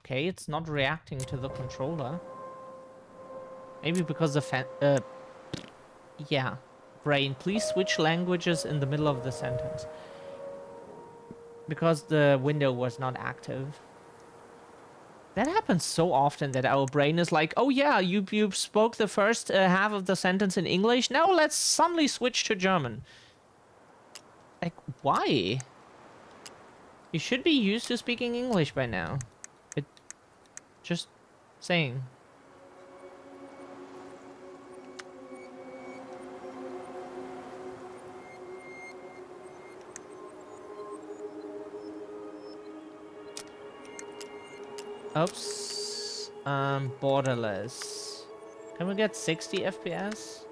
okay. It's not reacting to the controller. Maybe because the yeah. Brain, please switch languages in the middle of the sentence. Because the window was not active. That happens so often that our brain is like, oh yeah, you spoke the first half of the sentence in English. Now let's suddenly switch to German. Like, why? You should be used to speaking English by now. Just saying. Oops. Borderless. Can we get 60 FPS?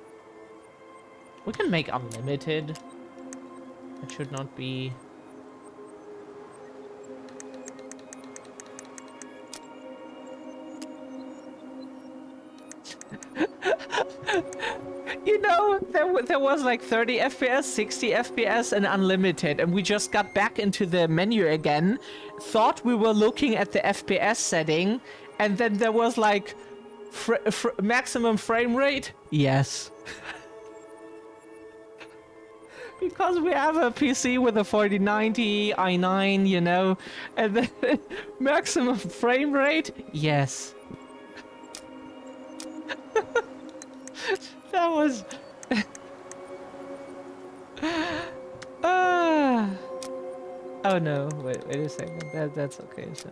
We can make unlimited. It should not be... You know, there was like 30 FPS, 60 FPS, and unlimited, and we just got back into the menu again, thought we were looking at the FPS setting, and then there was like maximum frame rate. Yes. Because we have a PC with a 4090 i9, you know, and then maximum frame rate. Yes. That was... Oh no, wait a second. That's okay, so...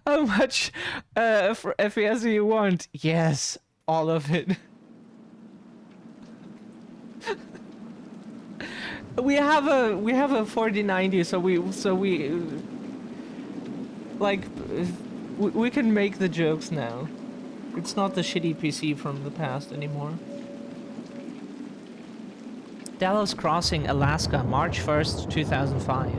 How much for FPS do you want? Yes, all of it. we have a 4090, so we like we can make the jokes now. It's not the shitty PC from the past anymore. Dallas Crossing, Alaska, March 1st, 2005.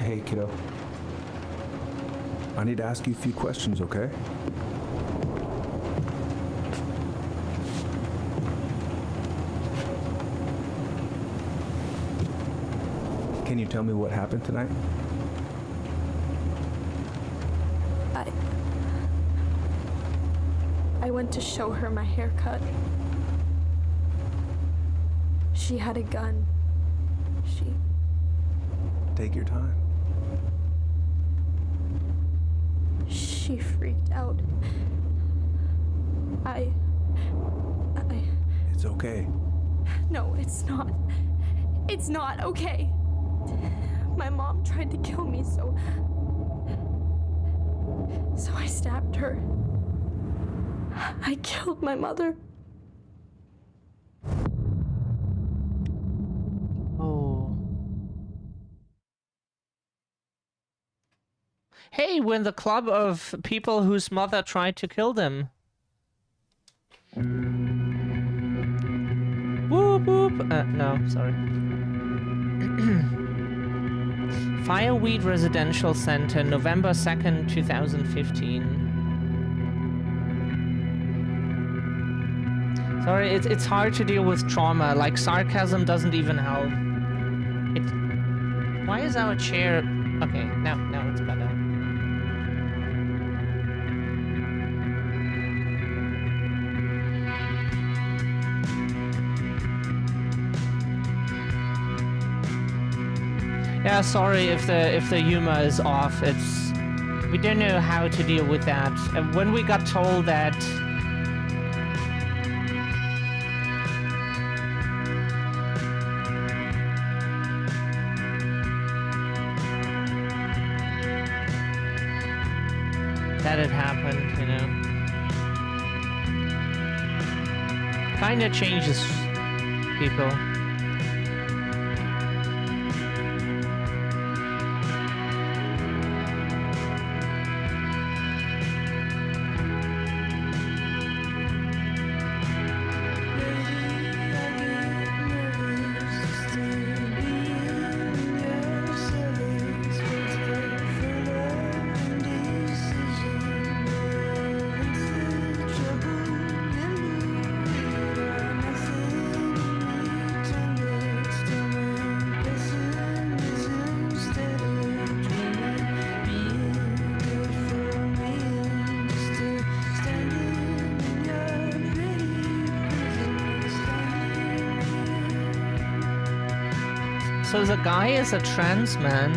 Hey, kiddo. I need to ask you a few questions, okay? Can you tell me what happened tonight? I went to show her my haircut. She had a gun. Take your time. She freaked out. It's okay. No, it's not. It's not okay. My mom tried to kill me, so I stabbed her. I killed my mother. Oh. Hey, we're in the club of people whose mother tried to kill them. Whoop whoop. No, sorry. Fireweed Residential Center, November 2nd, 2015. Sorry, it's hard to deal with trauma. Like, sarcasm doesn't even help. Why is our chair... Okay, now it's better. Yeah, sorry if the humor is off. We don't know how to deal with that. When we got told that it happened, you know, kinda changes people. So the guy is a trans man.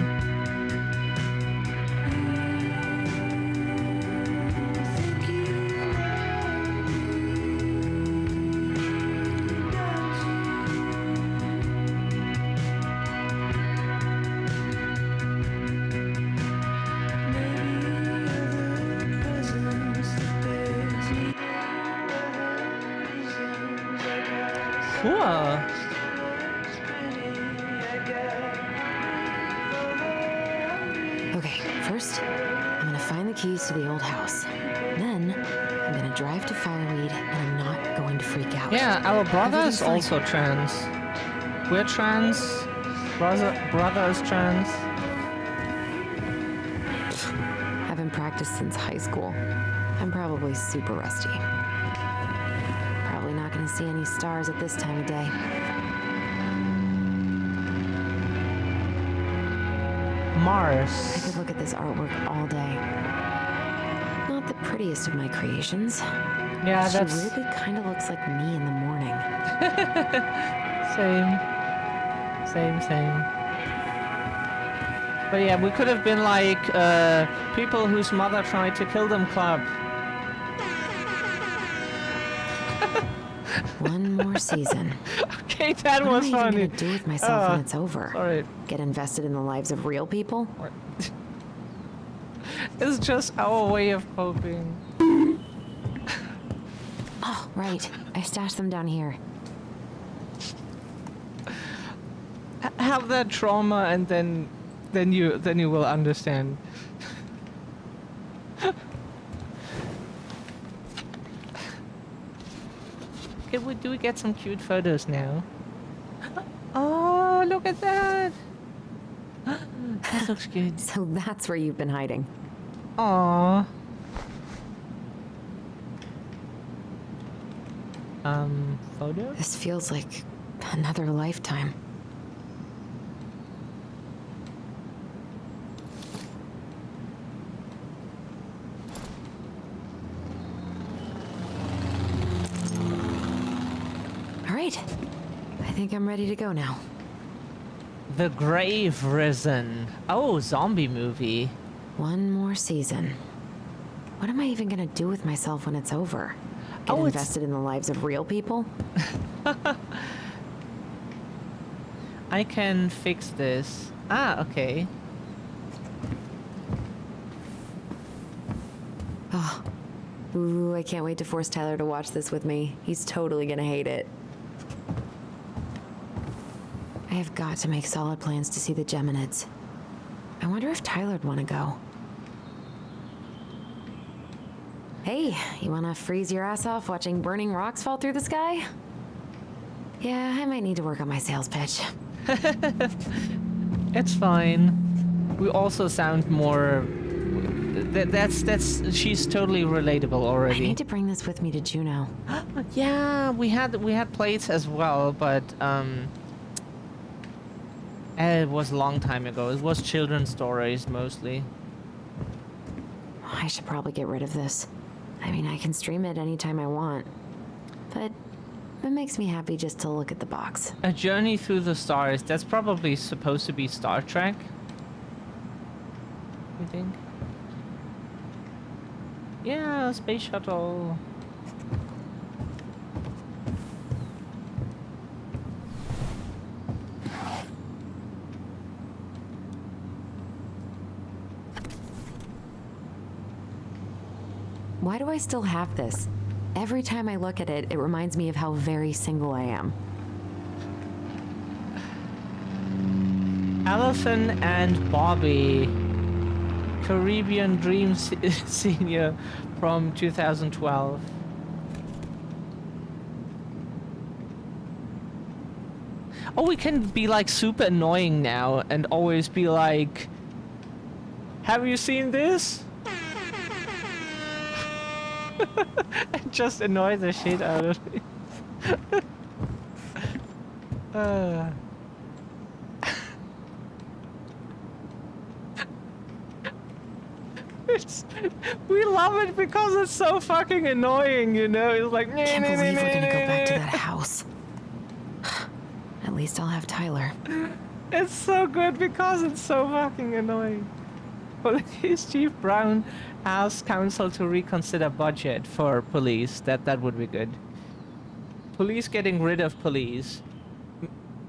Cool. Okay, first, I'm gonna find the keys to the old house. Then, I'm gonna drive to Fireweed, and I'm not going to freak out. Yeah, our brother is Everything's fine. also trans. We're trans. Brother is trans. Haven't practiced since high school. I'm probably super rusty. Probably not gonna see any stars at this time of day. I Mars. could look at this artwork all day. Not the prettiest of my creations. Yeah, She that's weirdly kind of looks like me in the morning. same. Same. But yeah, we could have been like people whose mother tried to kill them club. One more season. Okay, that What was am I funny. even gonna do with myself when it's over? Sorry. Get invested in the lives of real people? It's just our way of coping. Oh, right. I stashed them down here. Have that trauma, and then you will understand. Okay, do we get some cute photos now? Oh, look at that! That looks good. So that's where you've been hiding. Aww. Photo? This feels like another lifetime. All right. I think I'm ready to go now. The Grave Risen. Oh, zombie movie. One more season. What am I even gonna do with myself when it's over? Get Oh, it's- invested in the lives of real people? I can fix this. Ah, okay. Oh. Ooh, I can't wait to force Tyler to watch this with me. He's totally gonna hate it. I have got to make solid plans to see the Geminids. I wonder if Tyler'd want to go. Hey, you want to freeze your ass off watching burning rocks fall through the sky? Yeah, I might need to work on my sales pitch. It's fine. We also sound more. That's. She's totally relatable I already. need to bring this with me to Juneau. Yeah, we had plates as well, but it was a long time ago. It was children's stories mostly. I should probably get rid of this. I mean, I can stream it anytime I want. But it makes me happy just to look at the box. A Journey Through the Stars. That's probably supposed to be Star Trek. You think? Yeah, space shuttle. Why do I still have this? Every time I look at it, it reminds me of how very single I am. Allison and Bobby. Caribbean Dream Senior from 2012. Oh, we can be like super annoying now and always be like, have you seen this? And just annoy the shit out of me. We love it because it's so fucking annoying, you know? It's like, Can't believe we're gonna go back to that house. At least I'll have Tyler. It's so good because it's so fucking annoying. Police Chief Brown asks council to reconsider budget for police. That would be good. Police getting rid of police.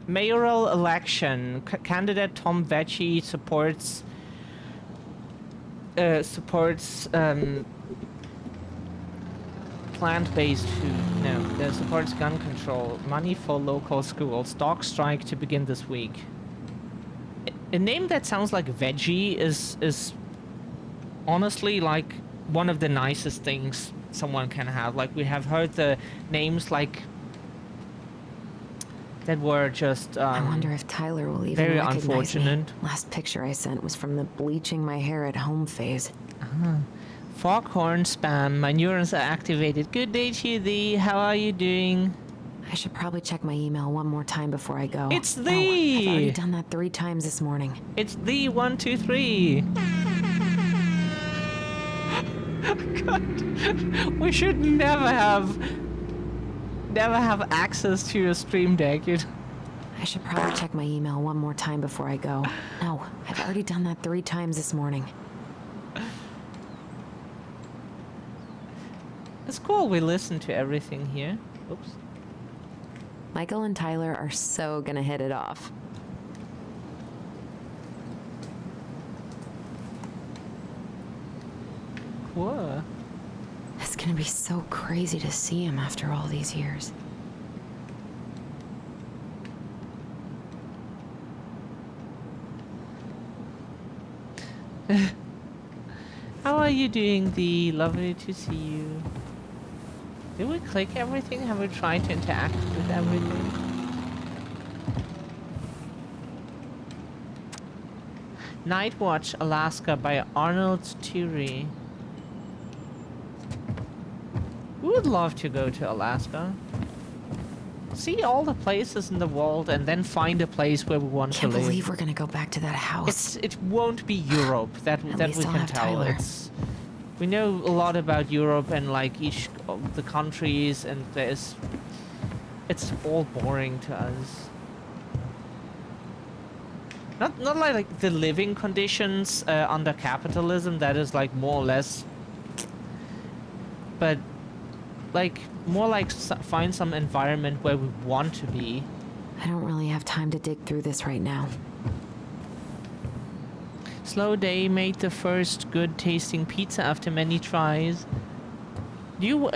Mayoral election. Candidate Tom Vecchi supports plant-based food. No, that supports gun control. Money for local schools. Dog strike to begin this week. A name that sounds like veggie is honestly like one of the nicest things someone can have. Like, we have heard the names like that were just I wonder if Tyler will even very recognize unfortunate. me. Last picture I sent was from the bleaching my hair at home phase. Foghorn spam. My neurons are activated. Good day to you, Thee. How are you doing? I should probably check my email one more time before I go. It's No, I've already Thee. done that 3 times this morning. It's Thee 123. God, we should never have access to your stream deck. I should probably check my email one more time before I go. No, I've already done that 3 times this morning. It's cool. We listen to everything here. Oops. Michael and Tyler are so gonna hit it off. Whoa. It's gonna be so crazy to see him after all these years. How are you doing, Thee? Lovely to see you. Did we click everything? Have we tried to interact with everything? Night Watch Alaska by Arnold Turi. We would love to go to Alaska. See all the places in the world and then find a place where we want Can't to live. believe we're gonna go back to that house. It won't be Europe. That At that least we I'll can have tell. Tyler. We know a lot about Europe and like each of the countries, and it's all boring to us. Not like the living conditions under capitalism. That is like more or less. But like more like find some environment where we want to be. I don't really have time to dig through this right now. Slow Day made the first good tasting pizza after many tries. You,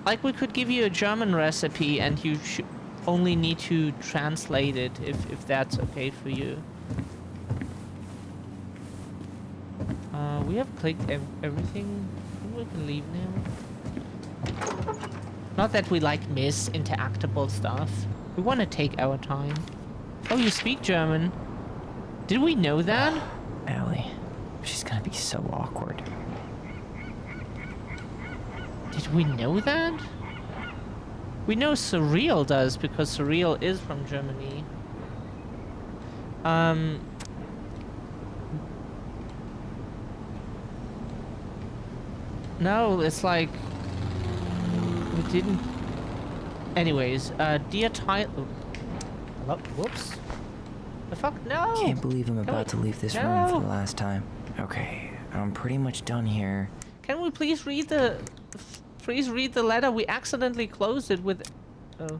like we could give you a German recipe and you only need to translate it if that's okay for you. We have clicked everything. I think we can leave now. Not that we like miss interactable stuff. We want to take our time. Oh, you speak German. Did we know that? Allie, she's gonna be so awkward. Did we know that? We know Surreal does because Surreal is from Germany. No, it's like we didn't. Anyways, dear Tyler. Hello? Whoops. The fuck? No. Can't believe I'm Can about we- to leave this room for No. the last time. Okay, I'm pretty much done here. Can we please read the? Please read the letter. We accidentally closed it with. Oh.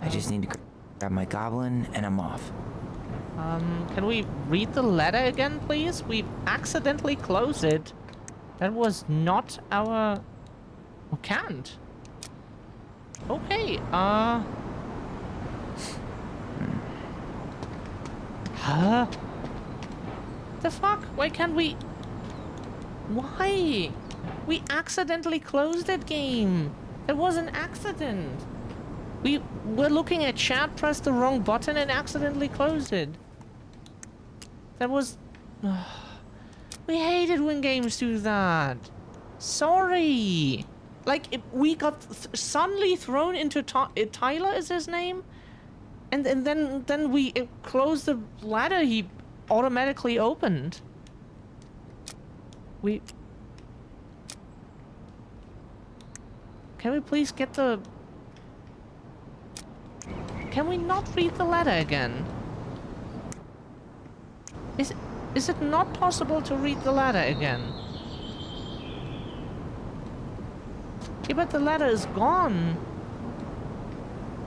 I just need to grab my goblin and I'm off. Can we read the letter again, please? We accidentally closed it. That was not our... We can't. Okay, Huh? The fuck? Why can't we... Why? We accidentally closed that game. It was an accident. We were looking at chat, pressed the wrong button and accidentally closed it. That was... We hate it when games do that. Sorry. Like, we got suddenly thrown into... Tyler is his name? And then we closed the ladder he automatically opened. We... Can we please get the... Can we not read the letter again? Is it not possible to read the letter again? Yeah, but the letter is gone.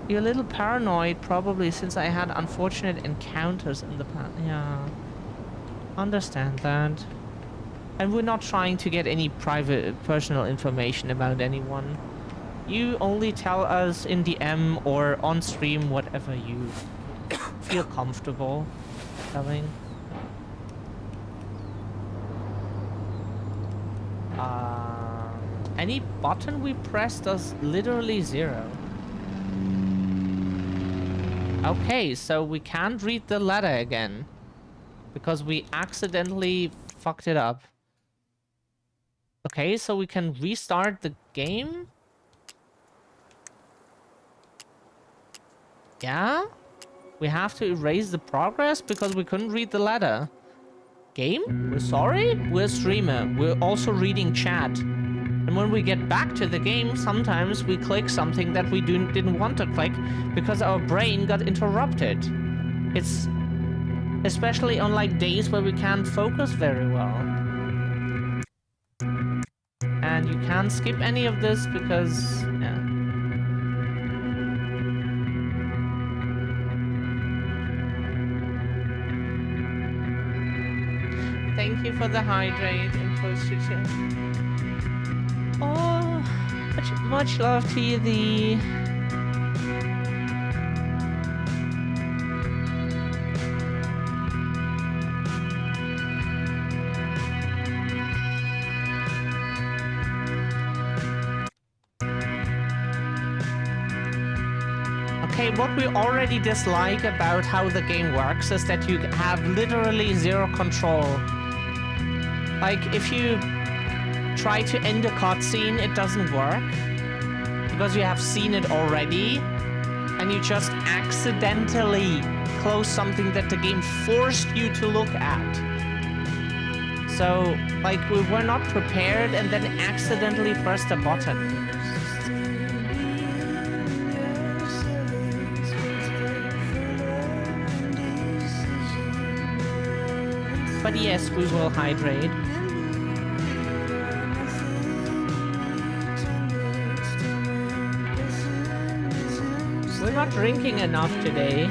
You're a little paranoid, probably, since I had unfortunate encounters in the past. Yeah. Understand that. And we're not trying to get any private, personal information about anyone. You only tell us in DM or on stream whatever you feel comfortable telling. Any button we press does literally 0. Okay, so we can't read the letter again because we accidentally fucked it up. Okay, so we can restart the game? Yeah? We have to erase the progress because we couldn't read the letter. Game? We're sorry? We're a streamer. We're also reading chat. And when we get back to the game, sometimes we click something that we didn't want to click because our brain got interrupted. It's especially on like days where we can't focus very well. And you can't skip any of this because, yeah. Thank you for the hydrate and posture check. Oh, much love to you, the. Okay, what we already dislike about how the game works is that you have literally 0 control. Like, if you try to end a cutscene, it doesn't work. Because you have seen it already. And you just accidentally close something that the game forced you to look at. So, like, we were not prepared and then accidentally pressed a button. But yes, we will hydrate. We're not drinking enough today.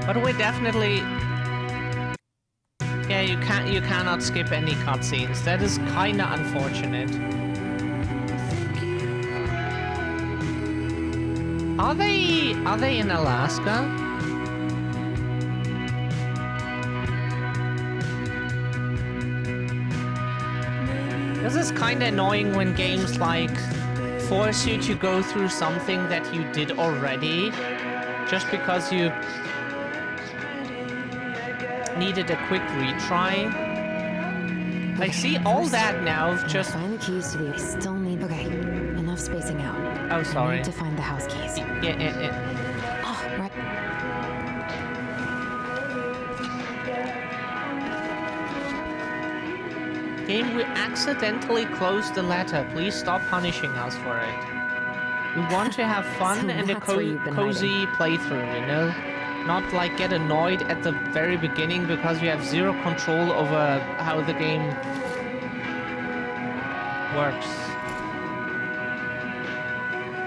But we definitely... Yeah, you cannot skip any cutscenes. That is kinda unfortunate. Are they in Alaska? This is kinda annoying when games like force you to go through something that you did already just because you needed a quick retry. Like, see, all that now just... Find the keys to the... I still need... Okay, enough spacing out. Oh, sorry. I need to find the house keys. Yeah. Oh, right. Game, we accidentally closed the letter. Please stop punishing us for it. We want to have fun So and a that's where you've been cozy playthrough, you know? Not like get annoyed at the very beginning because you have 0 control over how the game works.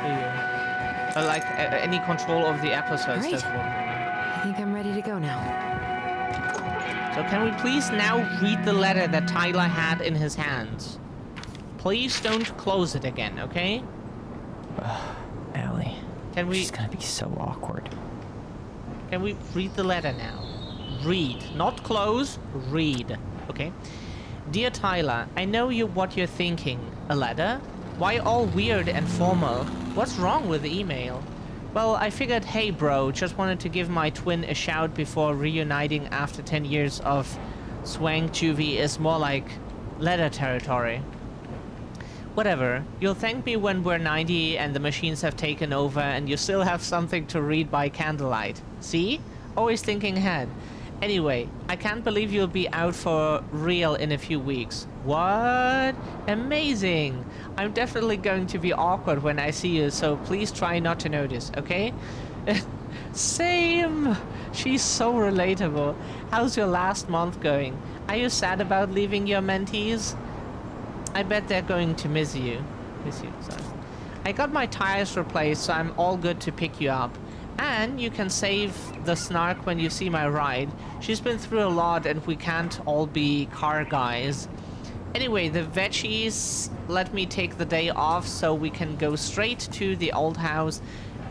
Do you? Like any control of the episodes. Great. That's what we mean. I think I'm ready to go now. So can we please now read the letter that Tyler had in his hands? Please don't close it again, okay? Allie. Can we... It's gonna be so awkward. Can we read the letter now? Read. Not close, read. Okay. Dear Tyler, I know what you're thinking. A letter? Why all weird and formal? What's wrong with the email? Well, I figured, hey bro, just wanted to give my twin a shout before reuniting after 10 years of swang juvie is more like letter territory. Whatever. You'll thank me when we're 90 and the machines have taken over and you still have something to read by candlelight. See? Always thinking ahead. Anyway, I can't believe you'll be out for real in a few weeks. What? Amazing! I'm definitely going to be awkward when I see you, so please try not to notice, okay? Same! She's so relatable. How's your last month going? Are you sad about leaving your mentees? I bet they're going to miss you. Sorry. I got my tires replaced, so I'm all good to pick you up. And you can save the snark when you see my ride. She's been through a lot and we can't all be car guys. Anyway, the veggies let me take the day off so we can go straight to the old house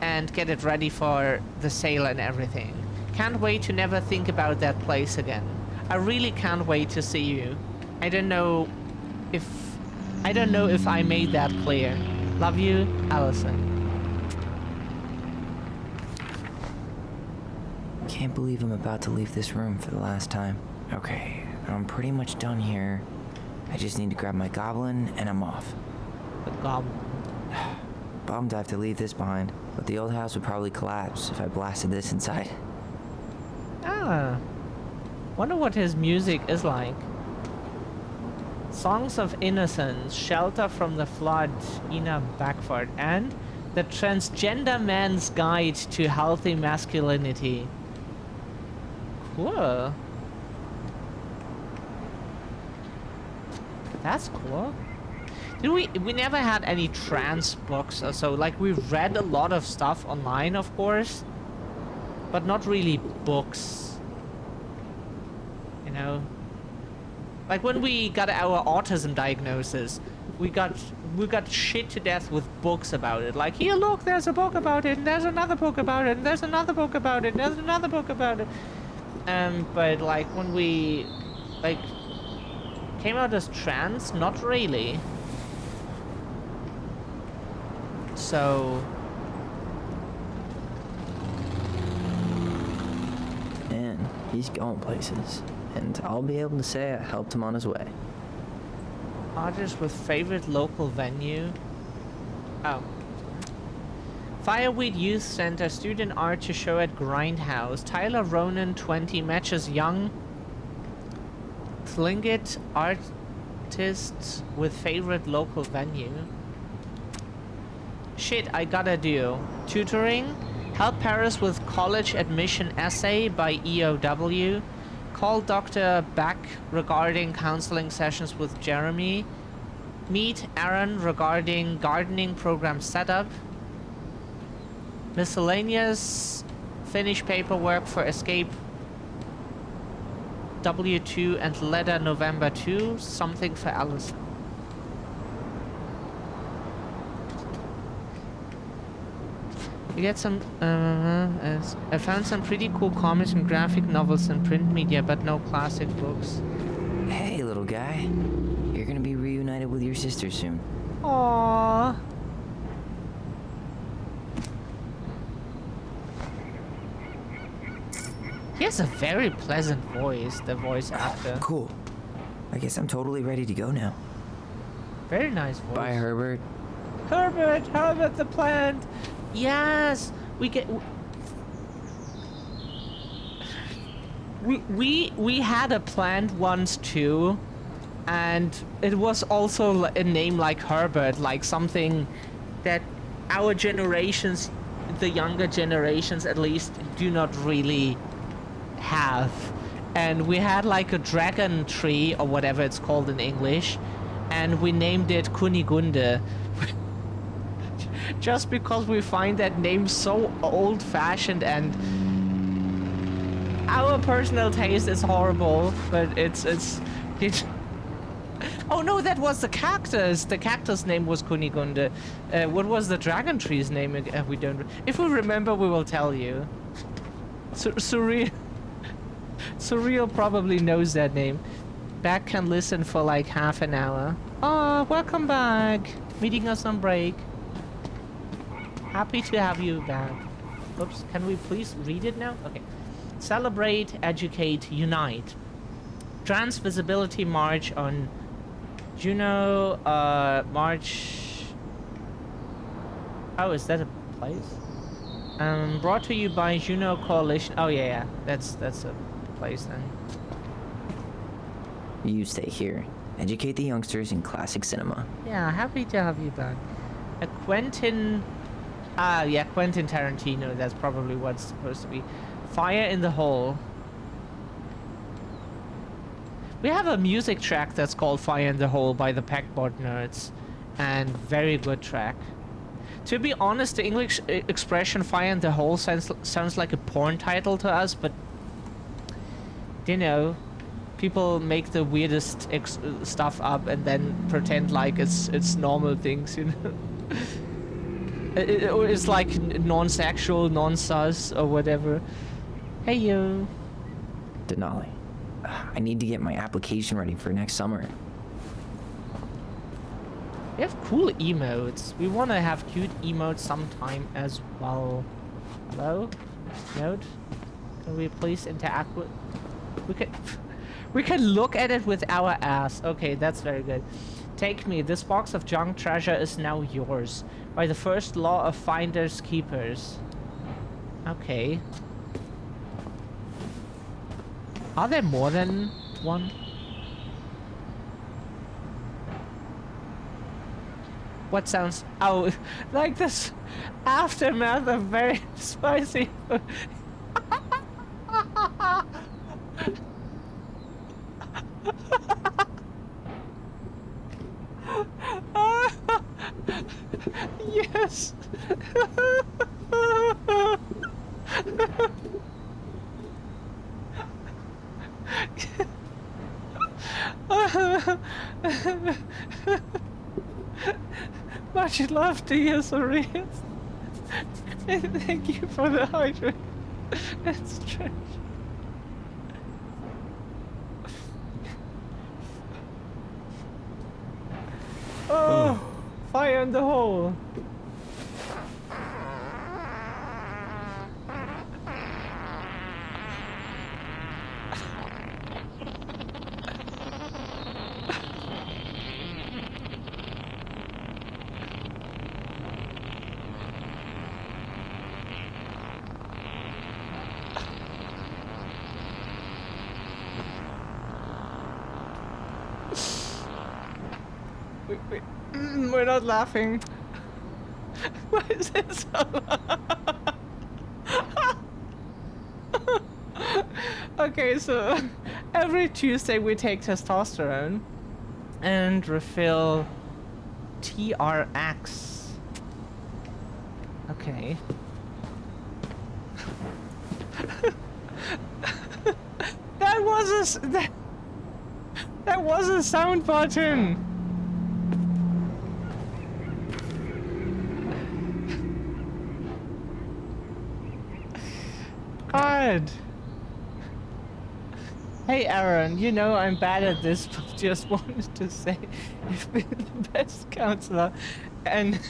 and get it ready for the sale and everything. Can't wait to never think about that place again. I really can't wait to see you. I don't know if I made that clear. Love you, Allison. Can't believe I'm about to leave this room for the last time. Okay, I'm pretty much done here. I just need to grab my goblin and I'm off. The goblin. Bummed I have to leave this behind, but the old house would probably collapse if I blasted this inside. Ah. Wonder what his music is like. Songs of Innocence, Shelter from the Flood, Ina Backford, and The Transgender Man's Guide to Healthy Masculinity. Cool. That's cool. We never had any trans books or so. Like, we read a lot of stuff online, of course, but not really books. You know? Like, when we got our autism diagnosis, we got shit to death with books about it. Like, here, look, there's a book about it, and there's another book about it, and there's another book about it, and there's another book about it. But like, when we, like, came out as trans, not really. So... Man, he's going places. And I'll be able to say I helped him on his way. Artist with favorite local venue. Oh. Fireweed Youth Center student art to show at Grindhouse. Tyler Ronan 20 matches young Tlingit artists with favorite local venue. Shit, I gotta do. Tutoring. Help Paris with college admission essay by EOW. Call Dr. Beck regarding counseling sessions with Jeremy. Meet Aaron regarding gardening program setup. Miscellaneous. Finish paperwork for escape W2 and letter November 2. Something for Allison. You get some, I found some pretty cool comics and graphic novels and print media, but no classic books. Hey, little guy. You're gonna be reunited with your sister soon. Aww. He has a very pleasant voice, the voice actor. Cool. I guess I'm totally ready to go now. Very nice voice. Bye, Herbert. Herbert the plant. Yes, we get. We had a plant once too, and it was also a name like Herbert, like something that our generations, the younger generations at least, do not really have. And we had like a dragon tree or whatever it's called in English, and we named it Kunigunde. Just because we find that name so old-fashioned, and our personal taste is horrible, but it's oh no, that was the cactus. The cactus name was Kunigunde. What was the dragon tree's name? We don't. If we remember, we will tell you. Surreal probably knows that name. Back can listen for like half an hour. Oh, welcome back. Meeting us on break. Happy to have you back. Oops, can we please read it now? Okay. Celebrate, educate, unite. Trans Visibility March on Juno, March... Oh, is that a place? Brought to you by Juno Coalition. Oh, yeah, that's a place. place then. You stay here. Educate the youngsters in classic cinema. Yeah, happy to have you back. A Quentin... yeah, Quentin Tarantino, that's probably what it's supposed to be. Fire in the Hole. We have a music track that's called Fire in the Hole by the Packboard Nerds. And very good track. To be honest, the English expression Fire in the Hole sounds like a porn title to us, but... You know, people make the weirdest stuff up and then pretend like it's normal things, you know? It's like non-sexual, non-sus, or whatever. Hey, you. Denali, I need to get my application ready for next summer. We have cool emotes. We want to have cute emotes sometime as well. Hello? Note? Can we please interact with... We can look at it with our ass. Okay, that's very good. Take me. This box of junk treasure is now yours. By the first law of finders keepers. Okay. Are there more than one? What sounds... Oh, like this aftermath of very spicy... Yes. Much love to you, Sorias. And thank you for the hydrate. It's trash. Oh, fire in the hole. We're not laughing. Why is it so Okay, so every Tuesday we take testosterone and refill TRX. Okay. That was a sound button. God. Hey Aaron, you know I'm bad at this, but just wanted to say you've been the best counselor and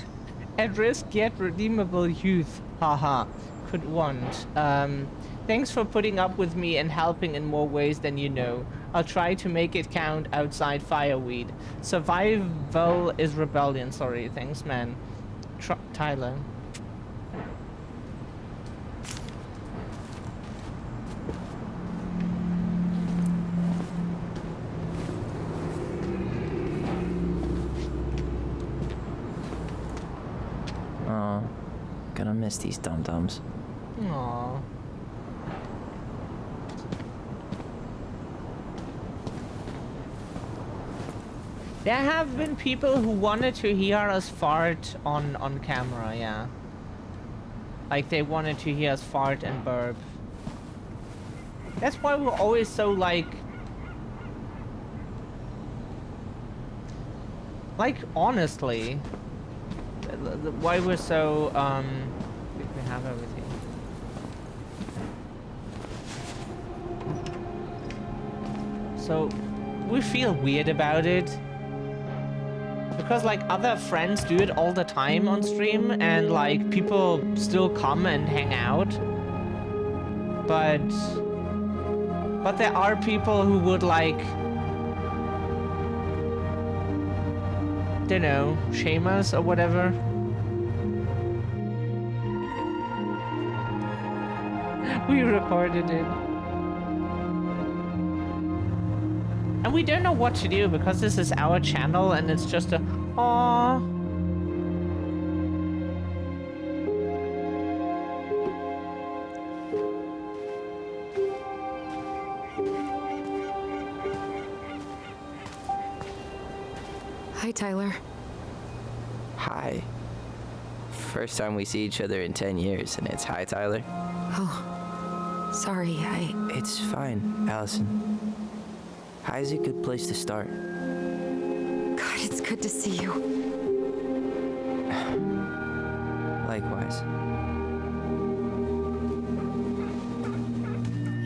at risk yet redeemable youth. Haha. Could want. Thanks for putting up with me and helping in more ways than you know. I'll try to make it count outside fireweed. Survival is rebellion. Sorry, thanks man. Tyler. Gonna miss these dum-dums. Aww. There have been people who wanted to hear us fart on camera, yeah. Like they wanted to hear us fart and burp. That's why we're always so like honestly, why we're so we have everything. So we feel weird about it because like other friends do it all the time on stream and like people still come and hang out, but there are people who would like, don't know, shame us or whatever. We recorded it. we don't know what to do because this is our channel and it's just a aww. Hi, Tyler. Hi. First time we see each other in 10 years, and it's hi, Tyler. Oh, sorry, It's fine, Allison. Hi is a good place to start. God, it's good to see you. Likewise.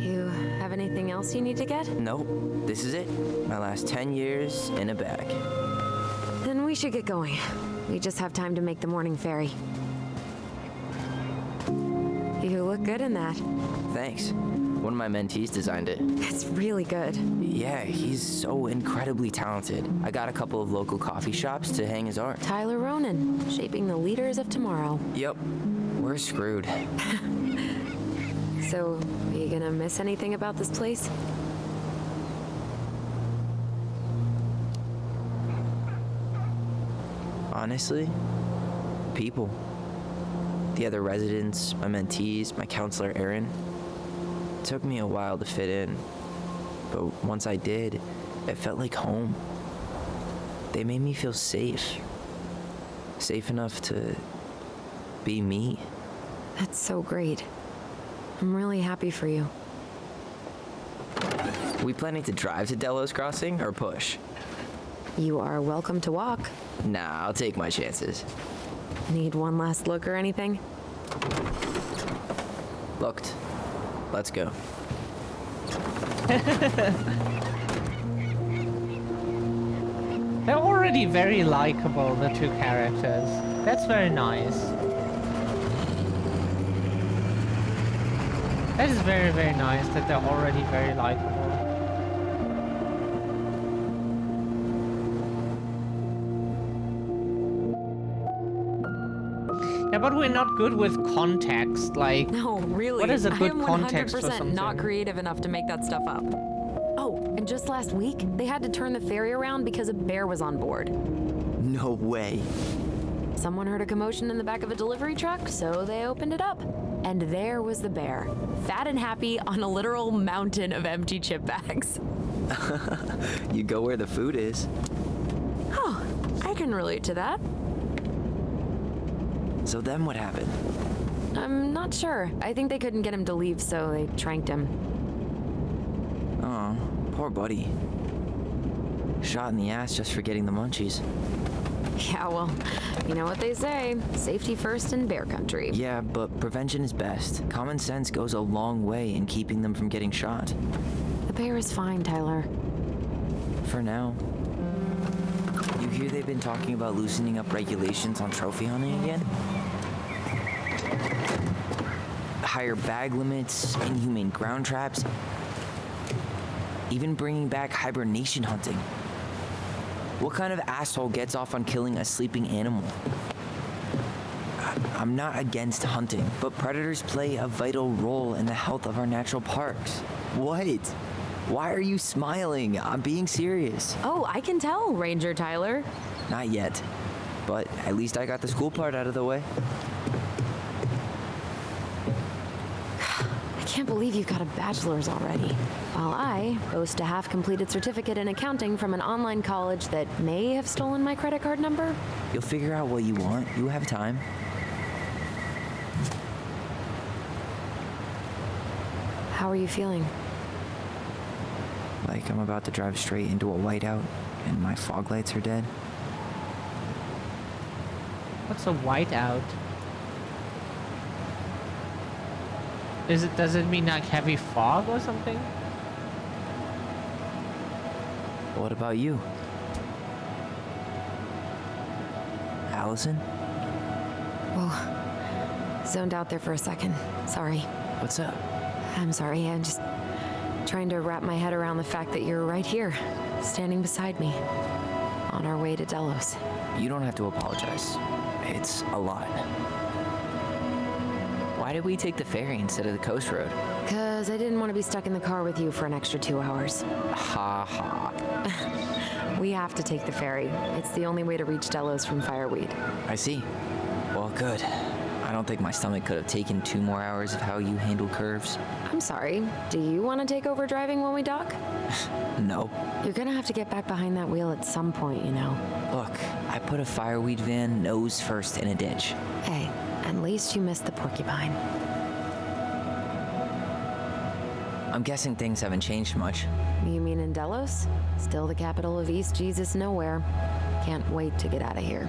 You have anything else you need to get? Nope, this is it. My last 10 years in a bag. Then we should get going. We just have time to make the morning ferry. You look good in that. Thanks. One of my mentees designed it. It's really good. Yeah, he's so incredibly talented. I got a couple of local coffee shops to hang his art. Tyler Ronan, shaping the leaders of tomorrow. Yep, we're screwed. So, are you gonna miss anything about this place? Honestly, people. The other residents, my mentees, my counselor Aaron. It took me a while to fit in, but once I did, it felt like home. They made me feel safe. Safe enough to be me. That's so great. I'm really happy for you. We planning to drive to Delos Crossing or push? You are welcome to walk. Nah, I'll take my chances. Need one last look or anything? Looked. Let's go. They're already very likable, the two characters. That's very nice. That is very, very nice that they're already very likable. Yeah, but we're not good with context, like... No, really. What is a good I am context for 100% something? not creative enough to make that stuff up. Oh, and just last week, they had to turn the ferry around because a bear was on board. No way. Someone heard a commotion in the back of a delivery truck, so they opened it up. And there was the bear, fat and happy on a literal mountain of empty chip bags. You go where the food is. Oh, I can relate to that. So then what happened? I'm not sure. I think they couldn't get him to leave, so they tranked him. Oh, poor buddy. Shot in the ass just for getting the munchies. Yeah, well, you know what they say. Safety first in bear country. Yeah, but prevention is best. Common sense goes a long way in keeping them from getting shot. The bear is fine, Tyler. For now. You hear they've been talking about loosening up regulations on trophy hunting again? Higher bag limits, inhumane ground traps, even bringing back hibernation hunting. What kind of asshole gets off on killing a sleeping animal? I'm not against hunting, but predators play a vital role in the health of our natural parks. What? Why are you smiling? I'm being serious. Oh, I can tell, Ranger Tyler. Not yet, but at least I got the school part out of the way. I can't believe you've got a bachelor's already. While I boast a half-completed certificate in accounting from an online college that may have stolen my credit card number. You'll figure out what you want. You have time. How are you feeling? Like I'm about to drive straight into a whiteout and my fog lights are dead. What's a whiteout? Does it mean like heavy fog or something? What about you? Allison? Whoa. Zoned out there for a second. Sorry. What's up? I'm sorry. I'm just trying to wrap my head around the fact that you're right here, standing beside me, on our way to Delos. You don't have to apologize. It's a lot. Why Why did we take the ferry instead of the coast road? Because I didn't want to be stuck in the car with you for an extra 2 hours. Ha ha. We have to take the ferry. It's the only way to reach Delos from Fireweed. I see. Well, good. I don't think my stomach could have taken 2 more hours of how you handle curves. I'm sorry. Do you want to take over driving when we dock? No. You're gonna have to get back behind that wheel at some point, you know. Look, I put a fireweed van nose first in a ditch. Hey, at least you missed the porcupine. I'm guessing things haven't changed much. You mean in Delos? Still the capital of East Jesus Nowhere. Can't wait to get out of here.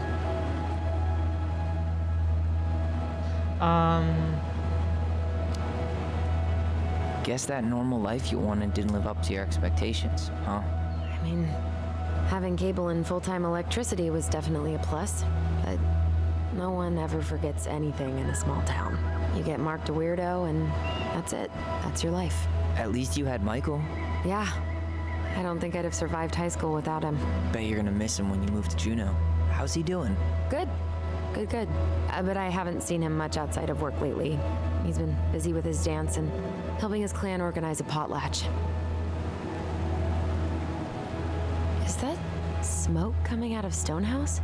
Guess that normal life you wanted didn't live up to your expectations, huh? I mean, having cable and full-time electricity was definitely a plus, but no one ever forgets anything in a small town. You get marked a weirdo and that's it. That's your life. At least you had Michael. Yeah. I don't think I'd have survived high school without him. Bet you're gonna miss him when you move to Juneau. How's he doing? Good. Good. But I haven't seen him much outside of work lately. He's been busy with his dance and helping his clan organize a potlatch. Is that smoke coming out of Stonehouse?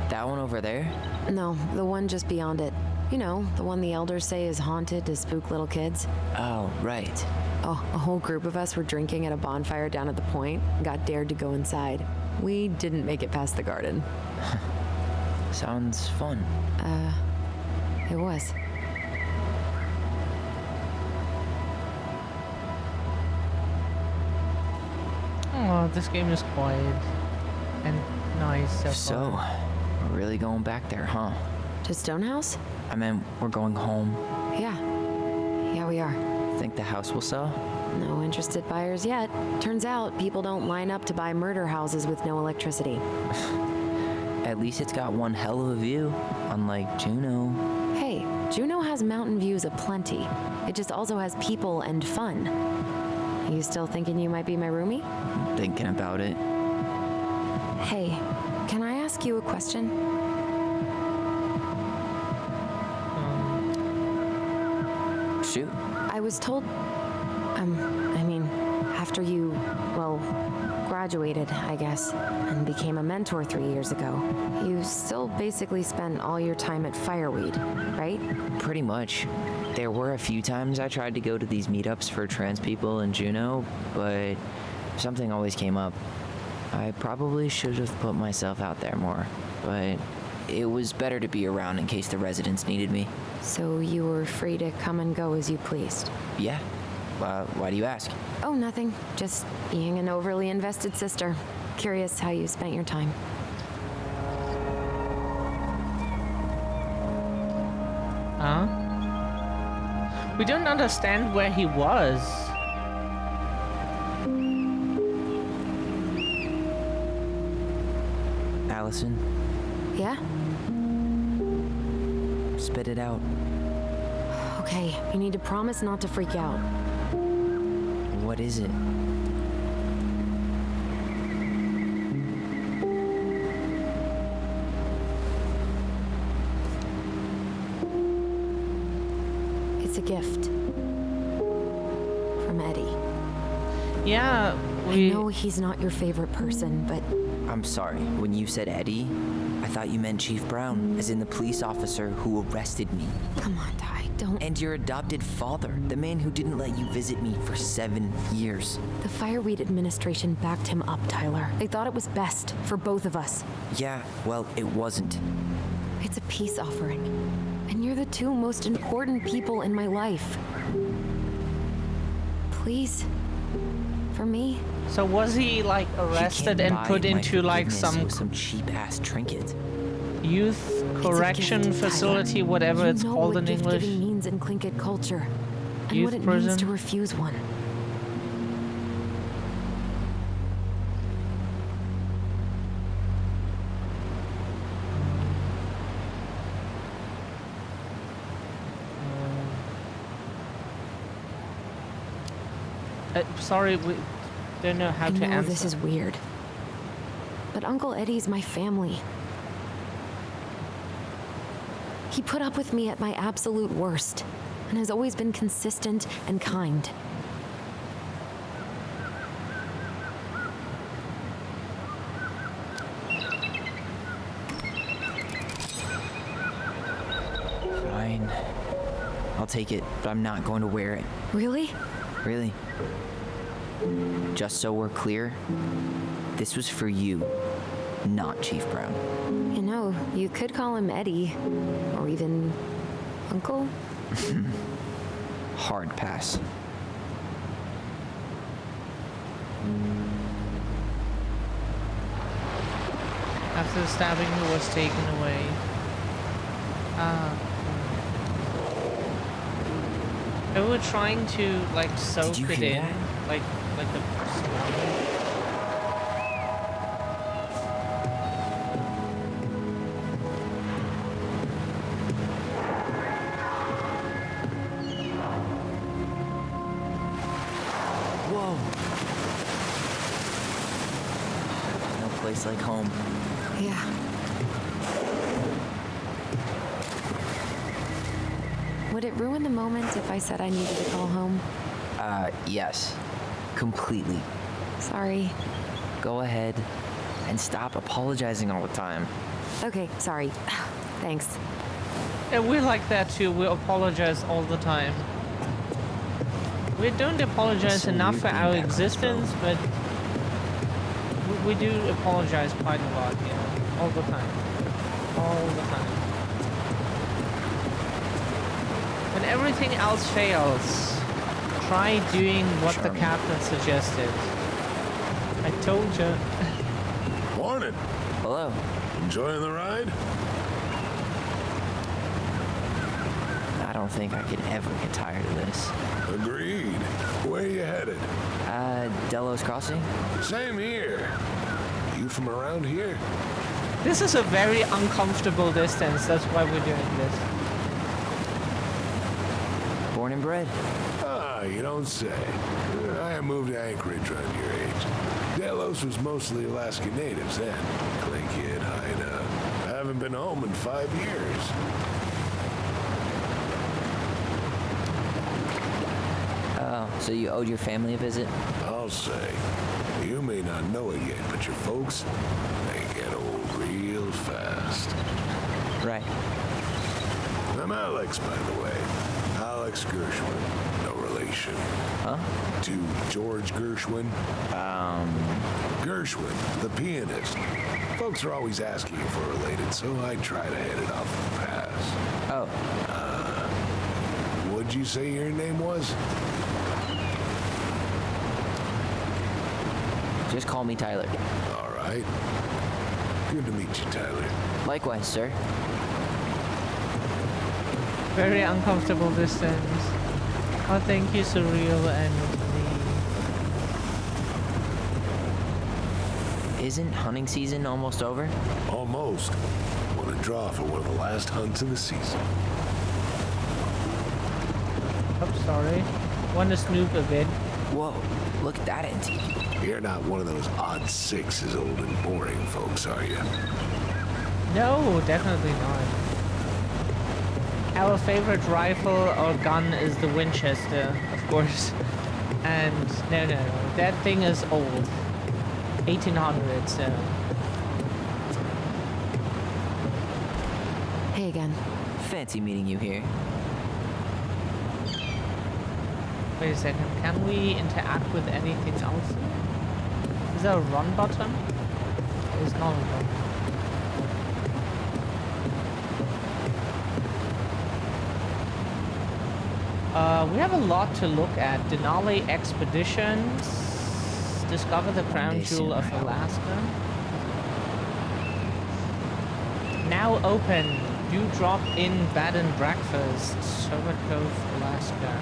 That one over there? No, the one just beyond it. You know, the one the elders say is haunted to spook little kids. Oh, right. Oh, a whole group of us were drinking at a bonfire down at the point, got dared to go inside. We didn't make it past the garden. Sounds fun. It was. Oh, this game is quiet and nice so So, far. we're really going back there, huh? To Stonehouse? I meant we're going home. Yeah. Yeah, we are. Think the house will sell? No interested buyers yet. Turns out people don't line up to buy murder houses with no electricity. At least it's got one hell of a view, unlike Juneau. Hey, Juneau has mountain views aplenty. It just also has people and fun. You still thinking you might be my roomie? Thinking about it. Hey, can I ask you a question? Shoot. I was told, after you, well, graduated, I guess, and became a mentor 3 years ago, you still basically spent all your time at Fireweed, right? Pretty much. There were a few times I tried to go to these meetups for trans people in Juneau, but something always came up. I probably should have put myself out there more, but it was better to be around in case the residents needed me. So you were free to come and go as you pleased? Yeah. Why do you ask? Oh, nothing. Just being an overly invested sister. Curious how you spent your time. Huh? We don't understand where he was. Allison, Yeah? spit it out. Okay, you need to promise not to freak out. What is it? It's a gift. From Eddie. Yeah, I know he's not your favorite person, but I'm sorry. When you said Eddie, I thought you meant Chief Brown, as in the police officer who arrested me. come on, Ty, don't. And your adopted father, the man who didn't let you visit me for 7 years. The Fireweed administration backed him up, Tyler. They thought it was best for both of us. Yeah, well, it wasn't. It's a peace offering. And you're the two most important people in my life. Please. For me. So was he like arrested and put into like some cheap-ass trinket. youth correction It's a gift, facility, Tyler. whatever You it's know called what in English? gift-giving means in Tlingit culture. And Youth what it prison? means to refuse one. Sorry, we don't know how I to know answer. this is weird. But Uncle Eddie's my family. He put up with me at my absolute worst, and has always been consistent and kind. Fine. I'll take it, but I'm not going to wear it. Really? Really. Just so we're clear, this was for you, not Chief Brown. You know, you could call him Eddie, or even Uncle. Hard pass. After the stabbing, he was taken away. We were trying to like soak you it hear in, that? like the smell. Whoa. No place like home. Yeah. Would it ruin the moment if I said I needed to call home? Yes. Completely. Sorry. Go ahead and stop apologizing all the time. Okay, sorry. Thanks. Yeah, we're like that too. We apologize all the time. We don't apologize so enough weird for being our back on this existence, but we do apologize quite a lot, yeah. All the time. All the time. When everything else fails, try doing what the Charming. captain suggested. I told you. Morning. Hello. Enjoying the ride? I don't think I could ever get tired of this. Agreed. Where you headed? Delos Crossing? Same here. You from around here? This is a very uncomfortable distance, that's why we're doing this. Born and bred. Ah, you don't say. I moved to Anchorage around your age. Delos was mostly Alaska natives then. Clay Kid, hideout. I haven't been home in 5 years. Oh, so you owed your family a visit? I'll say. You may not know it yet, but your folks, they get old real fast. Right. I'm Alex, by the way. Alex Gershwin. No relation. Huh? To George Gershwin. Gershwin, the pianist. Folks are always asking if we're related, so I try to head it off the pass. Oh, What'd you say your name was? just call me Tyler. All right. Good to meet you, Tyler. Likewise, sir. Very uncomfortable distance. Oh, thank you, Surreal and Isn't hunting season almost over? Almost. Want to draw for one of the last hunts of the season. Oh, sorry. Want to snoop a bit. Whoa, look at that antique. You're not one of those odd sixes old and boring folks, are you? No, definitely not. Our favorite rifle or gun is the Winchester, of course. And no, that thing is old. 1800s, so. Hey again. Fancy meeting you here. Wait a second, can we interact with anything else? Is there a run button? There's not a run. We have a lot to look at. Denali Expeditions. Discover the crown day jewel soon, of I hope. Alaska. Now open. Do drop in bed and breakfast. Sober Cove, Alaska.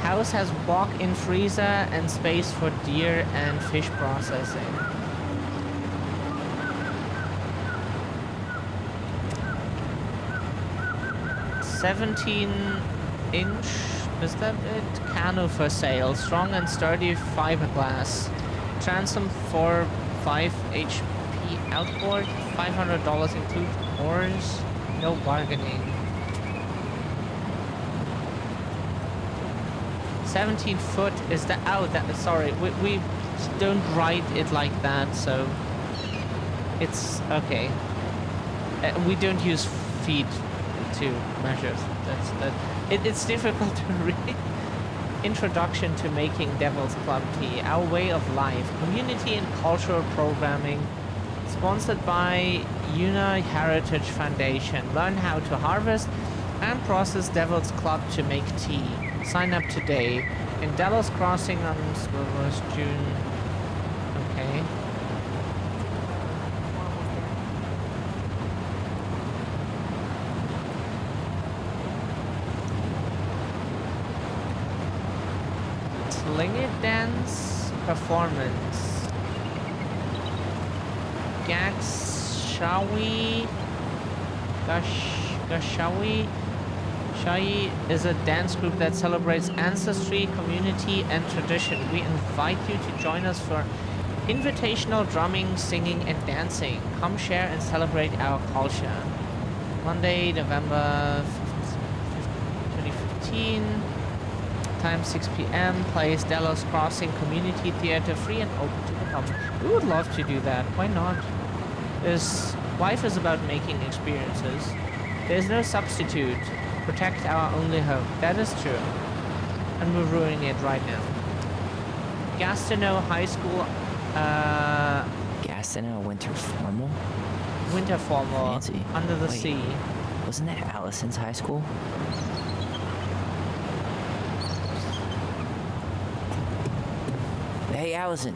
House has walk-in freezer and space for deer and fish processing. "17-inch, is that it? Canoe for sale. Strong and sturdy fiberglass. Transom for 5 HP outboard. $500 include oars. No bargaining. 17 foot is the sorry, we don't write it like that, so it's okay. We don't use feet to measure. It's difficult to read. Introduction to making Devil's Club tea, our way of life, community and cultural programming, sponsored by Una Heritage Foundation. Learn how to harvest and process Devil's Club to make tea. Sign up today in Delos Crossing on June. Okay. Slingy dance performance. Gashawi Shai is a dance group that celebrates ancestry, community, and tradition. We invite you to join us for invitational drumming, singing, and dancing. Come share and celebrate our culture. Monday, November 2015. Time 6 p.m. Place Delos Crossing Community Theater, free and open to the public. We would love to do that. Why not? This life is about making experiences. There's no substitute. Protect our only hope. That is true. And we're ruining it right now. Gastineau High School, Gastineau Winter Formal? winter formal, Fancy. under the Wait. sea. Wasn't that Allison's high school? Hey, Allison.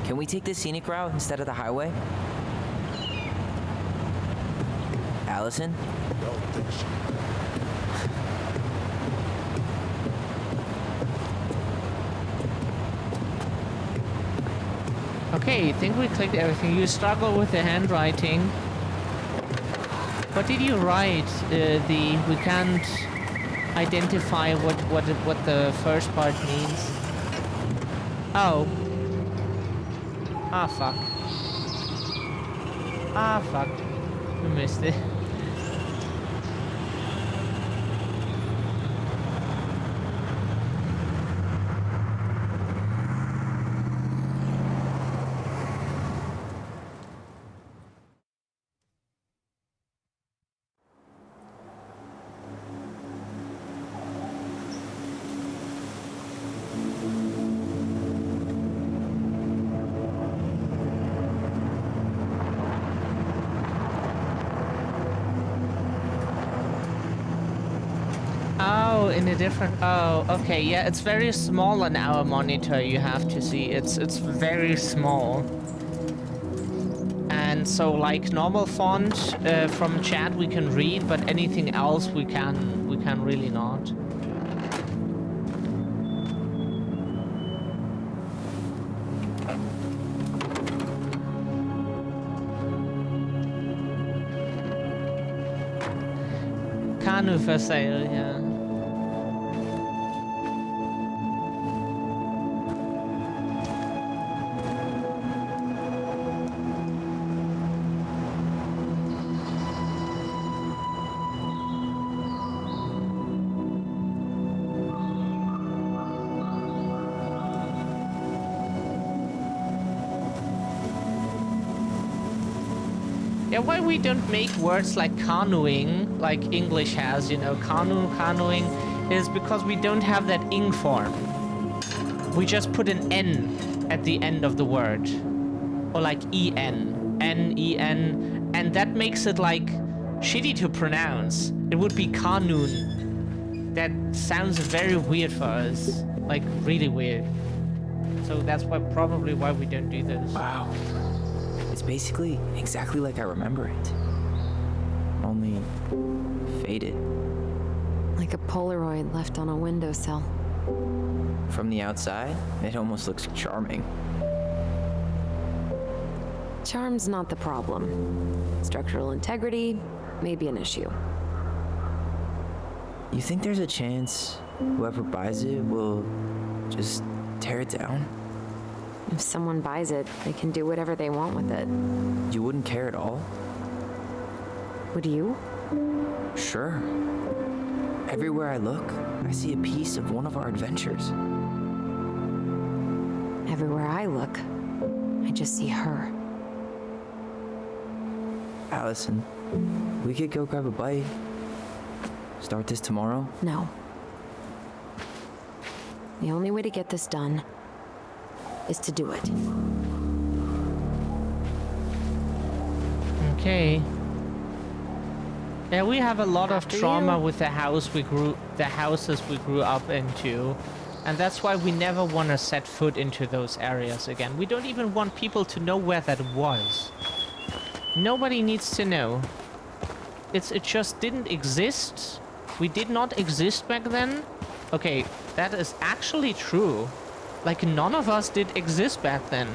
Can we take the scenic route instead of the highway? Allison? Don't think so. Okay, I think we clicked everything. You struggle with the handwriting. What did you write? We can't identify what the first part means. Oh. Ah, fuck. Ah, fuck. We missed it. Oh, in a different... Oh, okay. Yeah, it's very small on our monitor, you have to see. It's very small. And so, like, normal font from chat we can read, but anything else we can really not. Canoe for sale, yeah. Yeah, why we don't make words like canoeing, like English has, you know, canoeing, is because we don't have that ing form. We just put an N at the end of the word. Or like E-N, N-E-N, and that makes it like shitty to pronounce. It would be canoon. That sounds very weird for us, like really weird. So that's probably why we don't do this. Wow. It's basically exactly like I remember it. Only faded. Like a Polaroid left on a windowsill. From the outside, it almost looks charming. Charm's not the problem. Structural integrity may be an issue. You think there's a chance whoever buys it will just tear it down? If someone buys it, they can do whatever they want with it. You wouldn't care at all? Would you? Sure. Everywhere I look, I see a piece of one of our adventures. Everywhere I look, I just see her. Allison, we could go grab a bite. Start this tomorrow? No. The only way to get this done is to do it. Okay. Yeah, we have a lot of After trauma you. with the houses we grew up into. And that's why we never want to set foot into those areas again. We don't even want people to know where that was. Nobody needs to know. It just didn't exist. We did not exist back then. Okay, that is actually true. Like, none of us did exist back then.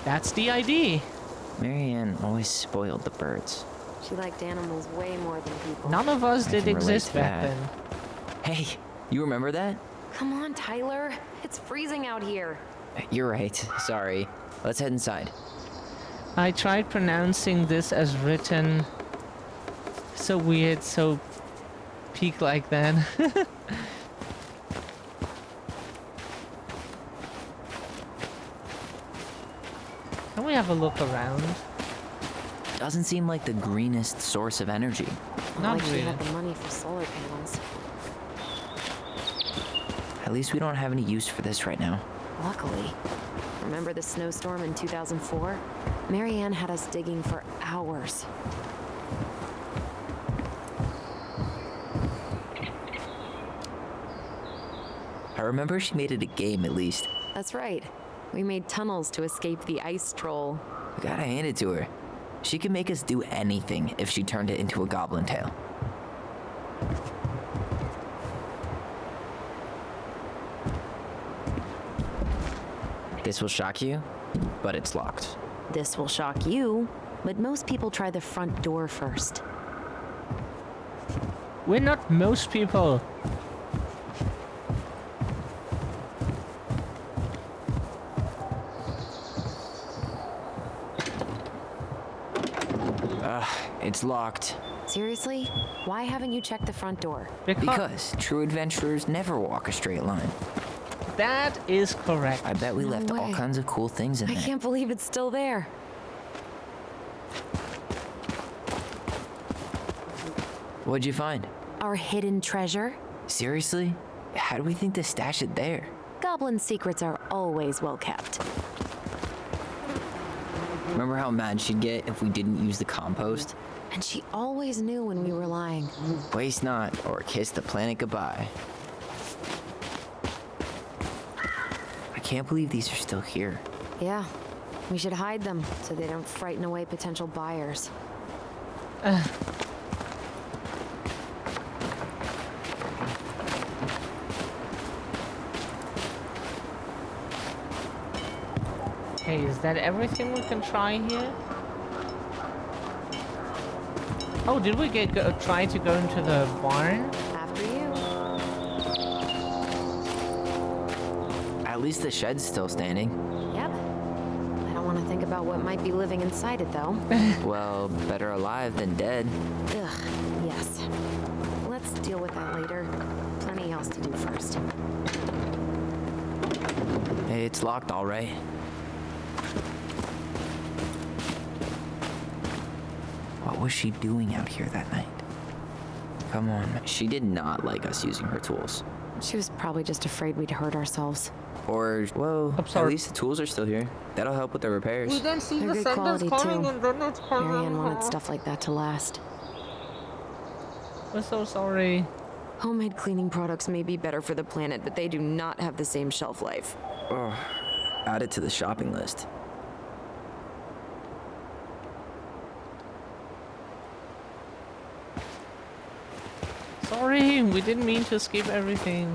That's the idea. Marianne always spoiled the birds. She liked animals way more than people. None of us I did can relate exist to back that. then. Hey, you remember that? Come on, Tyler. It's freezing out here. You're right. Sorry. Let's head inside. I tried pronouncing this as written. So weird, so peak like that. Can we have a look around? Doesn't seem like the greenest source of energy. Not like she really. had the money for solar panels. At least we don't have any use for this right now. Luckily. Remember the snowstorm in 2004? Marianne had us digging for hours. I remember she made it a game at least. That's right. We made tunnels to escape the ice troll. We gotta hand it to her. She could make us do anything if she turned it into a goblin tail. This will shock you, but it's locked. This will shock you, but most people try the front door first. We're not most people. It's locked. Seriously? Why haven't you checked the front door? Because true adventurers never walk a straight line. That is correct. I bet we No left all way. kinds of cool things in I there. can't believe it's still there. What'd you find? Our hidden treasure? Seriously? How do we think to stash it there? Goblin secrets are always well kept. Remember how mad she'd get if we didn't use the compost? And she always knew when we were lying. Waste not, or kiss the planet goodbye. I can't believe these are still here. Yeah, we should hide them so they don't frighten away potential buyers. Hey, is that everything we can try here? Oh, did we try to go into the barn? After you. At least the shed's still standing. Yep. I don't want to think about what might be living inside it, though. Well, better alive than dead. Ugh, yes. Let's deal with that later. Plenty else to do first. Hey, it's locked all right. What was she doing out here that night? Come on, she did not like us using her tools. She was probably just afraid we'd hurt ourselves. Or, well, at Absurd. least the tools are still here. That'll help with the repairs. don't see They're good quality, too. Marianne wanted stuff like that to last. We're so sorry. Homemade cleaning products may be better for the planet, but they do not have the same shelf life. Add it to the shopping list. Sorry, we didn't mean to skip everything.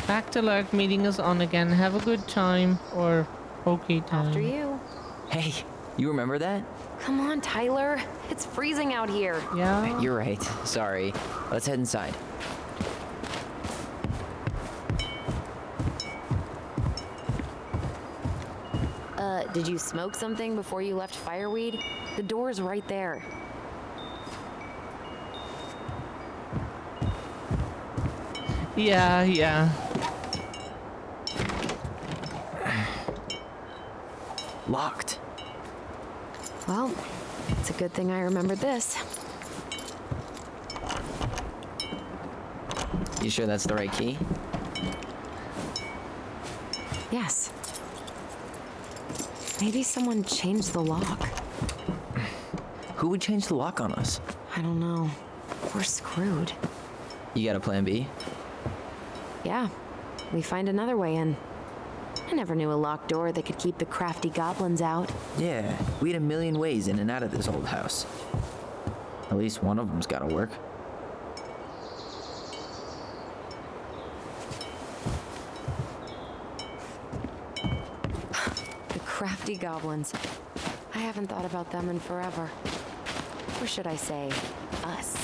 Back to Lurk meeting is on again. Have a good time or okay time. After you. Hey, you remember that? Come on, Tyler. It's freezing out here. Yeah. You're right. Sorry. Let's head inside. Did you smoke something before you left fireweed? The door's right there. Yeah, yeah. Locked. Well, it's a good thing I remembered this. You sure that's the right key? Yes. Maybe someone changed the lock. Who would change the lock on us? I don't know. We're screwed. You got a plan B? Yeah, we find another way in. I never knew a locked door that could keep the crafty goblins out. Yeah, we had a million ways in and out of this old house. At least one of them's gotta work. The crafty goblins. I haven't thought about them in forever. Or should I say, us.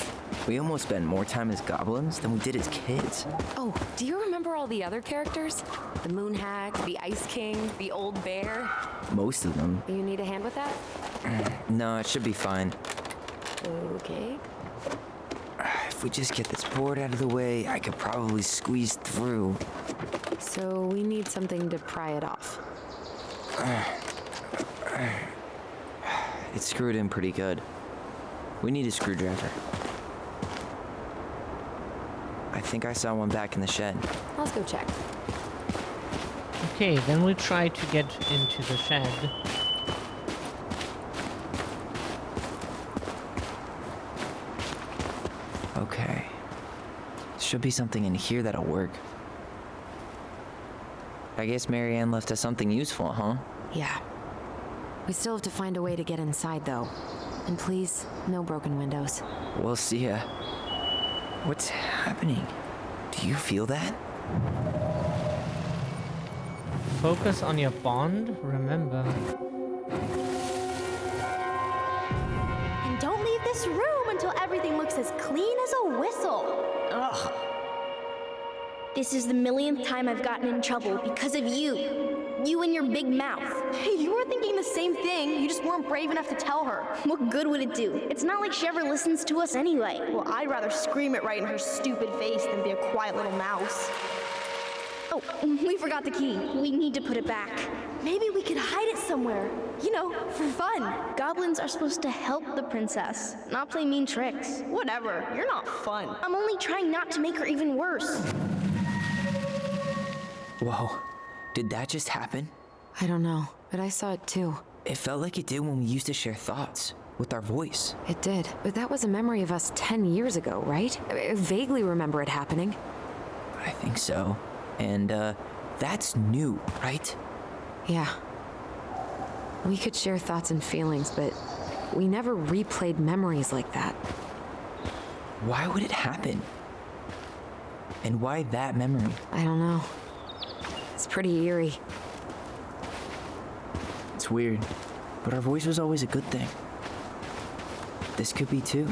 We almost spent more time as goblins than we did as kids. Oh, do you remember all the other characters? The Moon Hack, the Ice King, the Old Bear? Most of them. You need a hand with that? No, it should be fine. Okay. If we just get this board out of the way, I could probably squeeze through. So we need something to pry it off. It's screwed in pretty good. We need a screwdriver. I think I saw one back in the shed. Let's go check. Okay, then we try to get into the shed. Okay. Should be something in here that'll work. I guess Marianne left us something useful, huh? Yeah. We still have to find a way to get inside, though. And please, no broken windows. We'll see ya. What's happening? Do you feel that? Focus on your bond, remember. And don't leave this room until everything looks as clean as a whistle. Ugh. This is the millionth time I've gotten in trouble because of you. You and your big mouth. You were thinking the same thing, you just weren't brave enough to tell her. What good would it do? It's not like she ever listens to us anyway. Well, I'd rather scream it right in her stupid face than be a quiet little mouse. Oh, we forgot the key. We need to put it back. Maybe we could hide it somewhere. You know, for fun. Goblins are supposed to help the princess, not play mean tricks. Whatever, you're not fun. I'm only trying not to make her even worse. Whoa. Did that just happen? I don't know, but I saw it too. It felt like it did when we used to share thoughts with our voice. It did, but that was a memory of us 10 years ago, right? I vaguely remember it happening. I think so. And, that's new, right? Yeah. We could share thoughts and feelings, but we never replayed memories like that. Why would it happen? And why that memory? I don't know. It's pretty eerie. It's weird, but our voice was always a good thing. This could be too.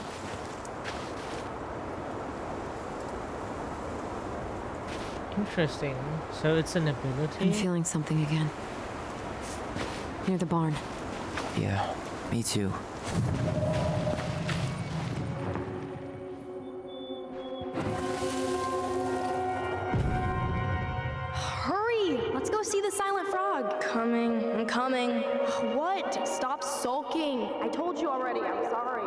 Interesting. So it's an I'm ability? feeling something again. Near the barn. Yeah, me too. Hurry! Let's go see the silent frog. I'm coming. What? Stop sulking. I told you already, I'm sorry.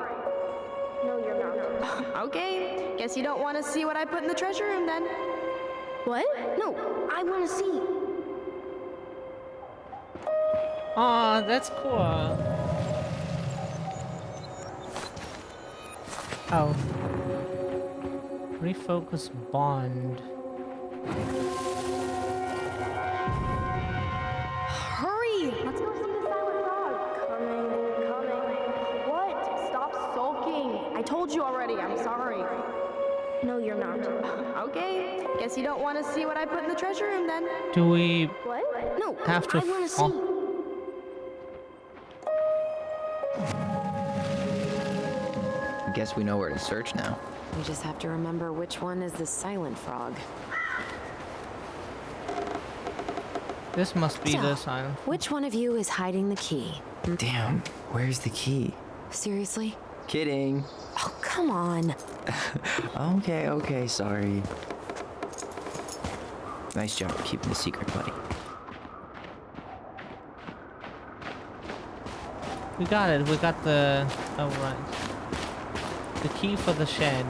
No, you're not. Okay, guess you don't want to see what I put in the treasure room then. What? No, I want to see. Aw, that's cool. Oh. Refocus bond. Hurry! Let's go see the silent frog. Coming. What? Stop sulking. I told you already, I'm sorry. No, you're not. Okay, guess you don't want to see what I put in the treasure room then. Do we What? No, have to I want to see. Guess we know where to search now. We just have to remember which one is the silent frog. This must be So, the silent. which one of you is hiding the key? Damn, where's the key? Seriously? Kidding. Oh, come on. Okay, sorry. Nice job keeping the secret, buddy. We got it. We got the. Oh right. The key for the shed.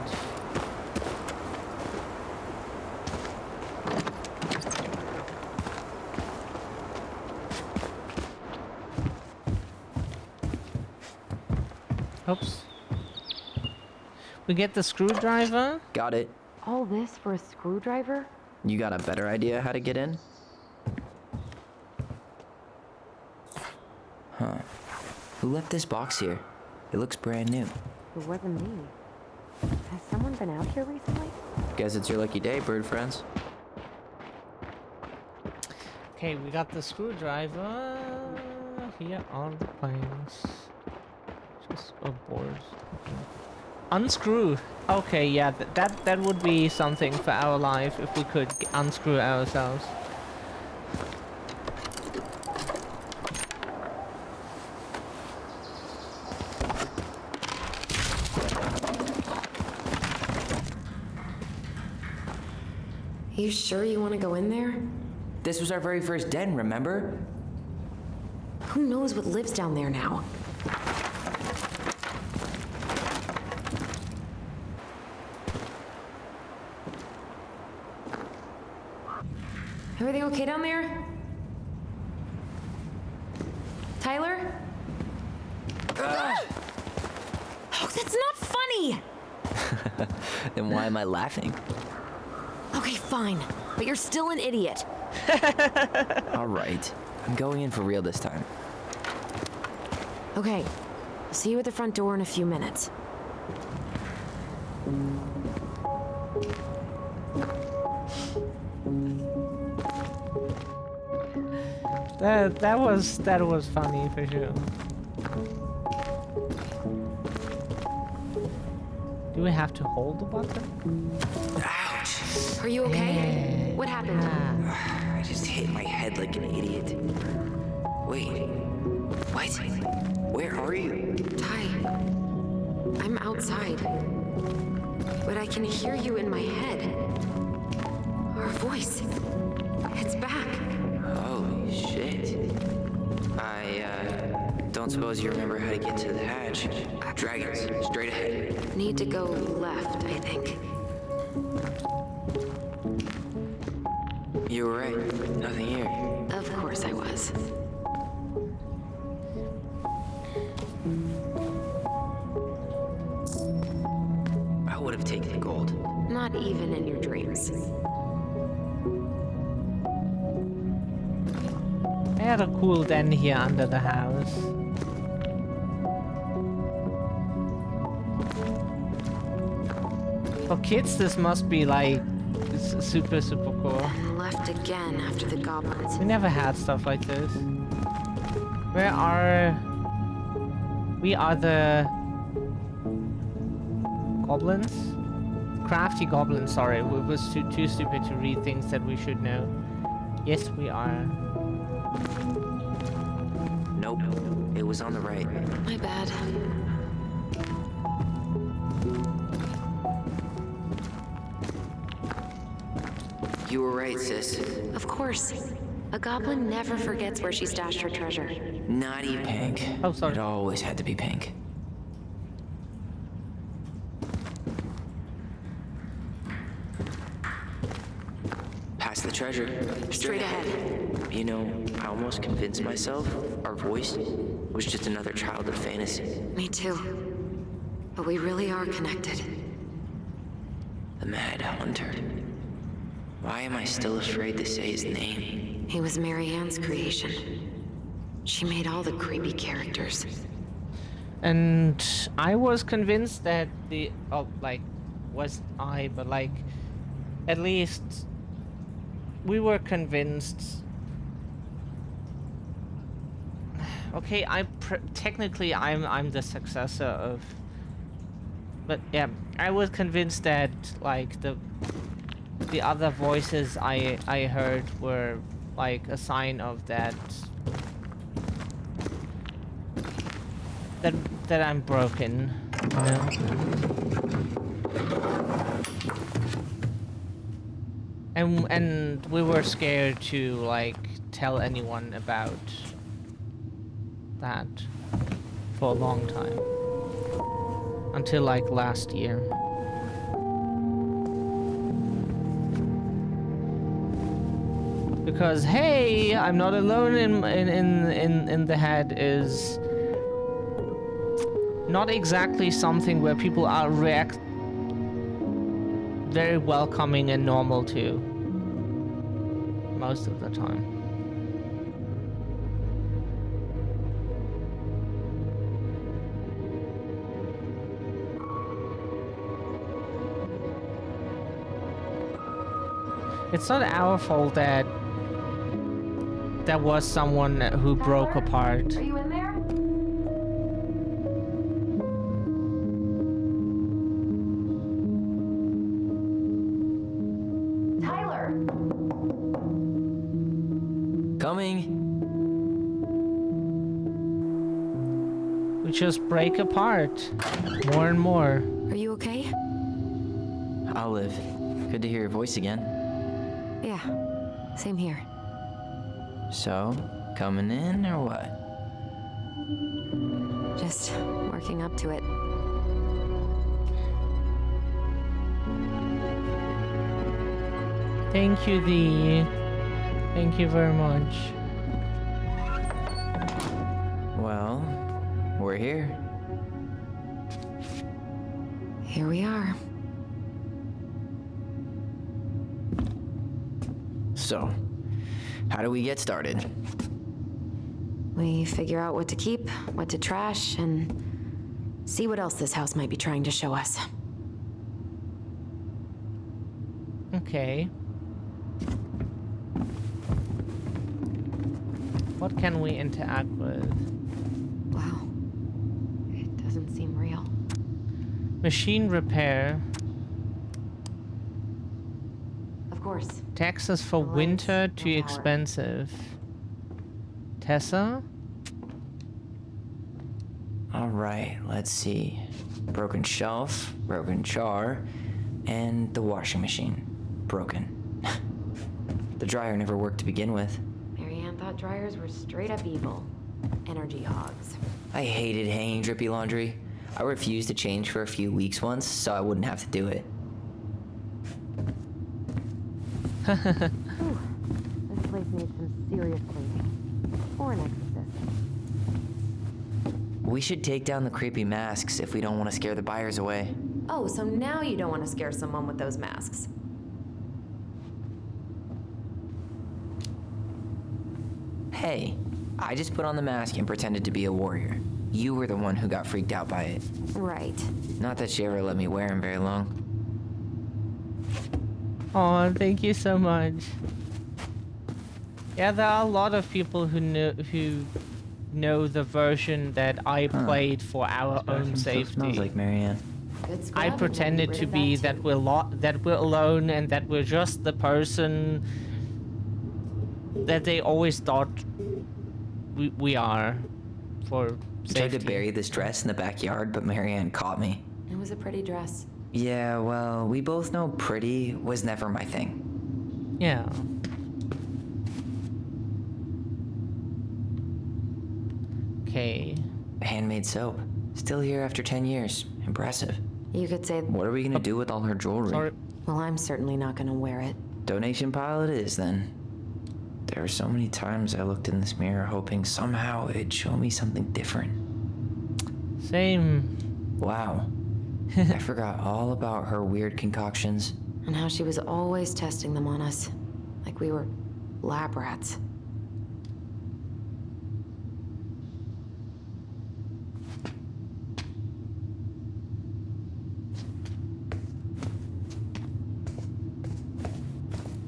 Oops. We get the screwdriver. Got it. All this for a screwdriver? You got a better idea how to get in? Huh. Who left this box here? It looks brand new. It wasn't me. Has someone been out here recently? Guess it's your lucky day, bird friends. Okay, we got the screwdriver. Here are the planks. Just boards. Unscrew. Okay, yeah, that would be something for our life if we could unscrew ourselves. You sure you want to go in there? This was our very first den, remember? Who knows what lives down there now? Everything okay down there? Tyler? Oh, that's not funny! Then why am I laughing? Okay, fine. But you're still an idiot. All right. I'm going in for real this time. Okay. I'll see you at the front door in a few minutes. That was funny for sure. Do we have to hold the button? Ouch! Are you okay? What happened? I just hit my head like an idiot. Wait. What? Where are you? Ty, I'm outside. But I can hear you in my head. Our voice. It's back. Holy shit. I don't suppose you remember how to get to the hatch. Dragons, straight ahead. Need to go left, I think. You were right. Nothing here. Of course I was. I would have taken the gold. Not even in your dreams. I had a cool den here under the house. For kids, this must be like super cool. And left again after the goblins. We never had stuff like this. Where are... We are the... Goblins? Crafty goblins, sorry. We was too stupid to read things that we should know. Yes, we are. Nope. It was on the right. My bad. You were right, sis. Of course. A goblin never forgets where she stashed her treasure. Not even pink. Oh, sorry. It always had to be pink. Past the treasure. Straight ahead. You know, I almost convinced myself our voice was just another childhood fantasy. Me too. But we really are connected. The Mad Hunter. Why am I still afraid to say his name? He was Mary Ann's creation. She made all the creepy characters. And I was convinced that the... Oh, like... Was I, but like... At least... We were convinced... Okay, technically I'm the successor But yeah, I was convinced that like the other voices I heard were like a sign of that I'm broken, you know? And we were scared to like tell anyone about that for a long time. Until like last year. Because hey, I'm not alone in the head is not exactly something where people are react very welcoming and normal to most of the time. It's not our fault that there was someone who broke apart. Are you in there? Tyler! Coming. We just break apart more and more. Are you okay? Olive, good to hear your voice again. Yeah, same here. So, coming in or what? Just working up to it. Thank you, Dee. Thank you very much. Well, we're here. Here we are. So, how do we get started? We figure out what to keep, what to trash, and see what else this house might be trying to show us. Okay. What can we interact with? Wow. It doesn't seem real. Machine repair. Of course. Taxes for Lights, winter no too power. expensive. Tessa? Alright, let's see. Broken shelf, broken jar, and the washing machine. Broken. The dryer never worked to begin with. Marianne thought dryers were straight up evil. Energy hogs. I hated hanging drippy laundry. I refused to change for a few weeks once, so I wouldn't have to do it. This place needs some serious cleaning. Or an exorcist. We should take down the creepy masks if we don't want to scare the buyers away. Oh, so now you don't want to scare someone with those masks. Hey, I just put on the mask and pretended to be a warrior. You were the one who got freaked out by it. Right. Not that she ever let me wear him very long. Oh, thank you so much. Yeah, there are a lot of people who know the version that I played for our own safety. Smells like Marianne. Good I scrubbing, pretended get to rid of be that that too. that we're alone and that we're just the person that they always thought we are for I tried safety. to bury this dress in the backyard, but Marianne caught me. It was a pretty dress. Yeah, well, we both know pretty was never my thing. Yeah. Okay. Handmade soap. Still here after 10 years. Impressive. You could say, What are we gonna do with all her jewelry? Sorry. well, I'm certainly not gonna wear it. Donation pile it is, then. There were so many times I looked in this mirror hoping somehow it'd show me something different. Same. Wow. I forgot all about her weird concoctions. And how she was always testing them on us. Like we were lab rats.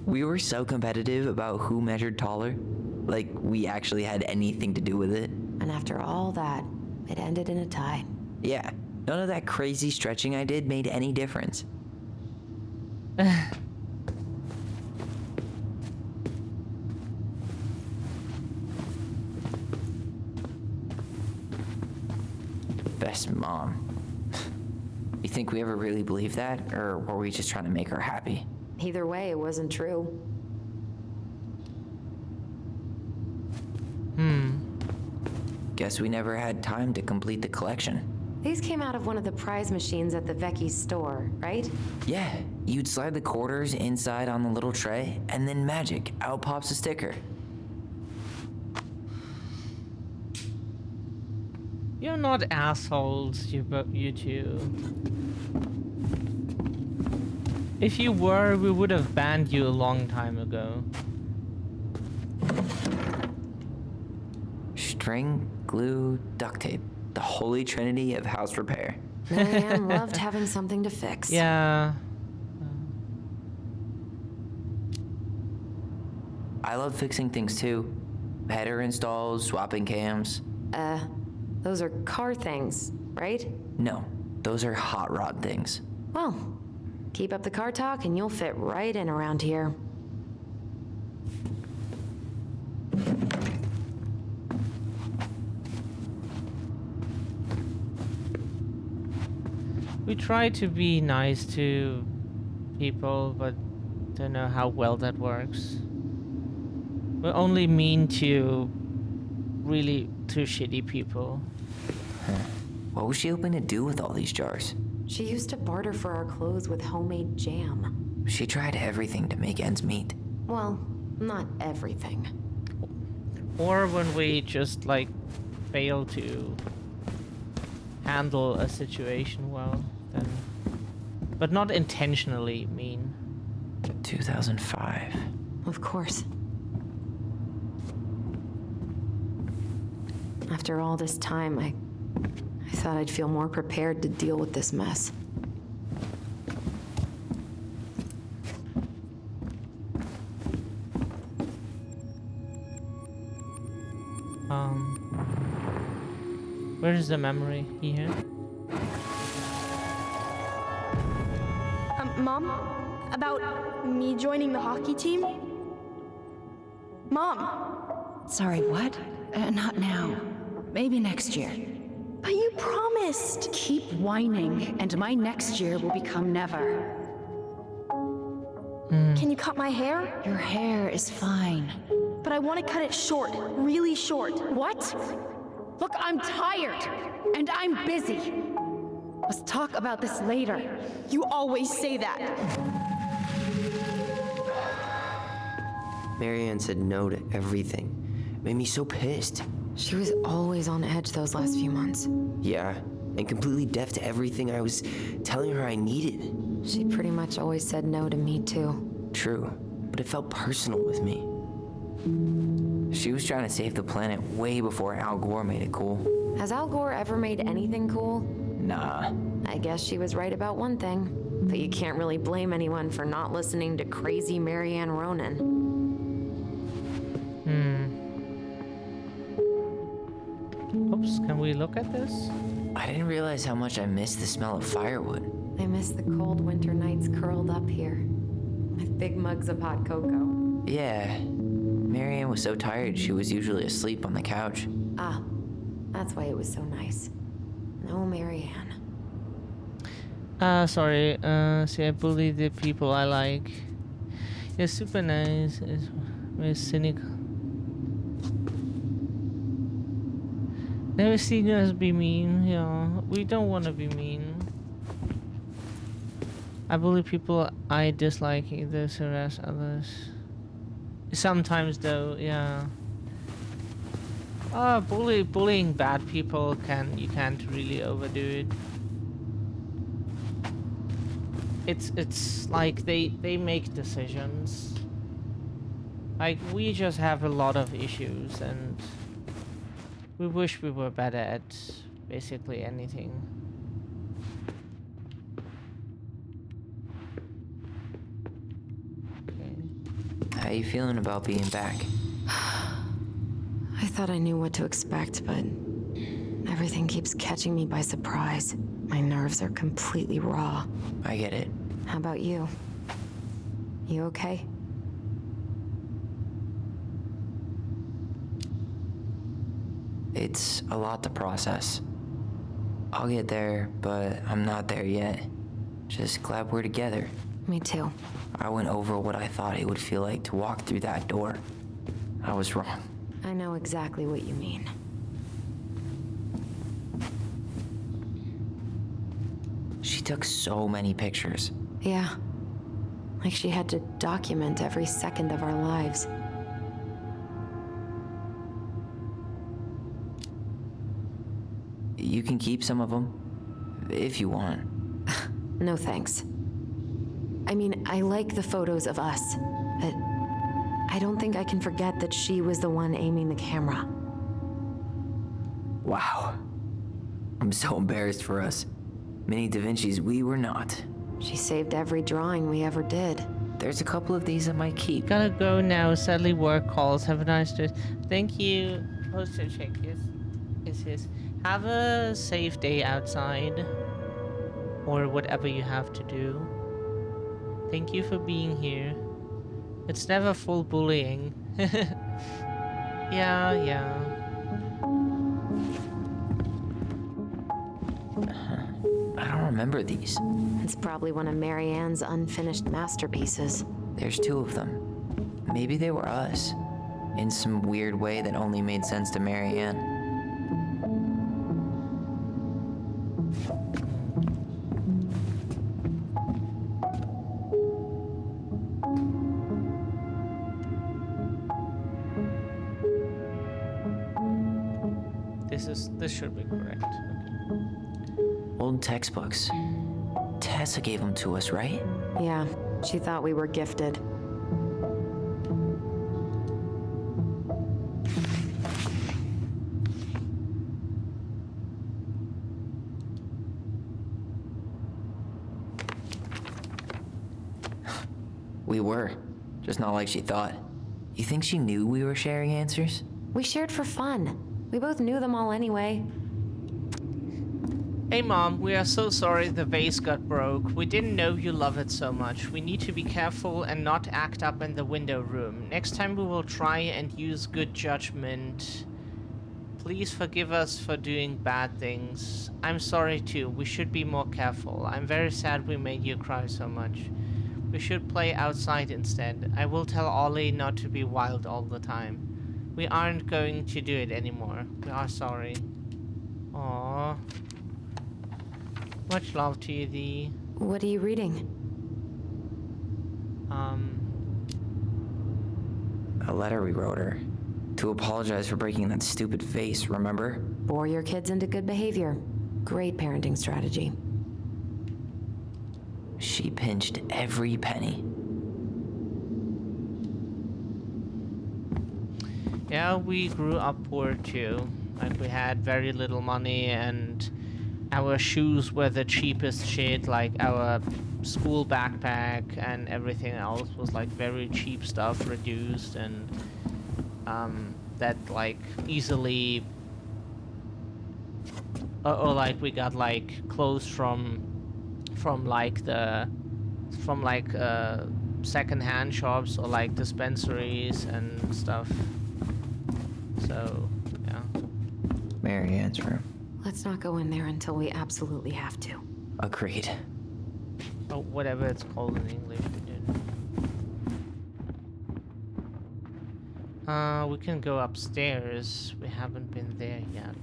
We were so competitive about who measured taller. Like we actually had anything to do with it. And after all that, it ended in a tie. Yeah, None of that crazy stretching I did made any difference. Best mom. You think we ever really believed that, or were we just trying to make her happy? Either way, it wasn't true. Guess we never had time to complete the collection. These came out of one of the prize machines at the Vecchi's store, right? Yeah, you'd slide the quarters inside on the little tray, and then magic, out pops a sticker. You're not assholes, you two. If you were, we would have banned you a long time ago. String, glue, duct tape. The holy trinity of house repair. Marianne loved having something to fix. Yeah. I love fixing things too. Header installs, swapping cams. Those are car things, right? No, those are hot rod things. Well, keep up the car talk and you'll fit right in around here. We try to be nice to people, but don't know how well that works. We're only mean to really to shitty people. What was she hoping to do with all these jars? She used to barter for our clothes with homemade jam. She tried everything to make ends meet. Well, not everything. Or when we just like fail to handle a situation well, then, but not intentionally mean. 2005. Of course. After all this time, I thought I'd feel more prepared to deal with this mess. Where's the memory here? Mom? About me joining the hockey team? Mom! Sorry, what? Not now. Maybe next year. But you promised! Keep whining, and my next year will become never. Can you cut my hair? Your hair is fine. But I want to cut it short, really short. What? Look, I'm tired, and I'm busy. Let's talk about this later. You always say that. Marianne said no to everything. Made me so pissed. She was always on edge those last few months. Yeah, and completely deaf to everything I was telling her I needed. She pretty much always said no to me, too. True, but it felt personal with me. She was trying to save the planet way before Al Gore made it cool. Has Al Gore ever made anything cool? Nah. I guess she was right about one thing. But you can't really blame anyone for not listening to crazy Marianne Ronan. Oops, can we look at this? I didn't realize how much I missed the smell of firewood. I miss the cold winter nights curled up here, with big mugs of hot cocoa. Yeah. Marianne was so tired she was usually asleep on the couch. Ah, that's why it was so nice. No Marianne. Sorry, see, I bully the people I like. You're super nice. It's very cynical. Never seen us be mean, yeah. We don't want to be mean. I bully people I dislike, this harass others. Sometimes though, yeah. Bullying bad people you can't really overdo it. It's like they make decisions. Like we just have a lot of issues and we wish we were better at basically anything. How you feeling about being back? I thought I knew what to expect, but everything keeps catching me by surprise. My nerves are completely raw. I get it. How about you? You okay? It's a lot to process. I'll get there, but I'm not there yet. Just glad we're together. Me too. I went over what I thought it would feel like to walk through that door. I was wrong. I know exactly what you mean. She took so many pictures. Yeah. Like she had to document every second of our lives. You can keep some of them, if you want. No thanks. I mean, I like the photos of us, but I don't think I can forget that she was the one aiming the camera. Wow. I'm so embarrassed for us. Mini Da Vinci's we were not. She saved every drawing we ever did. There's a couple of these I might keep. Gotta go now. Sadly, work calls. Have a nice day. Thank you. Postal check. Yes. Have a safe day outside, or whatever you have to do. Thank you for being here. It's never full bullying. Yeah. I don't remember these. It's probably one of Marianne's unfinished masterpieces. There's 2 of them. Maybe they were us. In some weird way that only made sense to Marianne. This should be correct. Okay. Old textbooks. Tessa gave them to us, right? Yeah, she thought we were gifted. We were. Just not like she thought. You think she knew we were sharing answers? We shared for fun. We both knew them all anyway. Hey Mom, we are so sorry the vase got broke. We didn't know you love it so much. We need to be careful and not act up in the window room. Next time we will try and use good judgment. Please forgive us for doing bad things. I'm sorry too. We should be more careful. I'm very sad we made you cry so much. We should play outside instead. I will tell Ollie not to be wild all the time. We aren't going to do it anymore. We are sorry. Aww. Much love to you, Dee. What are you reading? A letter we wrote her. To apologize for breaking that stupid vase, remember? Bore your kids into good behavior. Great parenting strategy. She pinched every penny. Yeah, we grew up poor too. Like, we had very little money and our shoes were the cheapest shit. Like, our school backpack and everything else was like very cheap stuff, reduced, and that like easily or like we got like clothes from second-hand shops or like dispensaries and stuff. So yeah. Marianne's room. Let's not go in there until we absolutely have to. Agreed. Oh, whatever it's called in English. We can go upstairs. We haven't been there yet.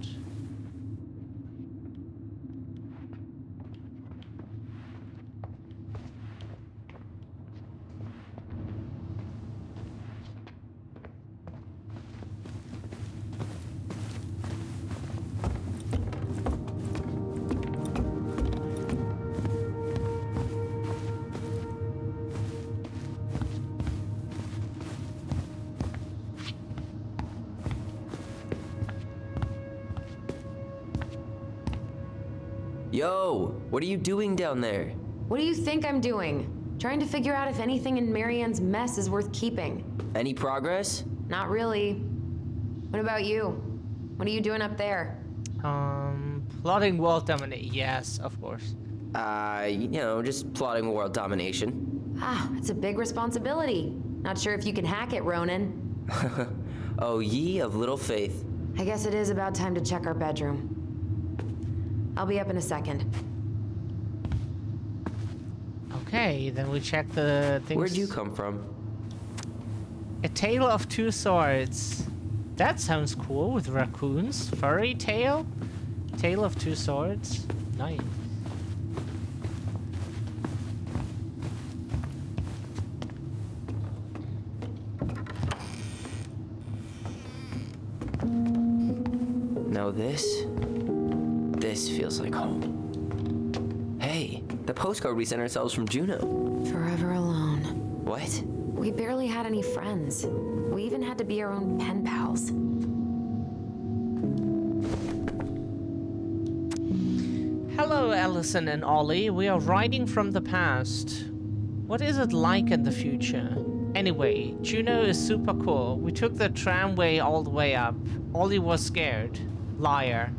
Yo, what are you doing down there? What do you think I'm doing? Trying to figure out if anything in Marianne's mess is worth keeping. Any progress? Not really. What about you? What are you doing up there? Plotting world domination. Yes, of course. Just plotting world domination. Ah, it's a big responsibility. Not sure if you can hack it, Ronan. Oh, ye of little faith. I guess it is about time to check our bedroom. I'll be up in a second. Okay, then we check the things. Where'd you come from? A Tale of Two Swords. That sounds cool with raccoons. Furry tale? Tale of Two Swords. Nice. No, this feels like home. Hey, the postcard we sent ourselves from Juno. Forever alone. What? We barely had any friends. We even had to be our own pen pals. Hello, Allison and Ollie. We are writing from the past. What is it like in the future? Anyway, Juno is super cool. We took the tramway all the way up. Ollie was scared. Liar.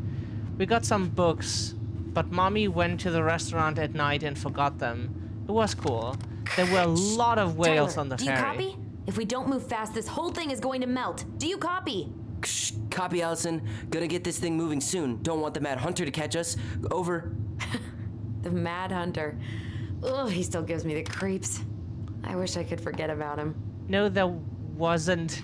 We got some books, but Mommy went to the restaurant at night and forgot them. It was cool. There were a lot of whales Tyler, on the do ferry. you copy? If we don't move fast, this whole thing is going to melt. Do you copy? Shh, copy, Allison. Gonna get this thing moving soon. Don't want the Mad Hunter to catch us. Over. The Mad Hunter. Ugh, he still gives me the creeps. I wish I could forget about him. No, there wasn't.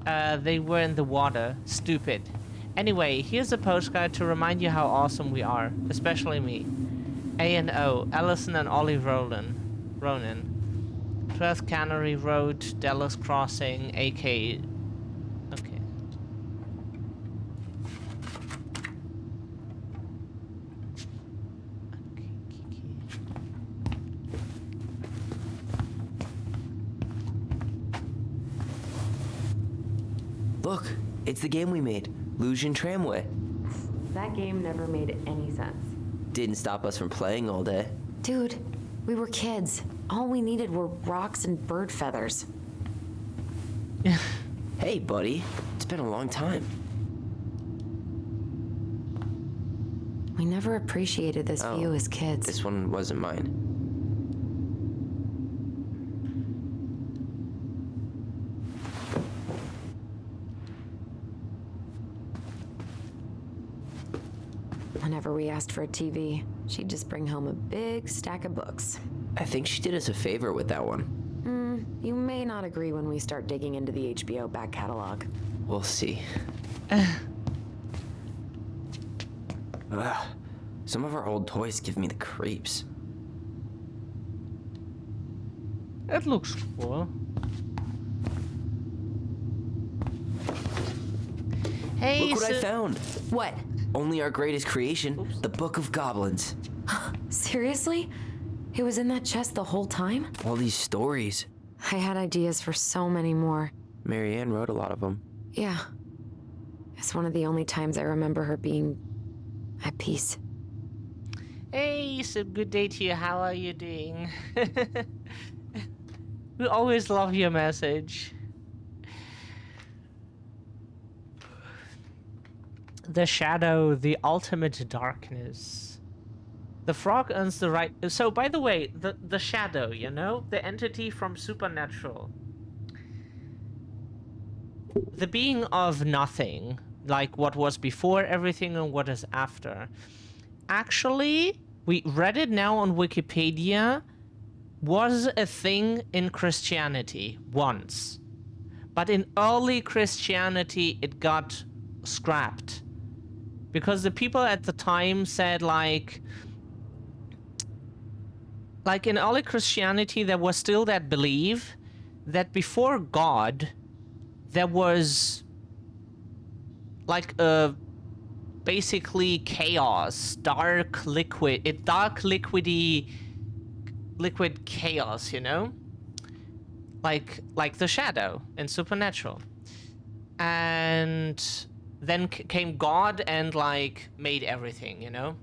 They were in the water. Stupid. Anyway, here's a postcard to remind you how awesome we are. Especially me. A&O, Allison and Ollie Ronan. 12th Cannery Road, Dallas Crossing, AK. Okay. Look, it's the game we made. Lucian Tramway. That game never made any sense. Didn't stop us from playing all day. Dude, we were kids. All we needed were rocks and bird feathers. Hey, buddy. It's been a long time. We never appreciated this view as kids. This one wasn't mine. Whenever we asked for a TV, she'd just bring home a big stack of books. I think she did us a favor with that one. You may not agree when we start digging into the HBO back catalog. We'll see. Ugh. Some of our old toys give me the creeps. It looks cool. Hey, Look what I found! What? Only our greatest creation, the Book of Goblins. Seriously? It was in that chest the whole time? All these stories. I had ideas for so many more. Marianne wrote a lot of them. Yeah. It's one of the only times I remember her being at peace. Hey, so good day to you. How are you doing? We always love your message. The shadow, the ultimate darkness. The frog earns the right. So, by the way, the shadow, you know, the entity from Supernatural, the being of nothing, like what was before everything and what is after. Actually, we read it now on Wikipedia, was a thing in Christianity once. But in early Christianity, it got scrapped. Because the people at the time said, like in early Christianity, there was still that belief that before God, there was like a basically chaos, liquid chaos, you know, like the shadow in Supernatural, and then came God and like made everything, you know,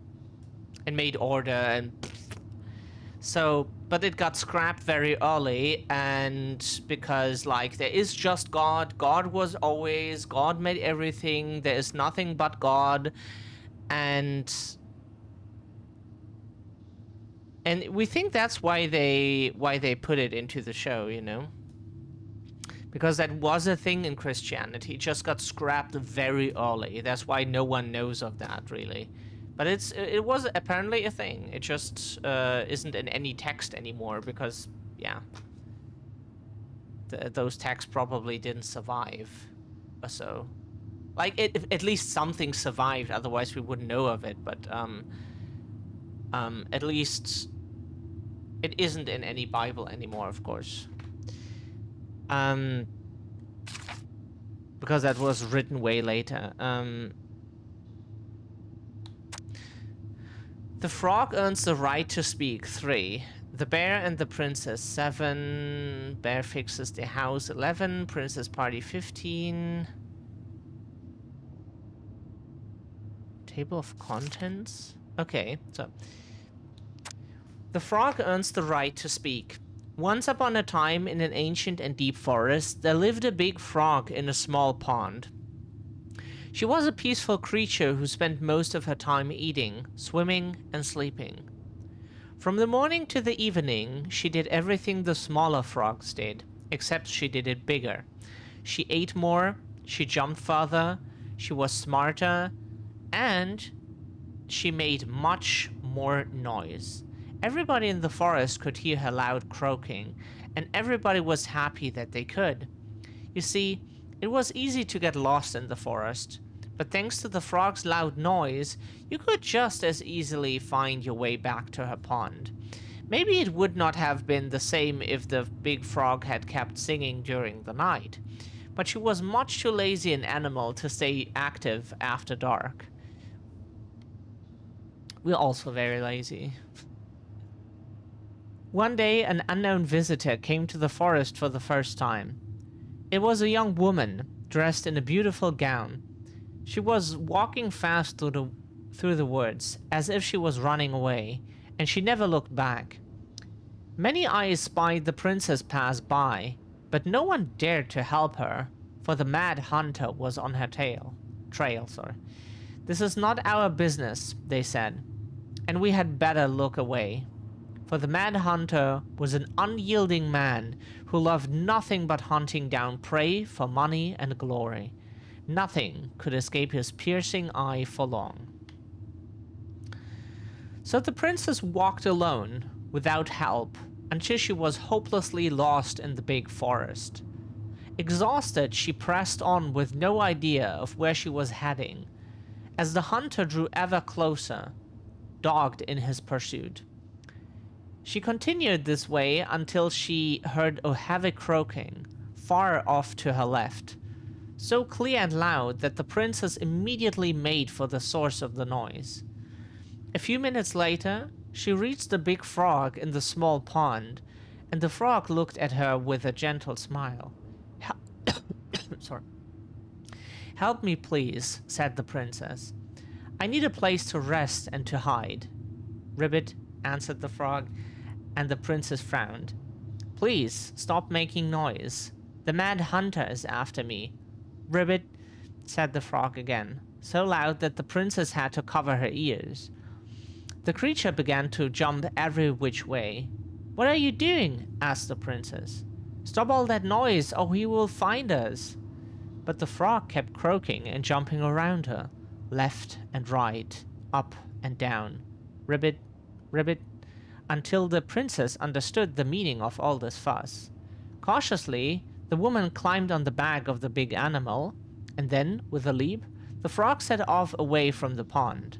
and made order and so, but it got scrapped very early, and because like there is just God was always, God made everything, there is nothing but God, And we think that's why they put it into the show, you know? Because that was a thing in Christianity. It just got scrapped very early. That's why no one knows of that, really. But it was apparently a thing. It just isn't in any text anymore because, yeah. Those texts probably didn't survive or so. Like, at least something survived, otherwise we wouldn't know of it. But at least it isn't in any Bible anymore, of course. Because that was written way later. The frog earns the right to speak, 3. The bear and the princess, 7. Bear fixes the house, 11. Princess party, 15. Table of contents? Okay, so. The frog earns the right to speak. Once upon a time, in an ancient and deep forest, there lived a big frog in a small pond. She was a peaceful creature who spent most of her time eating, swimming, and sleeping. From the morning to the evening, she did everything the smaller frogs did, except she did it bigger. She ate more, she jumped further, she was smarter, and she made much more noise. Everybody in the forest could hear her loud croaking, and everybody was happy that they could. You see, it was easy to get lost in the forest, but thanks to the frog's loud noise, you could just as easily find your way back to her pond. Maybe it would not have been the same if the big frog had kept singing during the night, but she was much too lazy an animal to stay active after dark. We're also very lazy. One day, an unknown visitor came to the forest for the first time. It was a young woman, dressed in a beautiful gown. She was walking fast through the woods, as if she was running away, and she never looked back. Many eyes spied the princess pass by, but no one dared to help her, for the mad hunter was on her trail. This is not our business, they said, and we had better look away. For the mad hunter was an unyielding man who loved nothing but hunting down prey for money and glory. Nothing could escape his piercing eye for long. So the princess walked alone, without help, until she was hopelessly lost in the big forest. Exhausted, she pressed on with no idea of where she was heading, as the hunter drew ever closer, dogged in his pursuit. She continued this way until she heard a heavy croaking, far off to her left, so clear and loud that the princess immediately made for the source of the noise. A few minutes later, she reached the big frog in the small pond, and the frog looked at her with a gentle smile. Sorry. "Help me, please," said the princess. "I need a place to rest and to hide." "Ribbit," answered the frog, and the princess frowned. "Please, stop making noise. The mad hunter is after me." "Ribbit," said the frog again, so loud that the princess had to cover her ears. The creature began to jump every which way. "What are you doing?" asked the princess. "Stop all that noise, or he will find us." But the frog kept croaking and jumping around her, left and right, up and down. "Ribbit, ribbit," until the princess understood the meaning of all this fuss. Cautiously, the woman climbed on the back of the big animal, and then, with a leap, the frog set off away from the pond.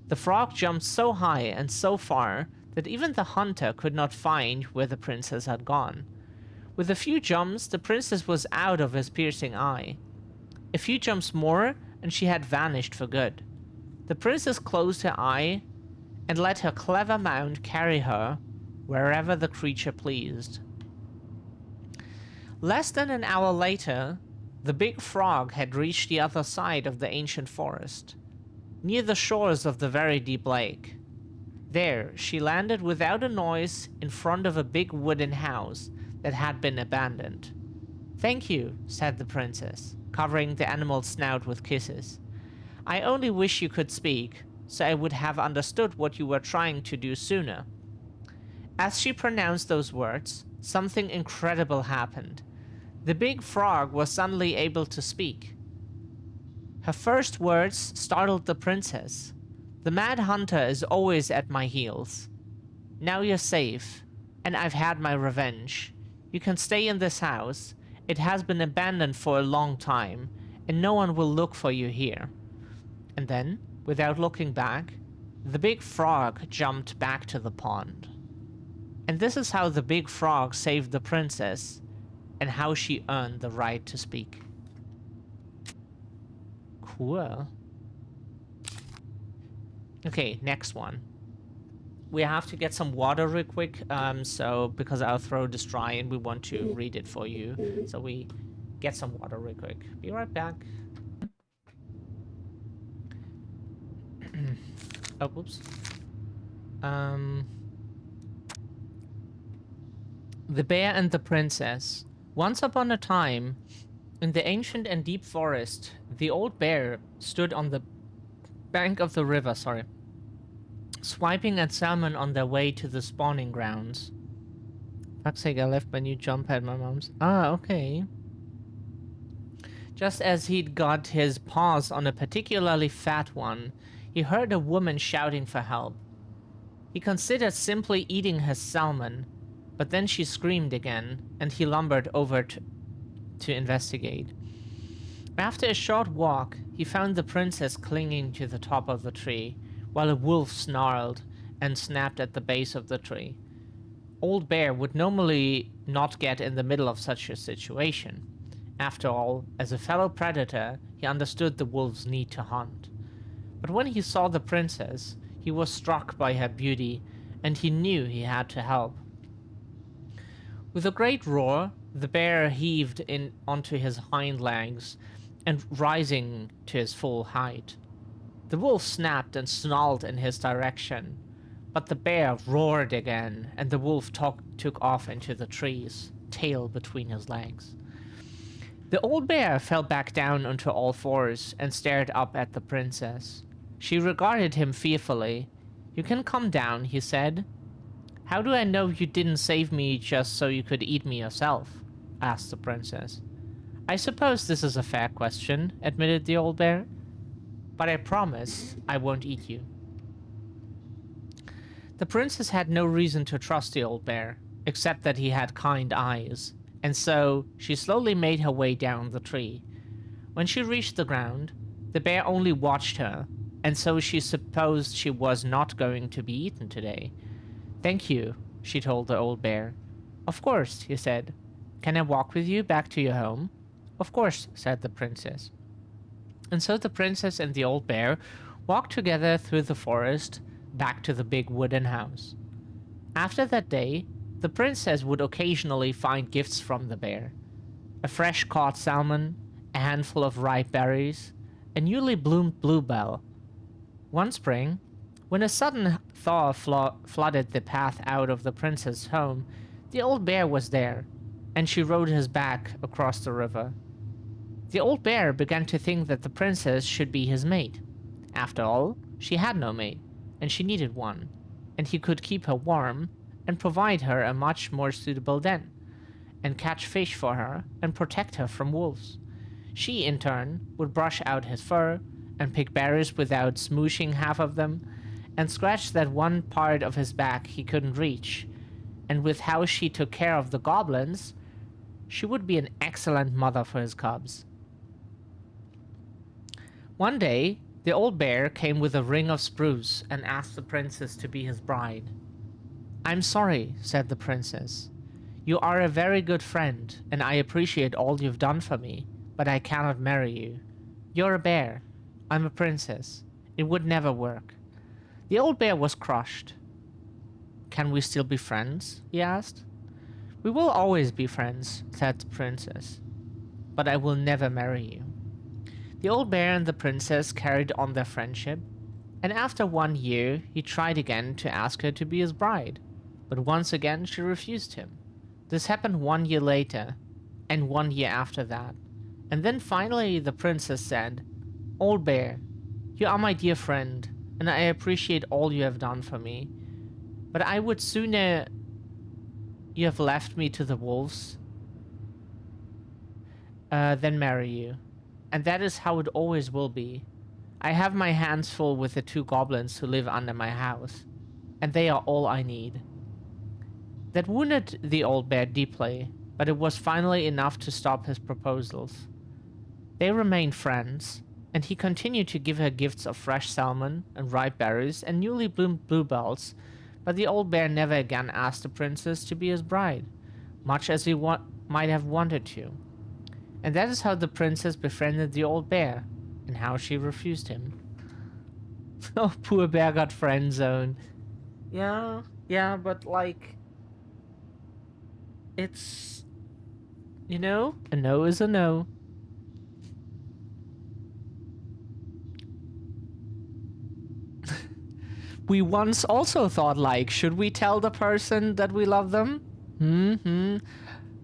The frog jumped so high and so far that even the hunter could not find where the princess had gone. With a few jumps, the princess was out of his piercing eye. A few jumps more, and she had vanished for good. The princess closed her eye and let her clever mount carry her wherever the creature pleased. Less than an hour later, the big frog had reached the other side of the ancient forest, near the shores of the very deep lake. There, she landed without a noise in front of a big wooden house that had been abandoned. "Thank you," said the princess, covering the animal's snout with kisses. I only wish you could speak, so I would have understood what you were trying to do sooner. As she pronounced those words, something incredible happened. The big frog was suddenly able to speak. Her first words startled the princess. The Mad Hunter is always at my heels. Now you're safe, and I've had my revenge. You can stay in this house. It has been abandoned for a long time, and no one will look for you here. And then, without looking back, the big frog jumped back to the pond. And this is how the big frog saved the princess, and how she earned the right to speak. Cool. Okay, next one. We have to get some water real quick, so because our throat is dry and we want to read it for you. So we get some water real quick. Be right back. Oh, whoops. The Bear and the Princess. Once upon a time, in the ancient and deep forest, the old bear stood on the bank of the river, swiping at salmon on their way to the spawning grounds. Fuck's sake, I left my new jump pad, my mom's. Ah, okay. Just as he'd got his paws on a particularly fat one, he heard a woman shouting for help. He considered simply eating his salmon, but then she screamed again, and he lumbered over to investigate. After a short walk, he found the princess clinging to the top of the tree, while a wolf snarled and snapped at the base of the tree. Old Bear would normally not get in the middle of such a situation. After all, as a fellow predator, he understood the wolf's need to hunt. But when he saw the princess, he was struck by her beauty, and he knew he had to help. With a great roar, the bear heaved in onto his hind legs, and rising to his full height. The wolf snapped and snarled in his direction, but the bear roared again, and the wolf took off into the trees, tail between his legs. The old bear fell back down onto all fours and stared up at the princess. She regarded him fearfully. "You can come down," he said. "How do I know you didn't save me just so you could eat me yourself?" asked the princess. "I suppose this is a fair question," admitted the old bear. "But I promise I won't eat you." The princess had no reason to trust the old bear, except that he had kind eyes, and so she slowly made her way down the tree. When she reached the ground, the bear only watched her, and so she supposed she was not going to be eaten today. "Thank you," she told the old bear. "Of course," he said. "Can I walk with you back to your home?" "Of course," said the princess. And so the princess and the old bear walked together through the forest back to the big wooden house. After that day, the princess would occasionally find gifts from the bear. A fresh caught salmon, a handful of ripe berries, a newly bloomed bluebell. One spring, when a sudden thaw flooded the path out of the princess' home, the old bear was there, and she rode his back across the river. The old bear began to think that the princess should be his mate. After all, she had no mate, and she needed one, and he could keep her warm and provide her a much more suitable den, and catch fish for her and protect her from wolves. She, in turn, would brush out his fur and pick berries without smooshing half of them, and scratch that one part of his back he couldn't reach. And with how she took care of the goblins, she would be an excellent mother for his cubs. One day, the old bear came with a ring of spruce and asked the princess to be his bride. "I'm sorry," said the princess. "You are a very good friend, and I appreciate all you've done for me, but I cannot marry you. You're a bear. I'm a princess. It would never work." The old bear was crushed. "Can we still be friends?" he asked. "We will always be friends," said the princess. "But I will never marry you." The old bear and the princess carried on their friendship, and after 1 year he tried again to ask her to be his bride, but once again she refused him. This happened 1 year later, and 1 year after that, and then finally the princess said, "Old bear, You are my dear friend, and I appreciate all you have done for me. But I would sooner you have left me to the wolves than marry you. And that is how it always will be. I have my hands full with the 2 goblins who live under my house, and they are all I need. That wounded the old bear deeply, but it was finally enough to stop his proposals. They remained friends, and he continued to give her gifts of fresh salmon and ripe berries and newly bloomed bluebells, but the old bear never again asked the princess to be his bride, much as he might have wanted to. And that is how the princess befriended the old bear, and how she refused him. Oh, poor bear got friend zoned. Yeah, but like, it's, you know, a no is a no. We once also thought, like, should we tell the person that we love them?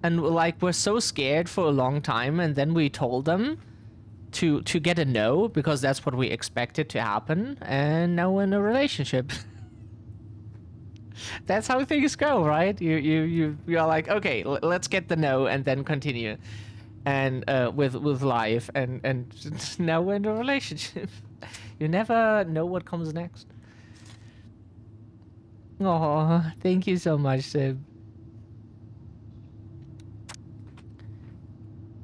And like, we're so scared for a long time, and then we told them to get a no, because that's what we expected to happen, and now we're in a relationship. That's how things go, right? You are like, okay, let's get the no, and then continue, and with life, and now we're in a relationship. You never know what comes next. Oh, thank you so much, Sib.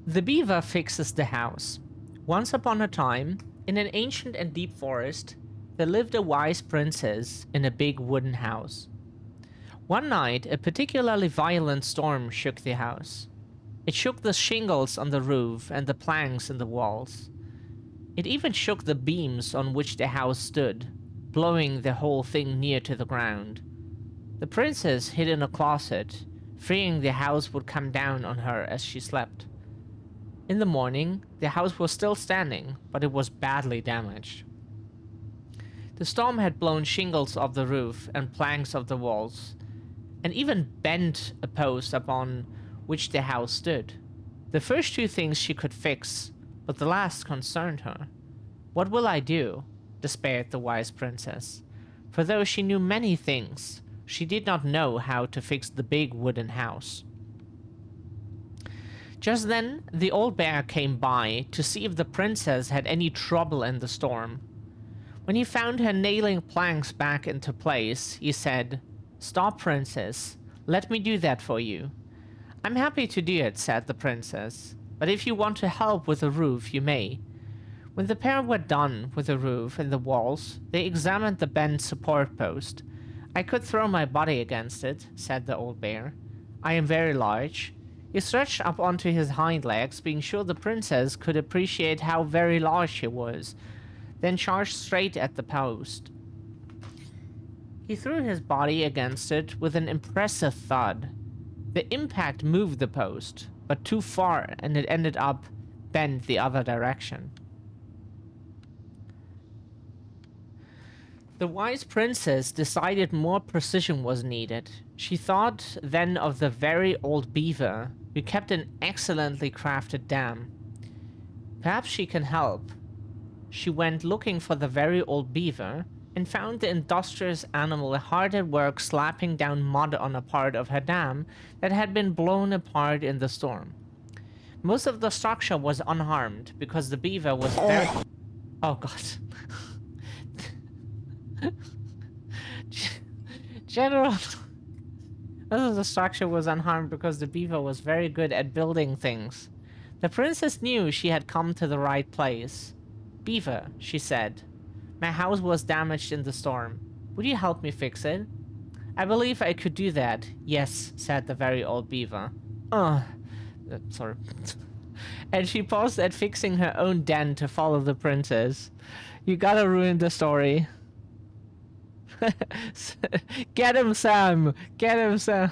The beaver fixes the house. Once upon a time, in an ancient and deep forest, there lived a wise princess in a big wooden house. One night, a particularly violent storm shook the house. It shook the shingles on the roof and the planks in the walls. It even shook the beams on which the house stood, blowing the whole thing near to the ground. The princess hid in a closet, fearing the house would come down on her as she slept. In the morning, the house was still standing, but it was badly damaged. The storm had blown shingles off the roof and planks off the walls, and even bent a post upon which the house stood. The first 2 things she could fix, but the last concerned her. What will I do? Despaired the wise princess. For though she knew many things, she did not know how to fix the big wooden house. Just then, the old bear came by to see if the princess had any trouble in the storm. When he found her nailing planks back into place, he said, "Stop, princess. Let me do that for you." "I'm happy to do it," said the princess. "But if you want to help with the roof, you may." When the pair were done with the roof and the walls, they examined the bent support post. "I could throw my body against it," said the old bear. "I am very large." He stretched up onto his hind legs, being sure the princess could appreciate how very large he was, then charged straight at the post. He threw his body against it with an impressive thud. The impact moved the post, but too far, and it ended up bent the other direction. The wise princess decided more precision was needed. She thought then of the very old beaver, who kept an excellently crafted dam. Perhaps she can help. She went looking for the very old beaver, and found the industrious animal hard at work slapping down mud on a part of her dam that had been blown apart in the storm. Most of the structure was unharmed, because the beaver was very... Oh god. General... Most of the structure was unharmed because the beaver was very good at building things. The princess knew she had come to the right place. "Beaver," she said, "my house was damaged in the storm. Would you help me fix it?" "I believe I could do that, yes," said the very old beaver. Sorry. And she paused at fixing her own den to follow the princess. You gotta ruin the story. Get him, Sam! Get him, Sam!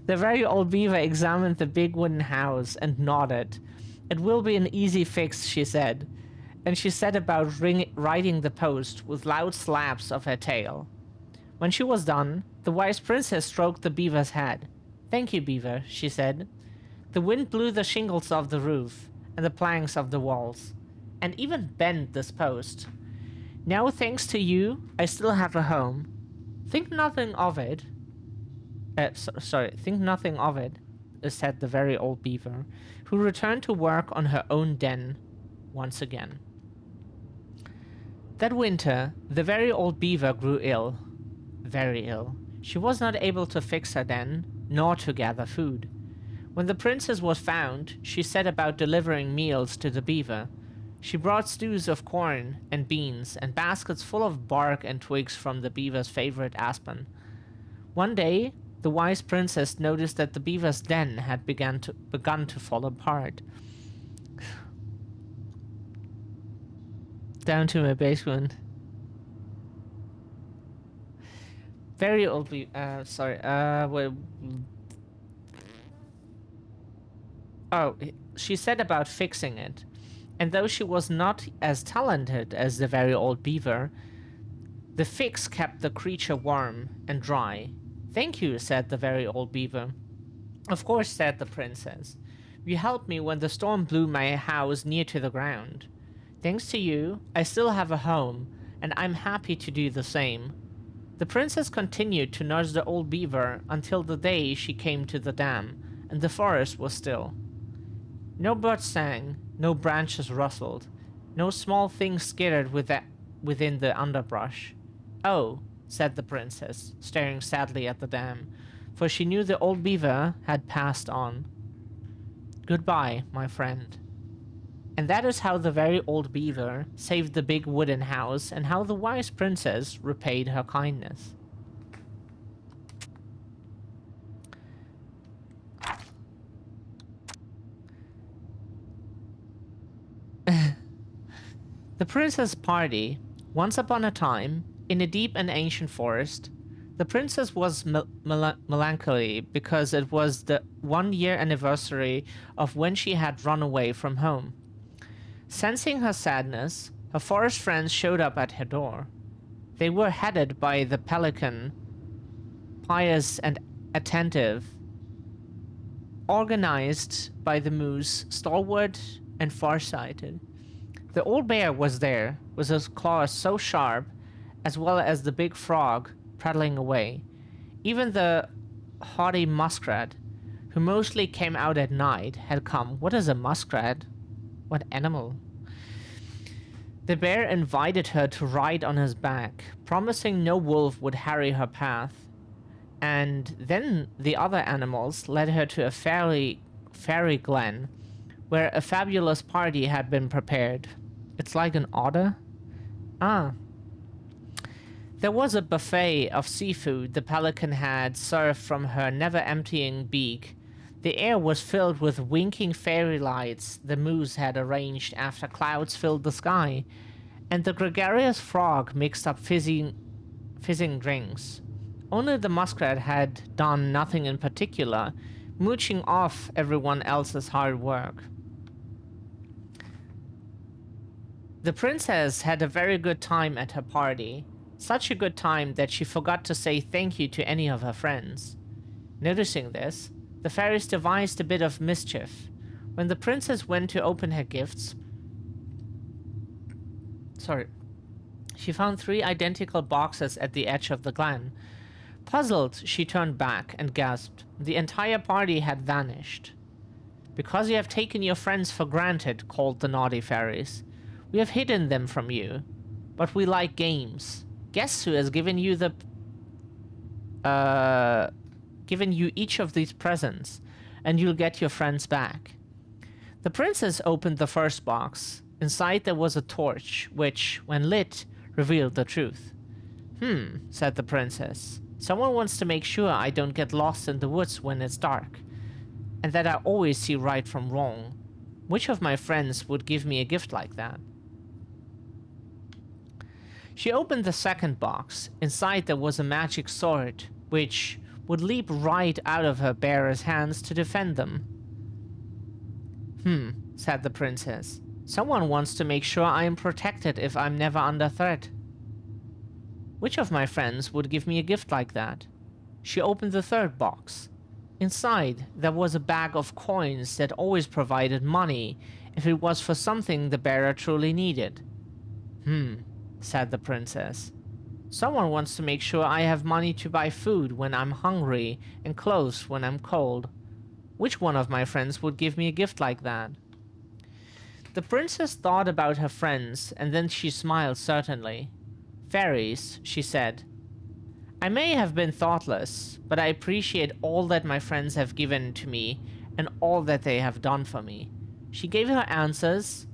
The very old beaver examined the big wooden house and nodded. "It will be an easy fix," she said. And she set about riding the post with loud slaps of her tail. When she was done, the wise princess stroked the beaver's head. "Thank you, beaver," she said. The wind blew the shingles off the roof and the planks of the walls. and even bend this post. Now, thanks to you, I still have a home. Think nothing of it. Think nothing of it, said the very old beaver, who returned to work on her own den once again. That winter, the very old beaver grew ill. Very ill. She was not able to fix her den, nor to gather food. When the princess was found, she set about delivering meals to the beaver. She brought stews of corn and beans and baskets full of bark and twigs from the beaver's favorite aspen. One day, the wise princess noticed that the beaver's den had begun to fall apart. Down to my basement. Very old she set about fixing it. And though she was not as talented as the very old beaver, the fix kept the creature warm and dry. Thank you, said the very old beaver. Of course, said the princess. You helped me when the storm blew my house near to the ground. Thanks to you, I still have a home, and I'm happy to do the same. The princess continued to nurse the old beaver until the day she came to the dam, and the forest was still. No birds sang, no branches rustled, no small thing skittered within the underbrush. Oh, said the princess, staring sadly at the dam, for she knew the old beaver had passed on. Goodbye, my friend. And that is how the very old beaver saved the big wooden house, and how the wise princess repaid her kindness. The princess party. Once upon a time, in a deep and ancient forest, the princess was melancholy because it was the 1-year anniversary of when she had run away from home. Sensing her sadness, her forest friends showed up at her door. They were headed by the pelican, pious and attentive, organized by the moose, stalwart and farsighted. The old bear was there, with his claws so sharp, as well as the big frog prattling away. Even the haughty muskrat, who mostly came out at night, had come. What is a muskrat? What animal? The bear invited her to ride on his back, promising no wolf would harry her path. And then the other animals led her to a fairy glen, where a fabulous party had been prepared. It's like an otter? Ah. There was a buffet of seafood the pelican had served from her never-emptying beak. The air was filled with winking fairy lights the moose had arranged after clouds filled the sky, and the gregarious frog mixed up fizzing drinks. Only the muskrat had done nothing in particular, mooching off everyone else's hard work. The princess had a very good time at her party, such a good time that she forgot to say thank you to any of her friends. Noticing this, the fairies devised a bit of mischief. When the princess went to open her gifts, she found 3 identical boxes at the edge of the glen. Puzzled, she turned back and gasped. The entire party had vanished. Because you have taken your friends for granted, called the naughty fairies. We have hidden them from you, but we like games. Guess who has given you each of these presents, and you'll get your friends back. The princess opened the first box. Inside there was a torch, which, when lit, revealed the truth. Said the princess. Someone wants to make sure I don't get lost in the woods when it's dark, and that I always see right from wrong. Which of my friends would give me a gift like that? She opened the second box. Inside there was a magic sword, which would leap right out of her bearer's hands to defend them. Said the princess. Someone wants to make sure I am protected if I'm never under threat. Which of my friends would give me a gift like that? She opened the third box. Inside, there was a bag of coins that always provided money if it was for something the bearer truly needed. Said the princess. Someone wants to make sure I have money to buy food when I'm hungry and clothes when I'm cold. Which one of my friends would give me a gift like that? The princess thought about her friends, and then she smiled certainly. Fairies, she said. I may have been thoughtless, but I appreciate all that my friends have given to me and all that they have done for me. She gave her answers,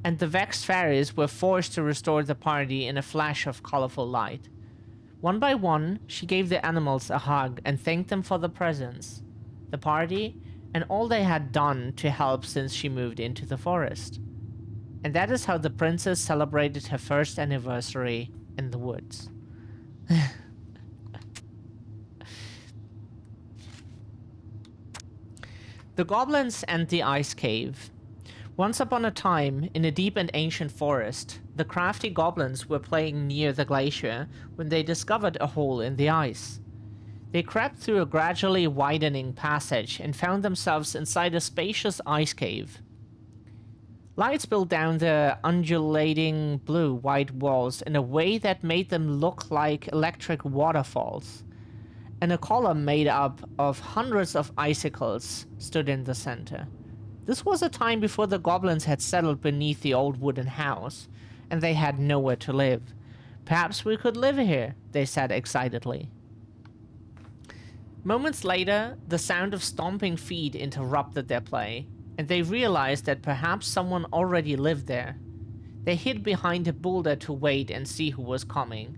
and the vexed fairies were forced to restore the party in a flash of colorful light. One by one, she gave the animals a hug and thanked them for the presents, the party, and all they had done to help since she moved into the forest. And that is how the princess celebrated her first anniversary in the woods. The goblins and the ice cave. Once upon a time, in a deep and ancient forest, the crafty goblins were playing near the glacier when they discovered a hole in the ice. They crept through a gradually widening passage and found themselves inside a spacious ice cave. Light spilled down the undulating blue-white walls in a way that made them look like electric waterfalls, and a column made up of hundreds of icicles stood in the center. This was a time before the goblins had settled beneath the old wooden house, and they had nowhere to live. Perhaps we could live here, they said excitedly. Moments later, the sound of stomping feet interrupted their play, and they realized that perhaps someone already lived there. They hid behind a boulder to wait and see who was coming.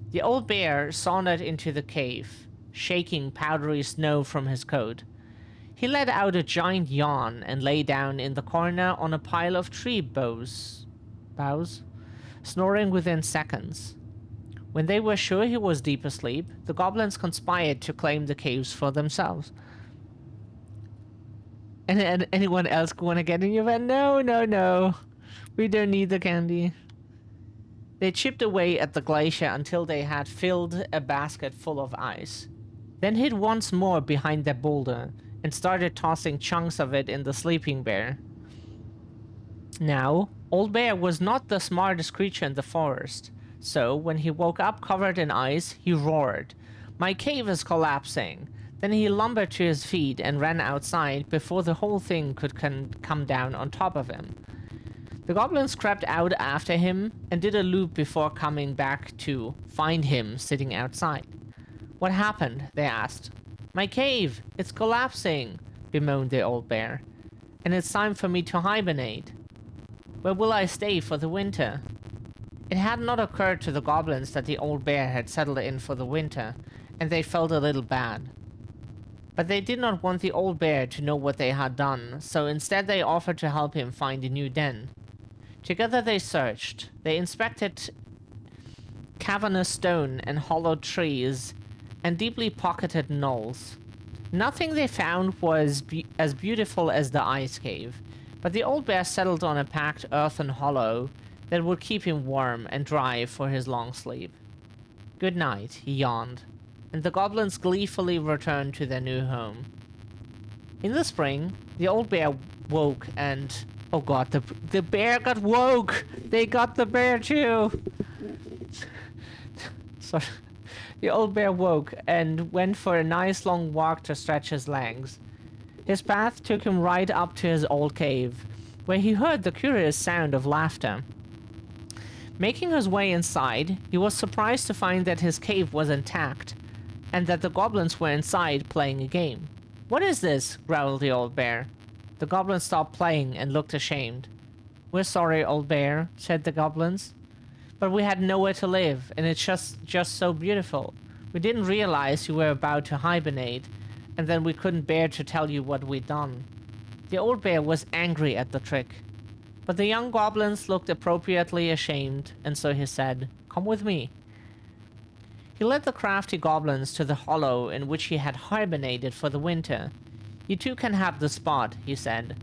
The old bear sauntered into the cave, shaking powdery snow from his coat. He let out a giant yawn and lay down in the corner on a pile of tree boughs, snoring within seconds. When they were sure he was deep asleep, the goblins conspired to claim the caves for themselves. And anyone else want to get in your van? No, no, no. We don't need the candy. They chipped away at the glacier until they had filled a basket full of ice, then hid once more behind their boulder and started tossing chunks of it in the sleeping bear. Now, Old Bear was not the smartest creature in the forest, so when he woke up covered in ice, he roared, "My cave is collapsing!" Then he lumbered to his feet and ran outside before the whole thing could come down on top of him. The goblins crept out after him and did a loop before coming back to find him sitting outside. "What happened?" they asked. "My cave! It's collapsing!" bemoaned the old bear. "And it's time for me to hibernate. Where will I stay for the winter?" It had not occurred to the goblins that the old bear had settled in for the winter, and they felt a little bad. But they did not want the old bear to know what they had done, so instead they offered to help him find a new den. Together they searched. They inspected cavernous stone and hollowed trees, and deeply pocketed knolls. Nothing they found was as beautiful as the ice cave, but the old bear settled on a packed earthen hollow that would keep him warm and dry for his long sleep. "Good night," he yawned, and the goblins gleefully returned to their new home. In the spring, the old bear woke and... Oh god, the bear got woke! They got the bear too! Sorry. The old bear woke and went for a nice long walk to stretch his legs. His path took him right up to his old cave, where he heard the curious sound of laughter. Making his way inside, he was surprised to find that his cave was intact, and that the goblins were inside playing a game. "What is this?" growled the old bear. The goblins stopped playing and looked ashamed. "We're sorry, old bear," said the goblins. "But we had nowhere to live, and it's just so beautiful. We didn't realize you were about to hibernate, and then we couldn't bear to tell you what we'd done." The old bear was angry at the trick, but the young goblins looked appropriately ashamed, and so he said, "Come with me." He led the crafty goblins to the hollow in which he had hibernated for the winter. "You two can have the spot," he said.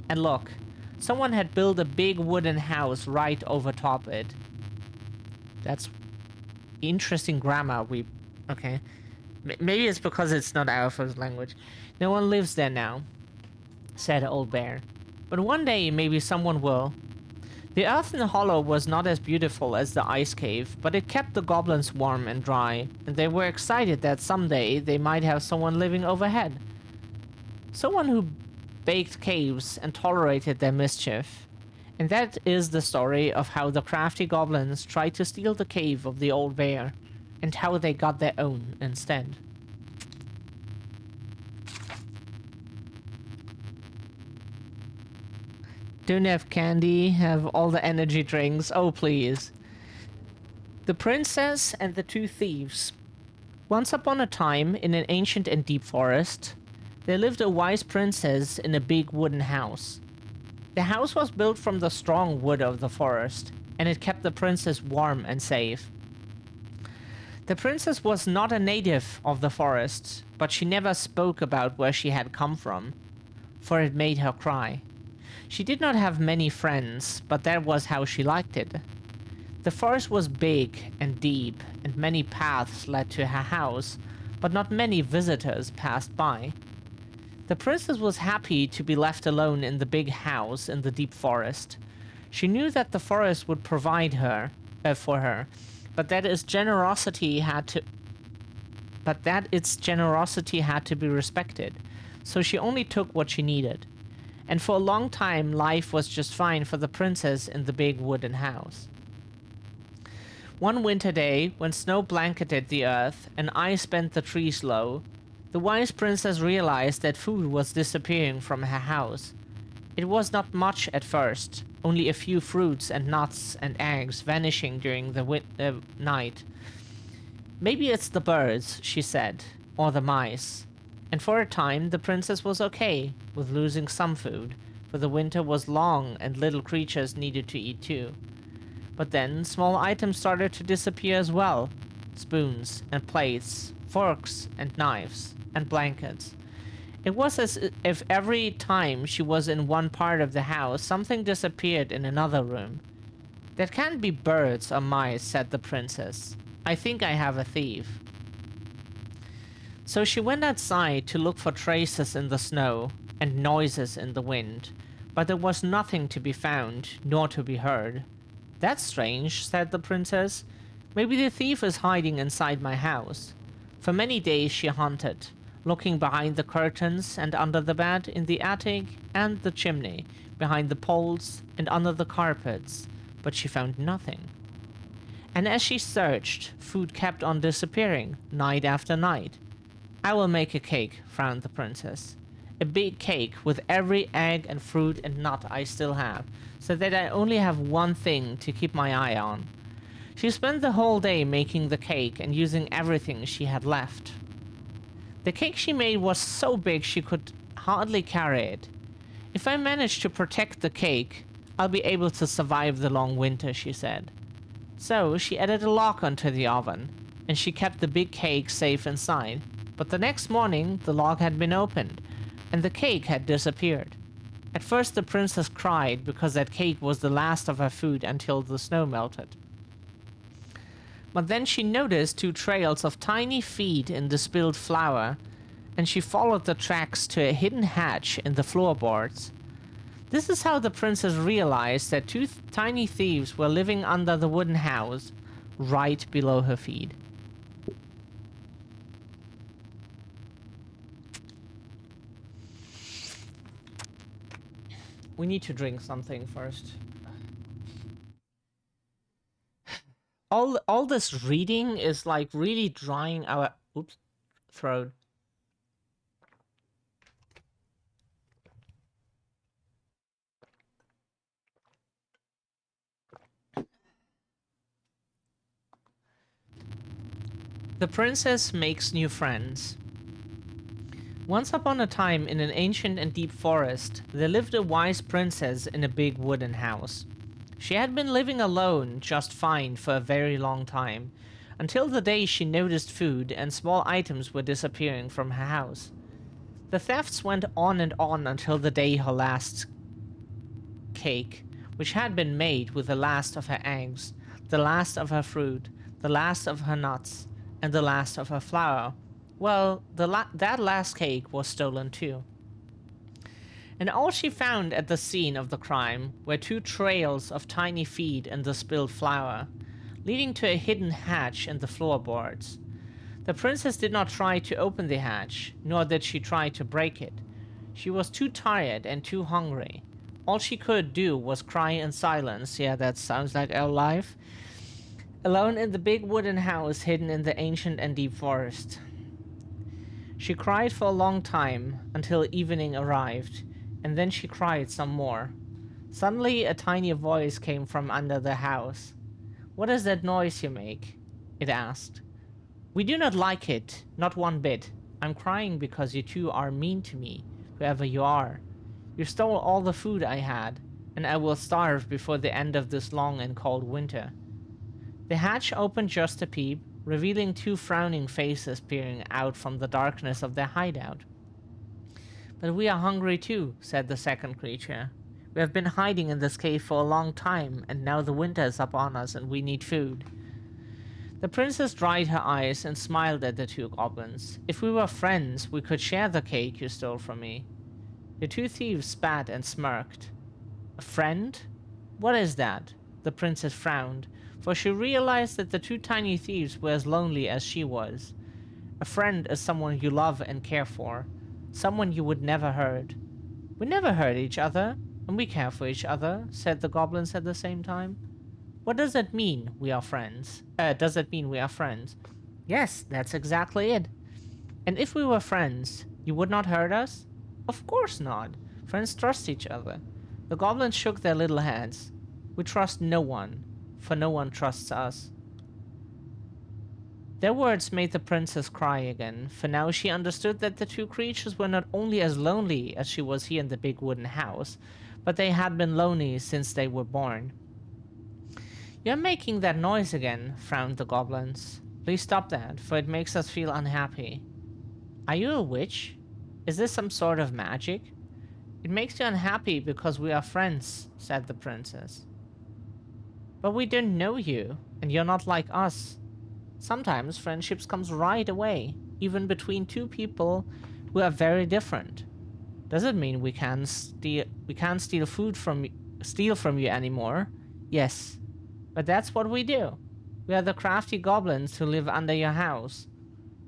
"And look, someone had built a big wooden house right over top it." That's interesting grammar. Okay. Maybe it's because it's not our first language. "No one lives there now," said Old Bear. But one day, maybe someone will. The earthen hollow was not as beautiful as the ice cave, but it kept the goblins warm and dry, and they were excited that someday they might have someone living overhead. Someone who baked caves and tolerated their mischief. And that is the story of how the crafty goblins tried to steal the cave of the old bear, and how they got their own instead. Don't have candy, have all the energy drinks, oh please. The princess and the two thieves. Once upon a time, in an ancient and deep forest, there lived a wise princess in a big wooden house. The house was built from the strong wood of the forest, and it kept the princess warm and safe. The princess was not a native of the forest, but she never spoke about where she had come from, for it made her cry. She did not have many friends, but that was how she liked it. The forest was big and deep, and many paths led to her house, but not many visitors passed by. The princess was happy to be left alone in the big house in the deep forest. She knew that the forest would provide for her, but that its generosity had to be respected, so she only took what she needed. And for a long time, life was just fine for the princess in the big wooden house. One winter day, when snow blanketed the earth and ice bent the trees low, the wise princess realized that food was disappearing from her house. It was not much at first, only a few fruits and nuts and eggs vanishing during the night. Maybe it's the birds, she said, or the mice. And for a time, the princess was okay with losing some food, for the winter was long and little creatures needed to eat too. But then, small items started to disappear as well. Spoons and plates, forks and knives, and blankets. It was as if every time she was in one part of the house, something disappeared in another room. That can't be birds or mice, said the princess. I think I have a thief. So she went outside to look for traces in the snow and noises in the wind, but there was nothing to be found, nor to be heard. That's strange, said the princess. Maybe the thief is hiding inside my house. For many days she hunted, looking behind the curtains and under the bed, in the attic and the chimney, behind the poles and under the carpets, but she found nothing. And as she searched, food kept on disappearing, night after night. I will make a cake, frowned the princess. A big cake with every egg and fruit and nut I still have, so that I only have one thing to keep my eye on. She spent the whole day making the cake and using everything she had left. The cake she made was so big she could hardly carry it. If I manage to protect the cake, I'll be able to survive the long winter, she said. So she added a lock onto the oven, and she kept the big cake safe inside. But the next morning, the lock had been opened, and the cake had disappeared. At first the princess cried because that cake was the last of her food until the snow melted. But then she noticed two trails of tiny feet in the spilled flour, and she followed the tracks to a hidden hatch in the floorboards. This is how the princess realized that two tiny thieves were living under the wooden house, right below her feet. We need to drink something first. All this reading is like really drying our throat. The princess makes new friends. Once upon a time, in an ancient and deep forest, there lived a wise princess in a big wooden house. She had been living alone just fine for a very long time, until the day she noticed food and small items were disappearing from her house. The thefts went on and on until the day her last cake, which had been made with the last of her eggs, the last of her fruit, the last of her nuts, and the last of her flour, well, that last cake was stolen too. And all she found at the scene of the crime were 2 trails of tiny feet and the spilled flour, leading to a hidden hatch in the floorboards. The princess did not try to open the hatch, nor did she try to break it. She was too tired and too hungry. All she could do was cry in silence. Yeah, that sounds like our life. Alone in the big wooden house hidden in the ancient and deep forest. She cried for a long time until evening arrived, and then she cried some more. Suddenly a tiny voice came from under the house. "What is that noise you make?" it asked. "We do not like it, not one bit. I'm crying because you two are mean to me, whoever you are. You stole all the food I had, and I will starve before the end of this long and cold winter." The hatch opened just a peep, revealing 2 frowning faces peering out from the darkness of their hideout. "But we are hungry too," said the second creature. "We have been hiding in this cave for a long time, and now the winter is upon us and we need food." The princess dried her eyes and smiled at the 2 goblins. "If we were friends, we could share the cake you stole from me." The 2 thieves spat and smirked. "A friend? What is that?" The princess frowned, for she realized that the 2 tiny thieves were as lonely as she was. A friend is someone you love and care for, someone you would never hurt. "We never hurt each other, and we care for each other," said the goblins at the same time. "What does it mean, we are friends? Does it mean we are friends?" "Yes, that's exactly it." "And if we were friends, you would not hurt us?" "Of course not. Friends trust each other." The goblins shook their little heads. "We trust no one, for no one trusts us." Their words made the princess cry again, for now she understood that the 2 creatures were not only as lonely as she was here in the big wooden house, but they had been lonely since they were born. "You're making that noise again," frowned the goblins. "Please stop that, for it makes us feel unhappy." "Are you a witch? Is this some sort of magic?" "It makes you unhappy because we are friends," said the princess. "But we don't know you, and you're not like us. Sometimes friendships comes right away, even between 2 people who are very different. Does it mean we can't steal from you anymore?" "Yes, but that's what we do. We are the crafty goblins who live under your house."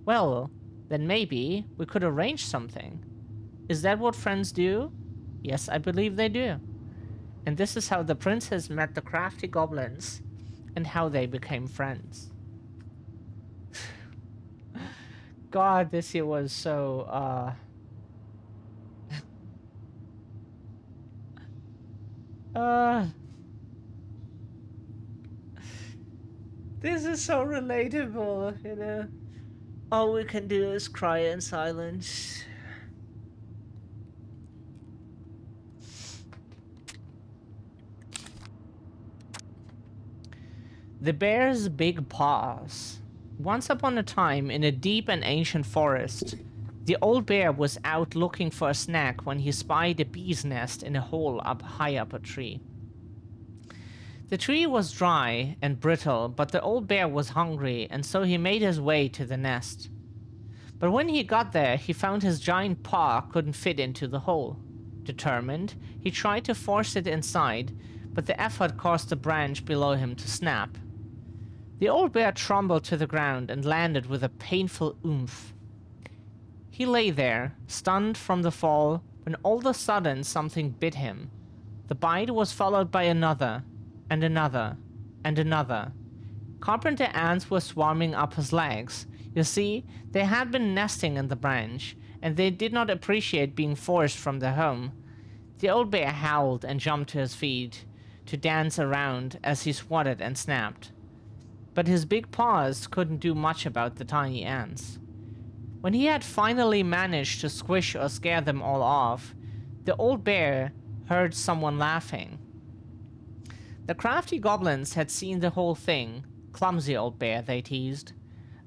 "Well, then maybe we could arrange something." "Is that what friends do?" "Yes, I believe they do." And this is how the princess met the crafty goblins, and how they became friends. God, this year was so, this is so relatable, you know? All we can do is cry in silence. The bear's big paws. Once upon a time, in a deep and ancient forest, the old bear was out looking for a snack when he spied a bee's nest in a hole high up a tree. The tree was dry and brittle, but the old bear was hungry, and so he made his way to the nest. But when he got there, he found his giant paw couldn't fit into the hole. Determined, he tried to force it inside, but the effort caused the branch below him to snap. The old bear tumbled to the ground and landed with a painful oomph. He lay there, stunned from the fall, when all of a sudden something bit him. The bite was followed by another, and another, and another. Carpenter ants were swarming up his legs. You see, they had been nesting in the branch, and they did not appreciate being forced from their home. The old bear howled and jumped to his feet to dance around as he swatted and snapped. But his big paws couldn't do much about the tiny ants. When he had finally managed to squish or scare them all off, the old bear heard someone laughing. The crafty goblins had seen the whole thing. "Clumsy old bear," they teased.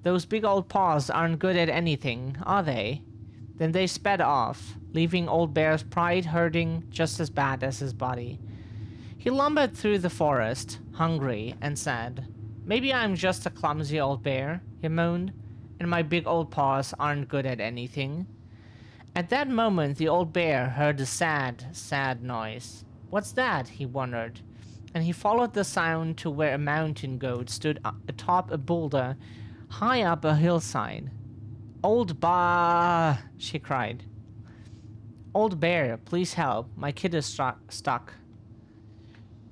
"Those big old paws aren't good at anything, are they?" Then they sped off, leaving old bear's pride hurting just as bad as his body. He lumbered through the forest, hungry and sad. "Maybe I'm just a clumsy old bear," he moaned, "and my big old paws aren't good at anything." At that moment, the old bear heard a sad, sad noise. What's that? He wondered, and he followed the sound to where a mountain goat stood atop a boulder high up a hillside. Old ba! She cried. Old bear, please help. My kid is stuck.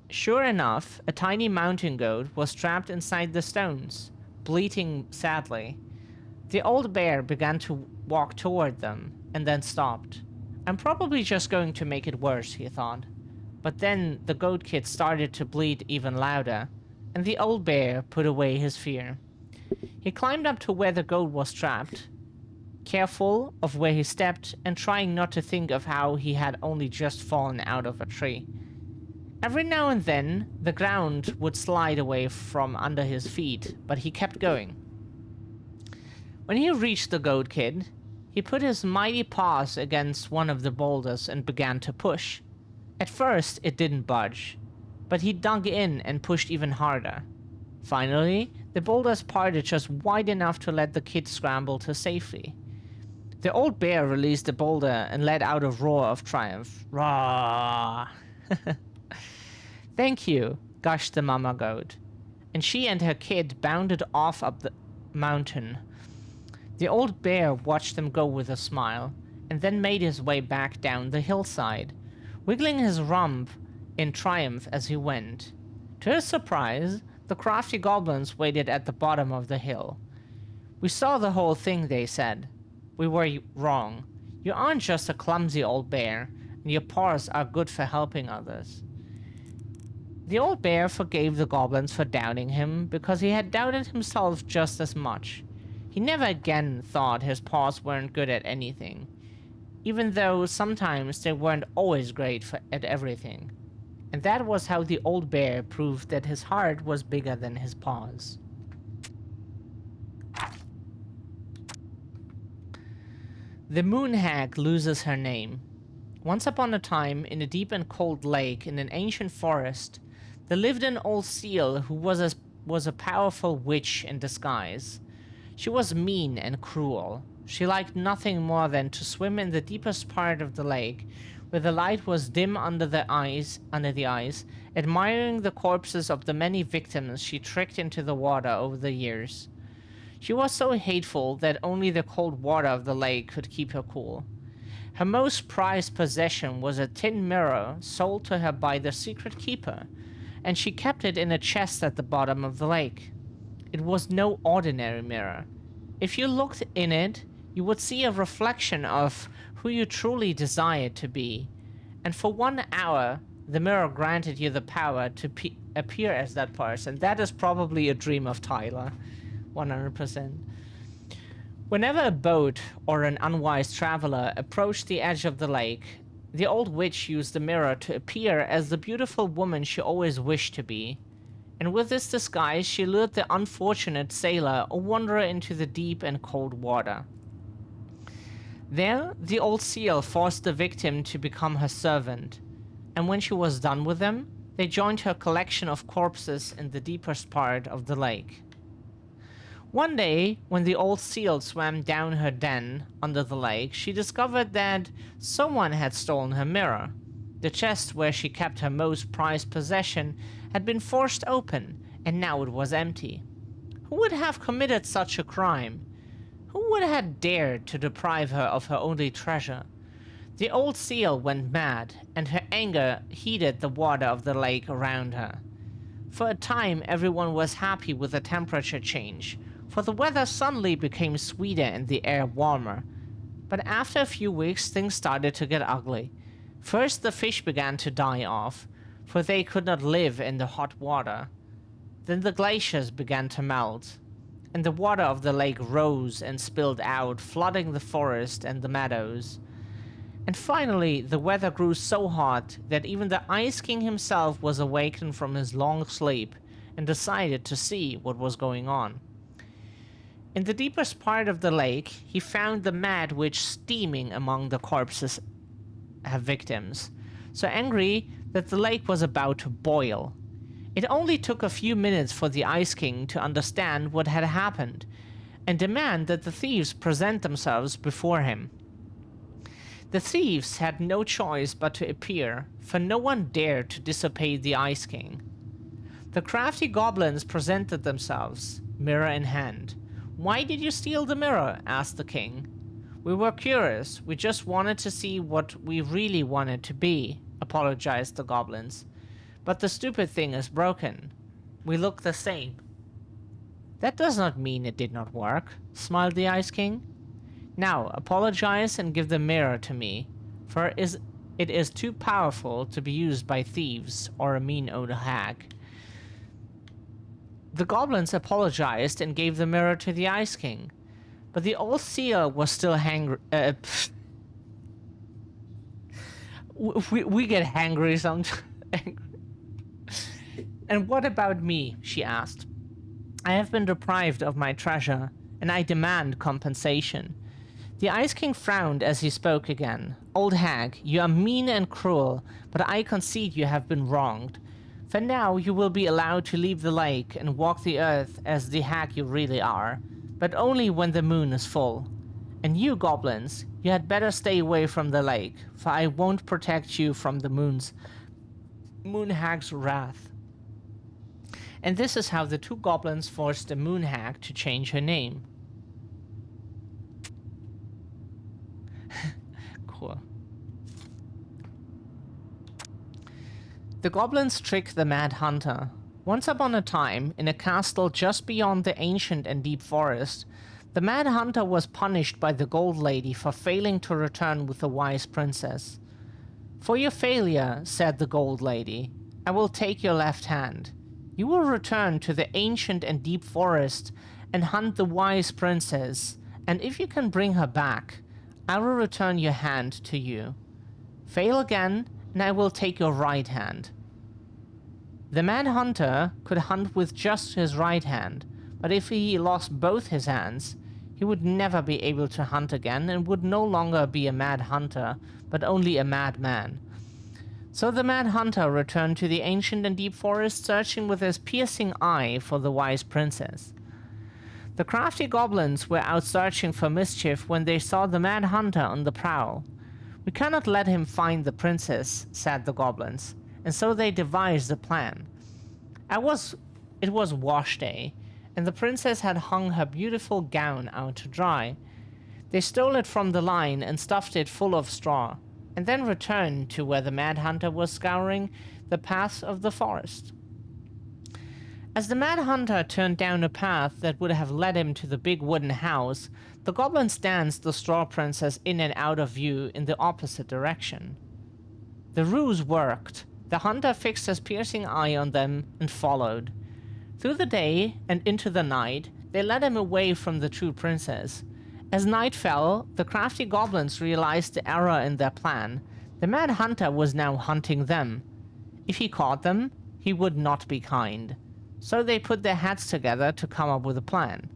Sure enough, a tiny mountain goat was trapped inside the stones, bleating sadly. The old bear began to walk toward them, and then stopped. I'm probably just going to make it worse, he thought. But then the goat kid started to bleat even louder, and the old bear put away his fear. He climbed up to where the goat was trapped, careful of where he stepped and trying not to think of how he had only just fallen out of a tree. Every now and then, the ground would slide away from under his feet, but he kept going. When he reached the goat kid, he put his mighty paws against one of the boulders and began to push. At first, it didn't budge, but he dug in and pushed even harder. Finally, the boulders parted just wide enough to let the kid scramble to safety. The old bear released the boulder and let out a roar of triumph. Roar! Thank you, gushed the mama goat, and she and her kid bounded off up the mountain. The old bear watched them go with a smile, and then made his way back down the hillside, wiggling his rump in triumph as he went. To his surprise, the crafty goblins waited at the bottom of the hill. We saw the whole thing, they said. We were wrong. You aren't just a clumsy old bear, and your paws are good for helping others. The old bear forgave the goblins for doubting him because he had doubted himself just as much. He never again thought his paws weren't good at anything, even though sometimes they weren't always great at everything. And that was how the old bear proved that his heart was bigger than his paws. The moon hag loses her name. Once upon a time, in a deep and cold lake in an ancient forest, there lived an old seal who was a powerful witch in disguise. She was mean and cruel. She liked nothing more than to swim in the deepest part of the lake, where the light was dim under the eyes, admiring the corpses of the many victims she tricked into the water over the years. She was so hateful that only the cold water of the lake could keep her cool. Her most prized possession was a tin mirror sold to her by the secret keeper, and she kept it in a chest at the bottom of the lake. It was no ordinary mirror. If you looked in it, you would see a reflection of who you truly desired to be, and for 1 hour, the mirror granted you the power to appear as that person. That is probably a dream of Tyler, 100%. Whenever a boat or an unwise traveler approached the edge of the lake, the old witch used the mirror to appear as the beautiful woman she always wished to be. And with this disguise, she lured the unfortunate sailor or wanderer into the deep and cold water. There, the old seal forced the victim to become her servant, and when she was done with them, they joined her collection of corpses in the deepest part of the lake. One day, when the old seal swam down her den under the lake, she discovered that someone had stolen her mirror. The chest where she kept her most prized possession had been forced open, and now it was empty. Who would have committed such a crime? Who would have dared to deprive her of her only treasure? The old seal went mad, and her anger heated the water of the lake around her. For a time, everyone was happy with the temperature change, for the weather suddenly became sweeter and the air warmer. But after a few weeks, things started to get ugly. First, the fish began to die off, for they could not live in the hot water. Then the glaciers began to melt, and the water of the lake rose and spilled out, flooding the forest and the meadows. And finally, the weather grew so hot that even the Ice King himself was awakened from his long sleep and decided to see what was going on. In the deepest part of the lake, he found the mad witch steaming among the corpses of victims, so angry that the lake was about to boil. It only took a few minutes for the Ice King to understand what had happened and demand that the thieves present themselves before him. The thieves had no choice but to appear, for no one dared to disobey the Ice King. The crafty goblins presented themselves, mirror in hand. "Why did you steal the mirror?" asked the king. "We were curious. We just wanted to see what we really wanted to be," apologized the goblins. "But the stupid thing is broken. We look the same." "That does not mean it did not work," smiled the Ice King. "Now, apologize and give the mirror to me, for it is too powerful to be used by thieves or a mean old hag." The goblins apologized and gave the mirror to the Ice King, but the old seal was still hangry. We get hangry sometimes. "And what about me?" she asked. "I have been deprived of my treasure, and I demand compensation." The Ice King frowned as he spoke again. "Old hag, you are mean and cruel, but I concede you have been wronged. For now, you will be allowed to leave the lake and walk the earth as the hag you really are, but only when the moon is full. And you, goblins, you had better stay away from the lake, for I won't protect you from the moon hag's wrath." And this is how the two goblins forced the moon hag to change her name. Cool. The goblins trick the Mad Hunter. Once upon a time, in a castle just beyond the ancient and deep forest, the Mad Hunter was punished by the Gold Lady for failing to return with the wise princess. "For your failure," said the Gold Lady, "I will take your left hand. You will return to the ancient and deep forest and hunt the wise princess, and if you can bring her back, I will return your hand to you. Fail again, and I will take your right hand." The Mad Hunter could hunt with just his right hand, but if he lost both his hands, he would never be able to hunt again and would no longer be a Mad Hunter, but only a madman. So the Mad Hunter returned to the ancient and deep forest, searching with his piercing eye for the wise princess. The crafty goblins were out searching for mischief when they saw the Mad Hunter on the prowl. "We cannot let him find the princess," said the goblins, and so they devised a plan. It was wash day, and the princess had hung her beautiful gown out to dry. They stole it from the line and stuffed it full of straw, and then returned to where the Mad Hunter was scouring the paths of the forest. As the Mad Hunter turned down a path that would have led him to the big wooden house, the goblins danced the straw princess in and out of view in the opposite direction. The ruse worked. The hunter fixed his piercing eye on them and followed. Through the day and into the night, they led him away from the true princess. As night fell, the crafty goblins realized the error in their plan. The Mad Hunter was now hunting them. If he caught them, he would not be kind. So they put their heads together to come up with a plan.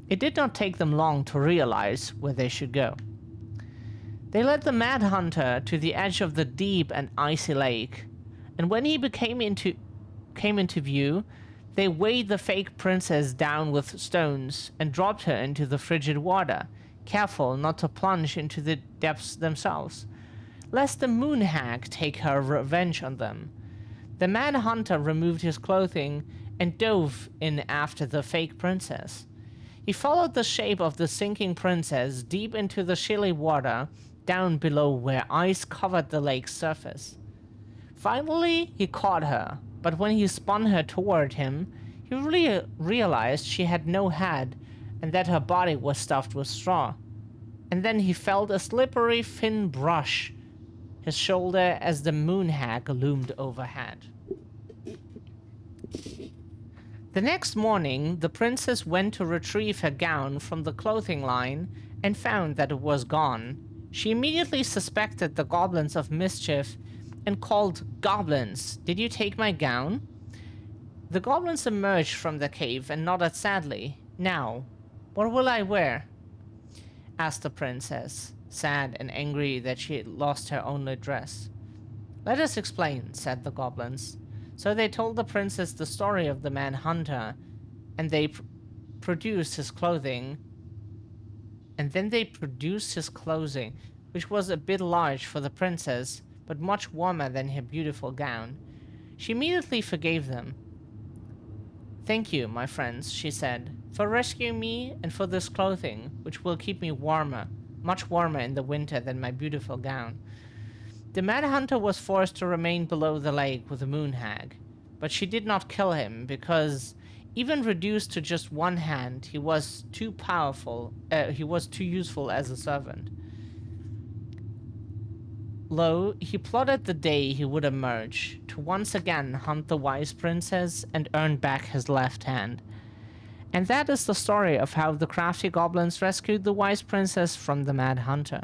It did not take them long to realize where they should go. They led the Mad Hunter to the edge of the deep and icy lake, and when he came into view, they weighed the fake princess down with stones and dropped her into the frigid water, careful not to plunge into the depths themselves, lest the moon hag take her revenge on them. The Mad Hunter removed his clothing and dove in after the fake princess. He followed the shape of the sinking princess deep into the chilly water down below where ice covered the lake's surface. Finally, he caught her, but when he spun her toward him, he realized she had no head and that her body was stuffed with straw. And then he felt a slippery, thin brush his shoulder as the moon hag loomed overhead. The next morning, the princess went to retrieve her gown from the clothing line and found that it was gone. She immediately suspected the goblins of mischief and called, "Goblins, did you take my gown?" The goblins emerged from the cave and nodded sadly. "Now, what will I wear?" asked the princess, sad and angry that she had lost her only dress. "Let us explain," said the goblins. So they told the princess the story of the Mad Hunter, and they produced his clothing. And then they produced his clothing. which was a bit large for the princess, but much warmer than her beautiful gown. She immediately forgave them. "Thank you, my friends," she said, "for rescuing me and for this clothing, which will keep me warmer, much warmer in the winter than my beautiful gown." The Mad Hunter was forced to remain below the lake with the Moon Hag, but she did not kill him because, even reduced to just one hand, he was too useful as a servant. Lo, he plotted the day he would emerge, to once again hunt the wise princess and earn back his left hand. And that is the story of how the crafty goblins rescued the wise princess from the Mad Hunter.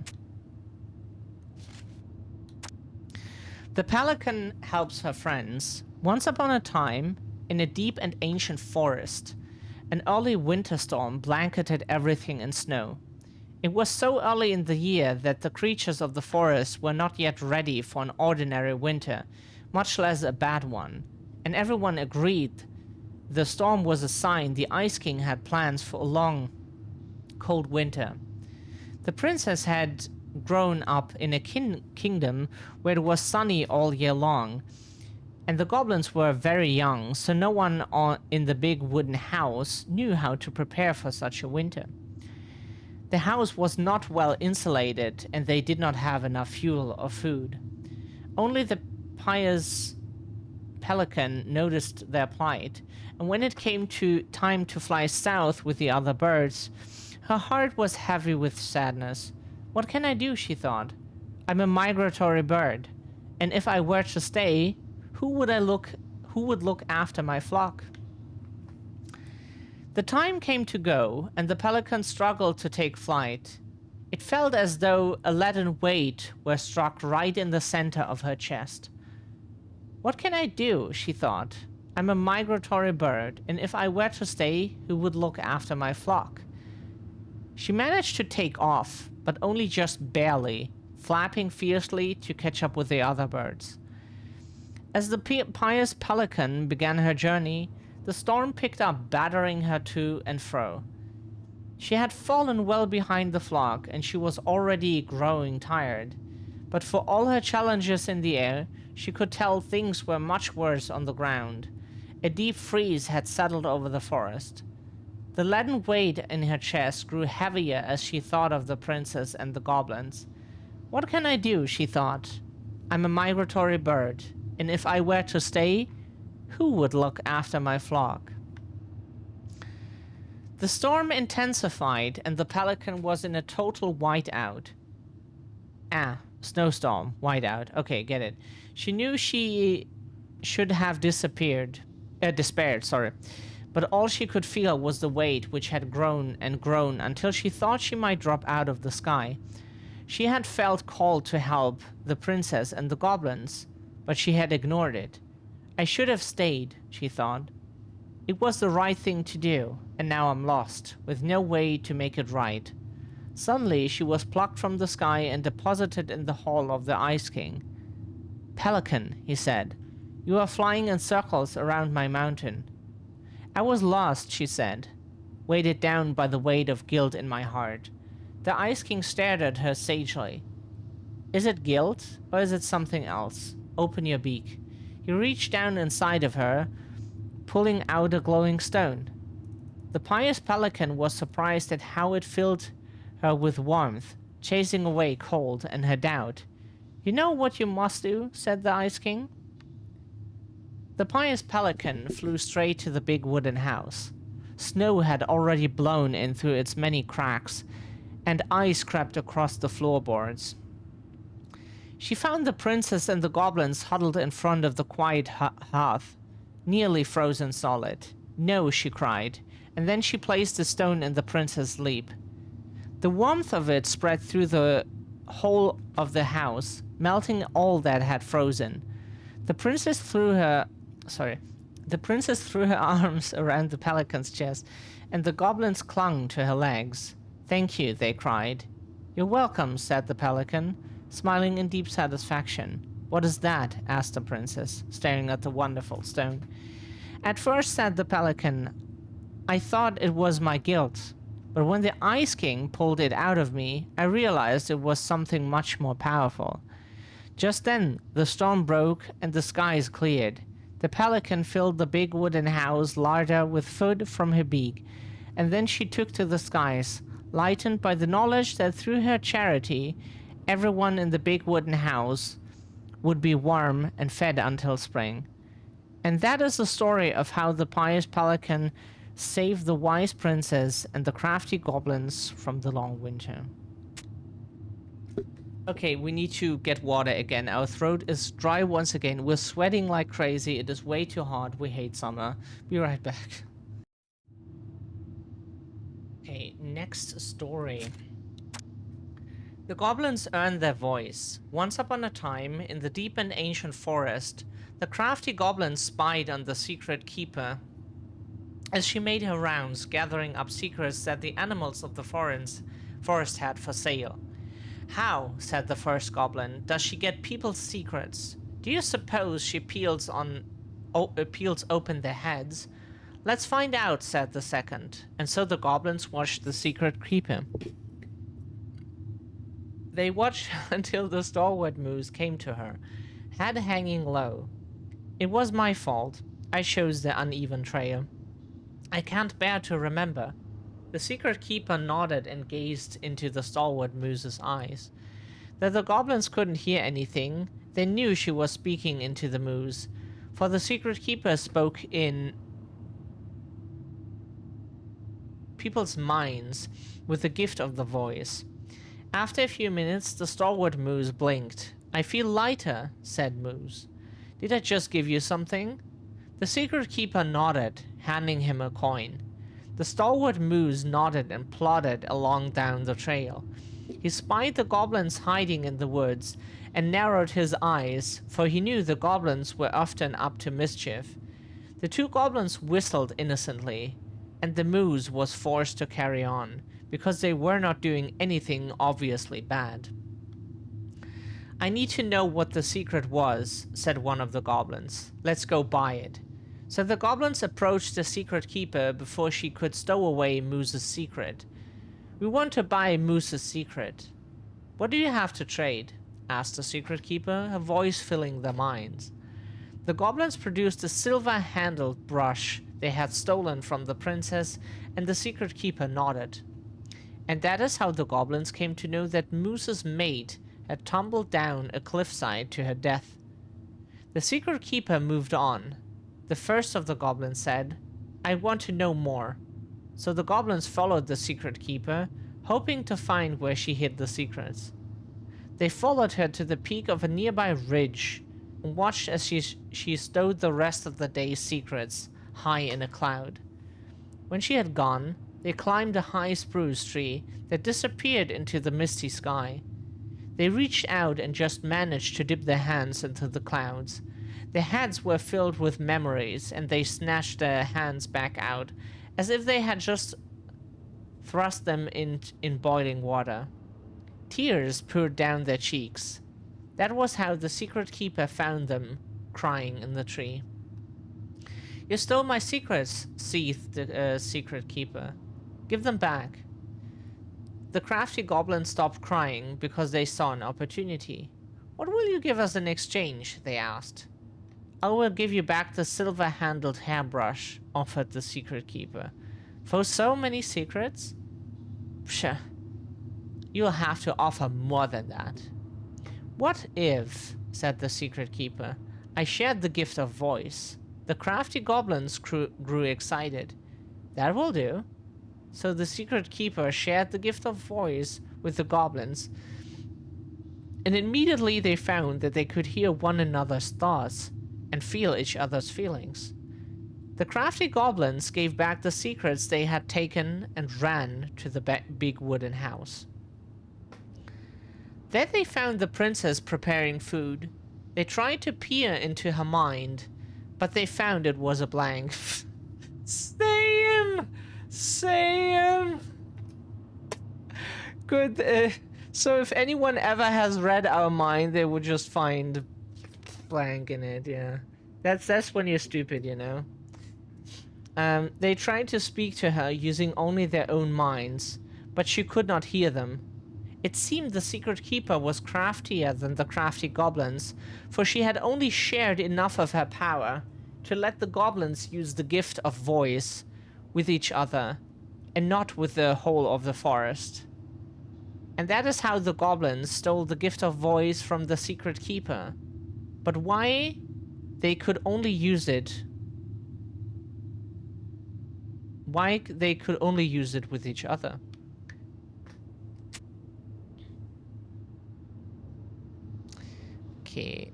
The pelican helps her friends. Once upon a time, in a deep and ancient forest, an early winter storm blanketed everything in snow. It was so early in the year that the creatures of the forest were not yet ready for an ordinary winter, much less a bad one, and everyone agreed the storm was a sign the Ice King had plans for a long, cold winter. The princess had grown up in a kingdom where it was sunny all year long, and the goblins were very young, so no one in the big wooden house knew how to prepare for such a winter. The house was not well insulated, and they did not have enough fuel or food. Only the pious pelican noticed their plight, and when it came to time to fly south with the other birds, her heart was heavy with sadness. "What can I do?" she thought. "I'm a migratory bird, and if I were to stay, who would look after my flock?" The time came to go, and the pelican struggled to take flight. It felt as though a leaden weight were struck right in the center of her chest. "What can I do?" she thought. "I'm a migratory bird, and if I were to stay, who would look after my flock?" She managed to take off, but only just barely, flapping fiercely to catch up with the other birds. As the pious pelican began her journey, the storm picked up, battering her to and fro. She had fallen well behind the flock, and she was already growing tired. But for all her challenges in the air, she could tell things were much worse on the ground. A deep freeze had settled over the forest. The leaden weight in her chest grew heavier as she thought of the princess and the goblins. "What can I do?" she thought. "I'm a migratory bird, and if I were to stay, who would look after my flock?" The storm intensified, and the pelican was in a total whiteout. Snowstorm, whiteout. Okay, get it. She knew she should have despaired, but all she could feel was the weight which had grown and grown until she thought she might drop out of the sky. She had felt called to help the princess and the goblins, but she had ignored it. "I should have stayed," she thought. "It was the right thing to do, and now I'm lost, with no way to make it right." Suddenly, she was plucked from the sky and deposited in the hall of the Ice King. "Pelican," he said, "you are flying in circles around my mountain." "I was lost," she said, weighted down by the weight of guilt in my heart. The Ice King stared at her sagely. "Is it guilt, or is it something else? Open your beak." He reached down inside of her, pulling out a glowing stone. The pious pelican was surprised at how it filled her with warmth, chasing away cold and her doubt. "You know what you must do," said the Ice King. The pious pelican flew straight to the big wooden house. Snow had already blown in through its many cracks, and ice crept across the floorboards. She found the princess and the goblins huddled in front of the quiet hearth, nearly frozen solid. "No," she cried, and then she placed the stone in the princess' lap. The warmth of it spread through the whole of the house, melting all that had frozen. The princess threw her arms around the pelican's chest, and the goblins clung to her legs. "Thank you," they cried. "You're welcome," said the pelican, smiling in deep satisfaction. "What is that?" asked the princess, staring at the wonderful stone. "At first," said the pelican, "I thought it was my guilt. But when the Ice King pulled it out of me, I realized it was something much more powerful. Just then, the storm broke and the skies cleared. The pelican filled the big wooden house larder with food from her beak, and then she took to the skies, lightened by the knowledge that through her charity, everyone in the big wooden house would be warm and fed until spring. And that is the story of how the pious pelican saved the wise princess and the crafty goblins from the long winter. Okay, we need to get water again. Our throat is dry once again. We're sweating like crazy. It is way too hot. We hate summer. Be right back. Okay, next story. The goblins earned their voice. Once upon a time, in the deep and ancient forest, the crafty goblin spied on the secret keeper as she made her rounds, gathering up secrets that the animals of the forest had for sale. "How," said the first goblin, "does she get people's secrets? Do you suppose she peels open their heads?" "Let's find out," said the second. And so the goblins watched the secret keeper. They watched until the stalwart moose came to her, head hanging low. "It was my fault. I chose the uneven trail. I can't bear to remember." The secret keeper nodded and gazed into the stalwart moose's eyes. Though the goblins couldn't hear anything, they knew she was speaking into the moose, for the secret keeper spoke in people's minds with the gift of the voice. After a few minutes, the stalwart moose blinked. "I feel lighter," said Moose. "Did I just give you something?" The secret keeper nodded, handing him a coin. The stalwart moose nodded and plodded along down the trail. He spied the goblins hiding in the woods and narrowed his eyes, for he knew the goblins were often up to mischief. The two goblins whistled innocently, and the moose was forced to carry on, because they were not doing anything obviously bad. "I need to know what the secret was," said one of the goblins. "Let's go buy it." So the goblins approached the secret keeper before she could stow away Moose's secret. "We want to buy Moose's secret." "What do you have to trade?" asked the secret keeper, her voice filling their minds. The goblins produced a silver-handled brush they had stolen from the princess, and the secret keeper nodded. And that is how the goblins came to know that Moose's mate had tumbled down a cliffside to her death. The secret keeper moved on. The first of the goblins said, "I want to know more." So the goblins followed the secret keeper, hoping to find where she hid the secrets. They followed her to the peak of a nearby ridge and watched as she stowed the rest of the day's secrets high in a cloud. When she had gone, they climbed a high spruce tree that disappeared into the misty sky. They reached out and just managed to dip their hands into the clouds. Their heads were filled with memories, and they snatched their hands back out, as if they had just thrust them in boiling water. Tears poured down their cheeks. That was how the secret keeper found them, crying in the tree. "You stole my secrets," seethed the secret keeper. "Give them back." The crafty goblins stopped crying because they saw an opportunity. "What will you give us in exchange?" they asked. "I will give you back the silver-handled hairbrush," offered the secret keeper. "For so many secrets?" "Psha, you'll have to offer more than that." "What if," said the secret keeper, "I shared the gift of voice?" The crafty goblins grew excited. "That will do." So the secret keeper shared the gift of voice with the goblins, and immediately they found that they could hear one another's thoughts and feel each other's feelings. The crafty goblins gave back the secrets they had taken and ran to the big wooden house. There they found the princess preparing food. They tried to peer into her mind, but they found it was a blank. Same! Good. So if anyone ever has read our mind, they would just find blank in it. Yeah, that's when you're stupid, you know. They tried to speak to her using only their own minds, but she could not hear them. It seemed the secret keeper was craftier than the crafty goblins, for she had only shared enough of her power to let the goblins use the gift of voice with each other, and not with the whole of the forest. And that is how the goblins stole the gift of voice from the secret keeper. But why they could only use it? Why they could only use it with each other? Okay.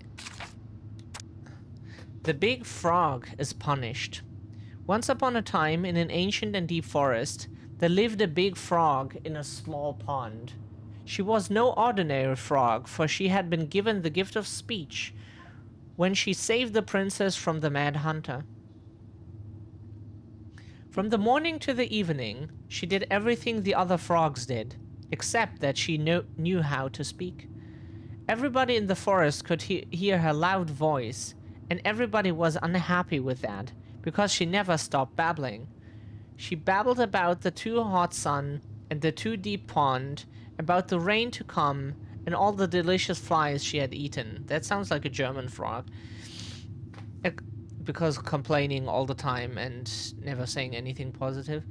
The big frog is punished. Once upon a time, in an ancient and deep forest, there lived a big frog in a small pond. She was no ordinary frog, for she had been given the gift of speech when she saved the princess from the mad hunter. From the morning to the evening, she did everything the other frogs did, except that she knew how to speak. Everybody in the forest could hear her loud voice, and everybody was unhappy with that, because she never stopped babbling. She babbled about the too hot sun and the too deep pond, about the rain to come, and all the delicious flies she had eaten. That sounds like a German frog. Because complaining all the time and never saying anything positive.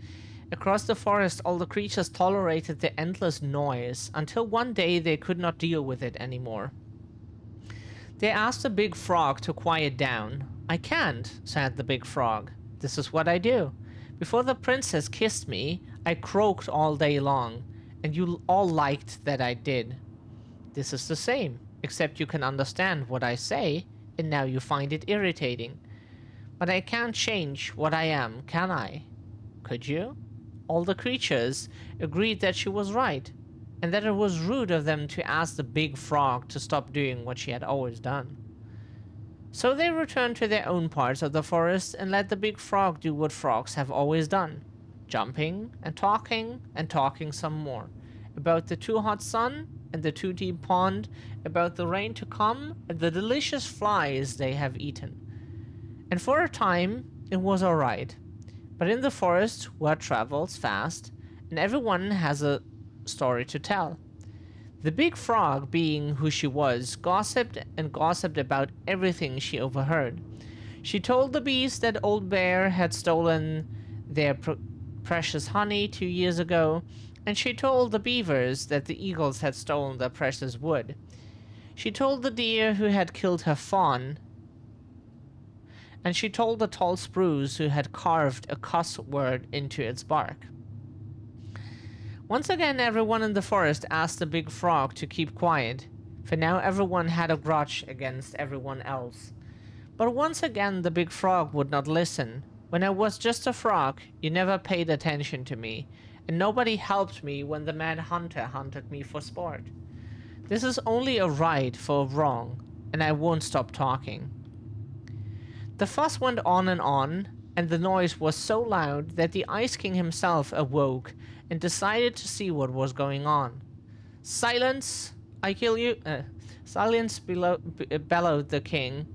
Across the forest, all the creatures tolerated the endless noise, until one day they could not deal with it anymore. They asked the big frog to quiet down. "I can't," said the big frog. "This is what I do. Before the princess kissed me, I croaked all day long, and you all liked that I did. This is the same, except you can understand what I say, and now you find it irritating. But I can't change what I am, can I? Could you?" All the creatures agreed that she was right, and that it was rude of them to ask the big frog to stop doing what she had always done. So they returned to their own parts of the forest and let the big frog do what frogs have always done, jumping and talking some more, about the too hot sun and the too deep pond, about the rain to come and the delicious flies they have eaten. And for a time, it was all right. But in the forest, word travels fast, and everyone has a story to tell. The big frog, being who she was, gossiped and gossiped about everything she overheard. She told the bees that Old Bear had stolen their precious honey 2 years ago, and she told the beavers that the eagles had stolen their precious wood. She told the deer who had killed her fawn, and she told the tall spruce who had carved a cuss word into its bark. Once again, everyone in the forest asked the big frog to keep quiet, for now everyone had a grudge against everyone else. But once again, the big frog would not listen. When I was just a frog, you never paid attention to me, and nobody helped me when the mad hunter hunted me for sport. This is only a right for a wrong, and I won't stop talking. The fuss went on, and the noise was so loud that the Ice King himself awoke and decided to see what was going on. "Silence! I kill you!" Silence, bellowed the king,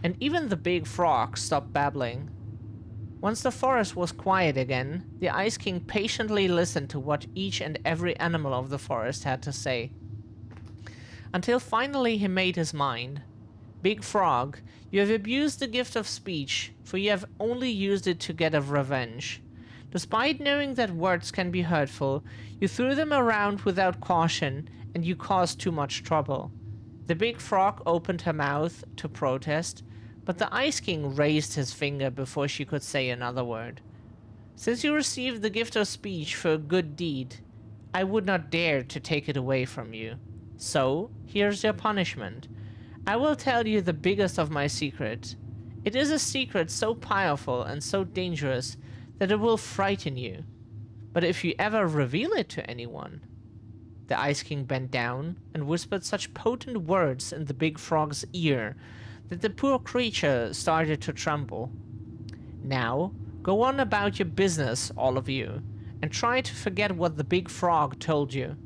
and even the big frog stopped babbling. Once the forest was quiet again, the Ice King patiently listened to what each and every animal of the forest had to say, until finally he made his mind. "Big Frog, you have abused the gift of speech, for you have only used it to get a revenge. Despite knowing that words can be hurtful, you threw them around without caution, and you caused too much trouble." The big frog opened her mouth to protest, but the Ice King raised his finger before she could say another word. "Since you received the gift of speech for a good deed, I would not dare to take it away from you. So, here's your punishment. I will tell you the biggest of my secrets. It is a secret so powerful and so dangerous that it will frighten you. But if you ever reveal it to anyone..." The Ice King bent down and whispered such potent words in the big frog's ear that the poor creature started to tremble. "Now, go on about your business, all of you, and try to forget what the big frog told you.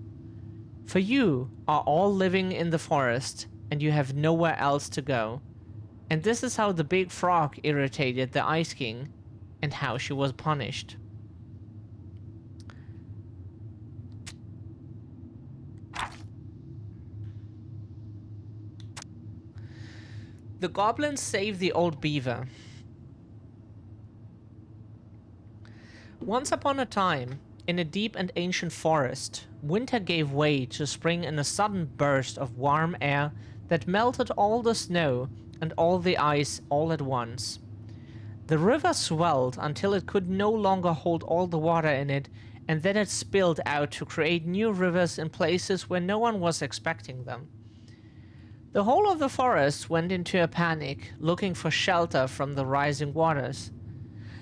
For you are all living in the forest, and you have nowhere else to go." And this is how the big frog irritated the Ice King, and how she was punished. The goblins saved the old beaver. Once upon a time, in a deep and ancient forest, winter gave way to spring in a sudden burst of warm air that melted all the snow and all the ice all at once. The river swelled until it could no longer hold all the water in it, and then it spilled out to create new rivers in places where no one was expecting them. The whole of the forest went into a panic, looking for shelter from the rising waters.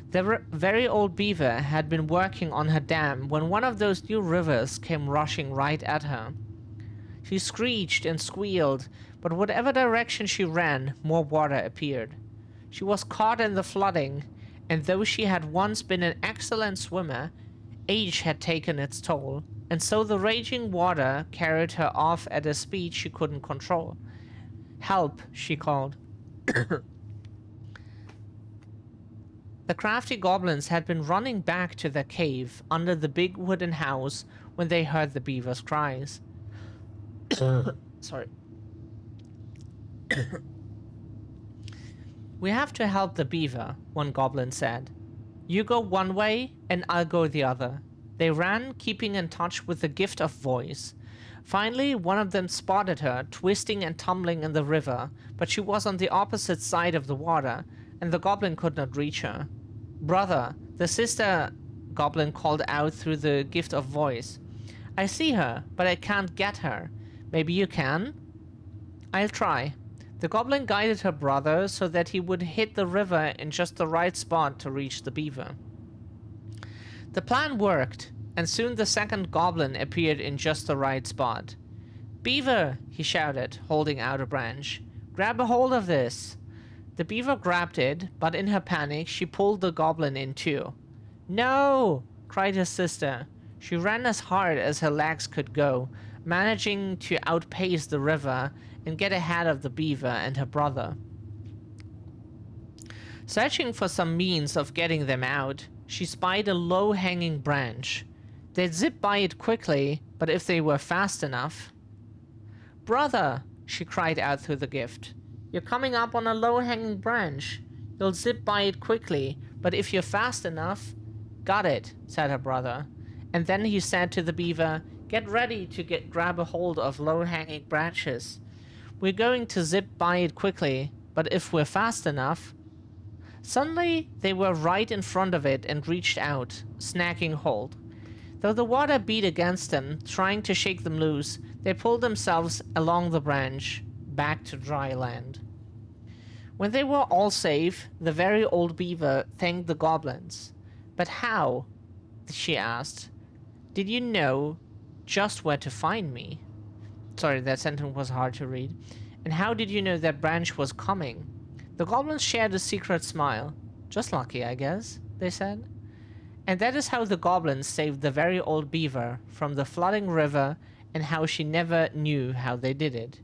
The very old beaver had been working on her dam when one of those new rivers came rushing right at her. She screeched and squealed, but whatever direction she ran, more water appeared. She was caught in the flooding, and though she had once been an excellent swimmer, age had taken its toll, and so the raging water carried her off at a speed she couldn't control. "Help," she called. The crafty goblins had been running back to their cave under the big wooden house when they heard the beaver's cries. Sorry. "We have to help the beaver," one goblin said. "You go one way and I'll go the other." They ran, keeping in touch with the gift of voice. Finally, one of them spotted her, twisting and tumbling in the river, but she was on the opposite side of the water, and the goblin could not reach her. "Brother," the sister goblin called out through the gift of voice. "I see her, but I can't get her. Maybe you can?" "I'll try." The goblin guided her brother so that he would hit the river in just the right spot to reach the beaver. The plan worked, and soon the second goblin appeared in just the right spot. "Beaver," he shouted, holding out a branch. "Grab a hold of this." The beaver grabbed it, but in her panic, she pulled the goblin in too. "No!" cried his sister. She ran as hard as her legs could go, managing to outpace the river and get ahead of the beaver and her brother. Searching for some means of getting them out, she spied a low-hanging branch. They'd zip by it quickly, but if they were fast enough... "Brother," she cried out through the gift, "you're coming up on a low-hanging branch. You'll zip by it quickly, but if you're fast enough..." "Got it," said her brother. And then he said to the beaver, "Get ready to grab a hold of low-hanging branches. We're going to zip by it quickly, but if we're fast enough..." Suddenly, they were right in front of it and reached out, snagging hold. Though the water beat against them, trying to shake them loose, they pulled themselves along the branch, back to dry land. When they were all safe, the very old beaver thanked the goblins. "But how?" she asked. "Did you know just where to find me?" Sorry, that sentence was hard to read. "And how did you know that branch was coming?" The goblins shared a secret smile. "Just lucky, I guess," they said. And that is how the goblins saved the very old beaver from the flooding river, and how she never knew how they did it.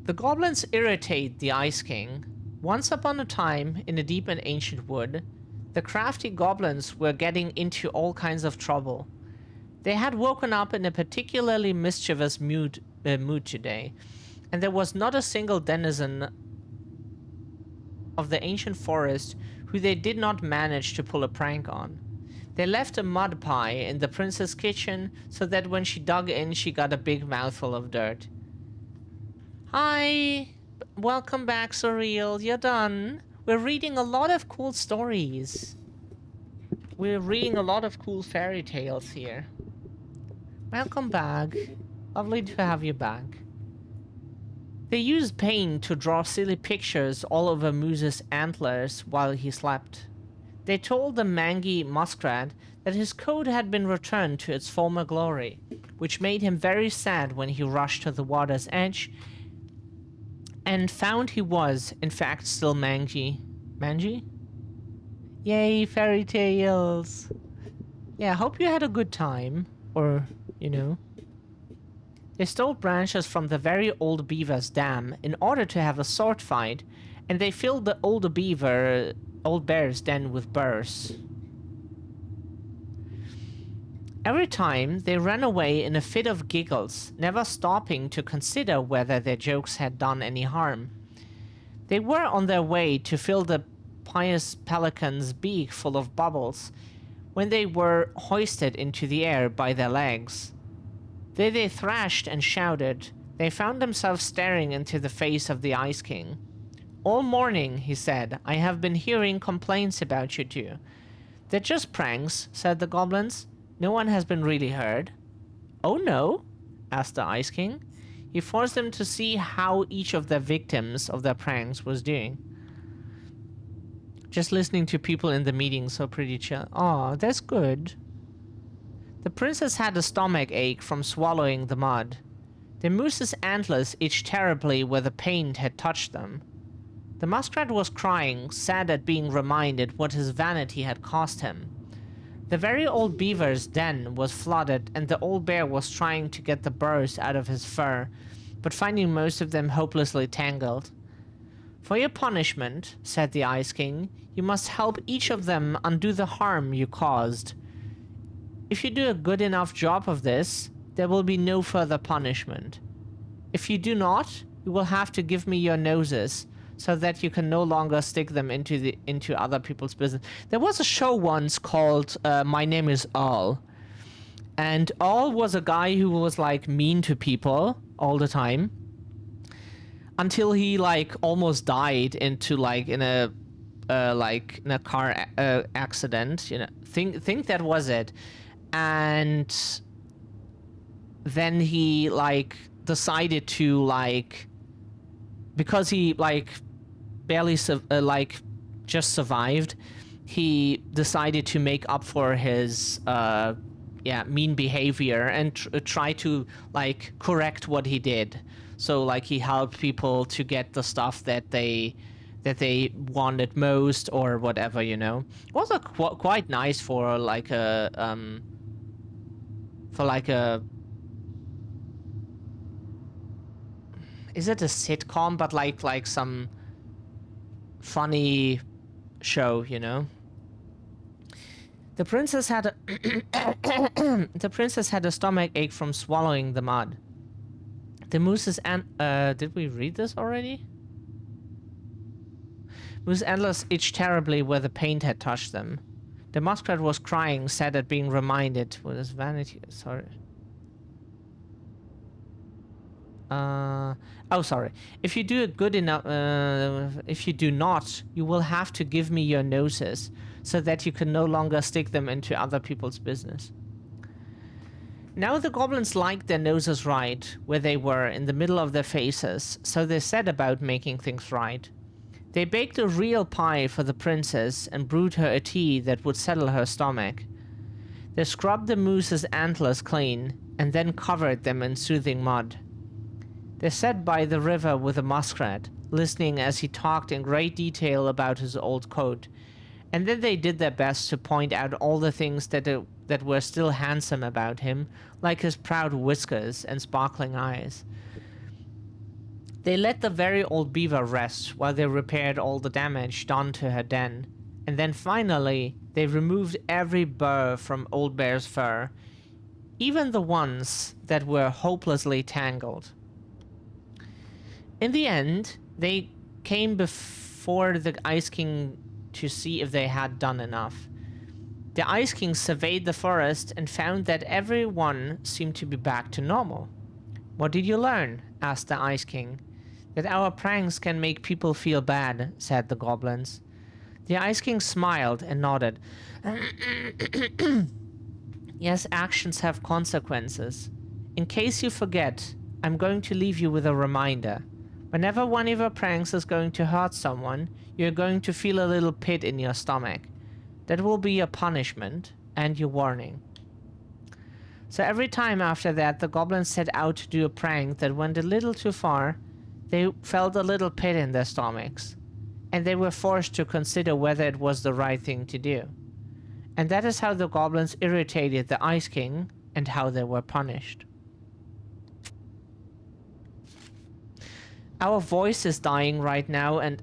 The goblins irritate the Ice King. Once upon a time, in a deep and ancient wood, the crafty goblins were getting into all kinds of trouble. They had woken up in a particularly mischievous mood today, and there was not a single denizen of the ancient forest who they did not manage to pull a prank on. They left a mud pie in the princess' kitchen so that when she dug in, she got a big mouthful of dirt. "Hi! Welcome back, Surreal. You're done. We're reading a lot of cool stories. We're reading a lot of cool fairy tales here. Welcome back. Lovely to have you back." They used paint to draw silly pictures all over Moose's antlers while he slept. They told the mangy muskrat that his coat had been returned to its former glory, which made him very sad when he rushed to the water's edge and found he was, in fact, still mangy. Mangy? Yay, fairy tales! Yeah, I hope you had a good time. Or, you know. They stole branches from the very old beaver's dam in order to have a sword fight, and they filled the old bear's den with burrs. Every time, they ran away in a fit of giggles, never stopping to consider whether their jokes had done any harm. They were on their way to fill the pious pelican's beak full of bubbles when they were hoisted into the air by their legs. There they thrashed and shouted. They found themselves staring into the face of the Ice King. "All morning," he said, "I have been hearing complaints about you two." "They're just pranks," said the goblins. "No one has been really hurt." "Oh no?" asked the Ice King. He forced them to see how each of the victims of their pranks was doing. Just listening to people in the meeting, so pretty chill. Oh, that's good. The princess had a stomach ache from swallowing the mud. The moose's antlers itched terribly where the paint had touched them. The muskrat was crying, sad at being reminded what his vanity had cost him. The very old beaver's den was flooded, and the old bear was trying to get the burrs out of his fur, but finding most of them hopelessly tangled. "For your punishment," said the Ice King, "you must help each of them undo the harm you caused. If you do a good enough job of this, there will be no further punishment. If you do not, you will have to give me your noses, so that you can no longer stick them into other people's business." There was a show once called My Name is Earl. And Earl was a guy who was like mean to people all the time. Until he like almost died into like in a car accident, you know. Think that was it. And then he like decided to like, because he like barely just survived, he decided to make up for his mean behavior and try to like correct what he did. So like he helped people to get the stuff that they wanted most or whatever, you know. It was quite nice for like a is it a sitcom, but like some funny show, you know. The princess had a stomach ache from swallowing the mud. The moose's did we read this already? Moose's antlers itched terribly where the paint had touched them. The muskrat was crying, sad at being reminded with his vanity. Sorry. Sorry. If you do a good enough, if you do not, you will have to give me your noses, so that you can no longer stick them into other people's business. Now the goblins liked their noses right, where they were, in the middle of their faces, so they set about making things right. They baked a real pie for the princess and brewed her a tea that would settle her stomach. They scrubbed the moose's antlers clean, and then covered them in soothing mud. They sat by the river with the muskrat, listening as he talked in great detail about his old coat, and then they did their best to point out all the things that were still handsome about him, like his proud whiskers and sparkling eyes. They let the very old beaver rest while they repaired all the damage done to her den, and then finally they removed every burr from Old Bear's fur, even the ones that were hopelessly tangled. In the end, they came before the Ice King to see if they had done enough. The Ice King surveyed the forest and found that everyone seemed to be back to normal. "What did you learn?" asked the Ice King. "That our pranks can make people feel bad," said the goblins. The Ice King smiled and nodded. "Yes, actions have consequences. In case you forget, I'm going to leave you with a reminder. Whenever one of your pranks is going to hurt someone, you're going to feel a little pit in your stomach. That will be your punishment and your warning." So every time after that, the goblins set out to do a prank that went a little too far, they felt a little pit in their stomachs, and they were forced to consider whether it was the right thing to do. And that is how the goblins irritated the Ice King and how they were punished. Our voice is dying right now, and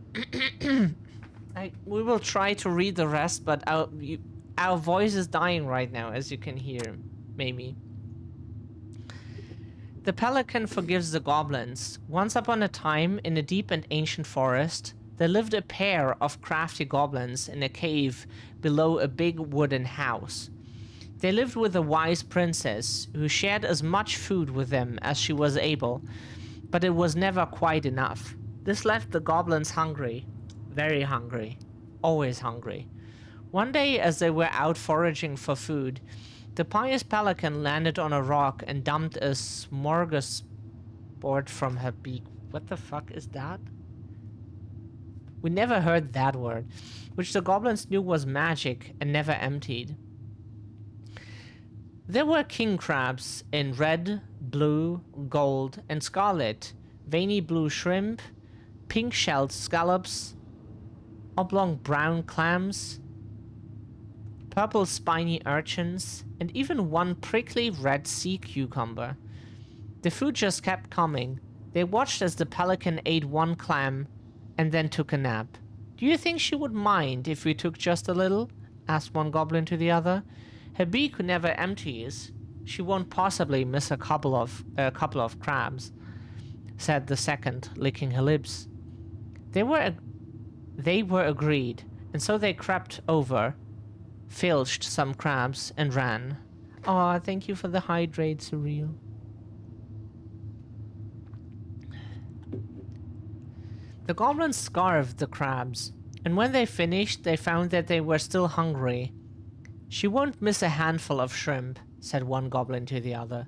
we will try to read the rest, but our voice is dying right now, as you can hear, maybe. The pelican forgives the goblins. Once upon a time, in a deep and ancient forest, there lived a pair of crafty goblins in a cave below a big wooden house. They lived with a wise princess who shared as much food with them as she was able, but it was never quite enough. This left the goblins hungry, very hungry, always hungry. One day, as they were out foraging for food, the pious pelican landed on a rock and dumped a smorgasbord from her beak. What the fuck is that? We never heard that word, which the goblins knew was magic and never emptied. There were king crabs in red, blue, gold, and scarlet, veiny blue shrimp, pink-shelled scallops, oblong brown clams, purple spiny urchins, and even one prickly red sea cucumber. The food just kept coming. They watched as the pelican ate one clam and then took a nap. "Do you think she would mind if we took just a little?" asked one goblin to the other. "Her beak never empties. She won't possibly miss a couple of crabs," said the second, licking her lips. They were agreed, and so they crept over, filched some crabs, and ran. Aw, thank you for the hydrate, Surreal. The goblins starved the crabs, and when they finished, they found that they were still hungry. "She won't miss a handful of shrimp," said one goblin to the other.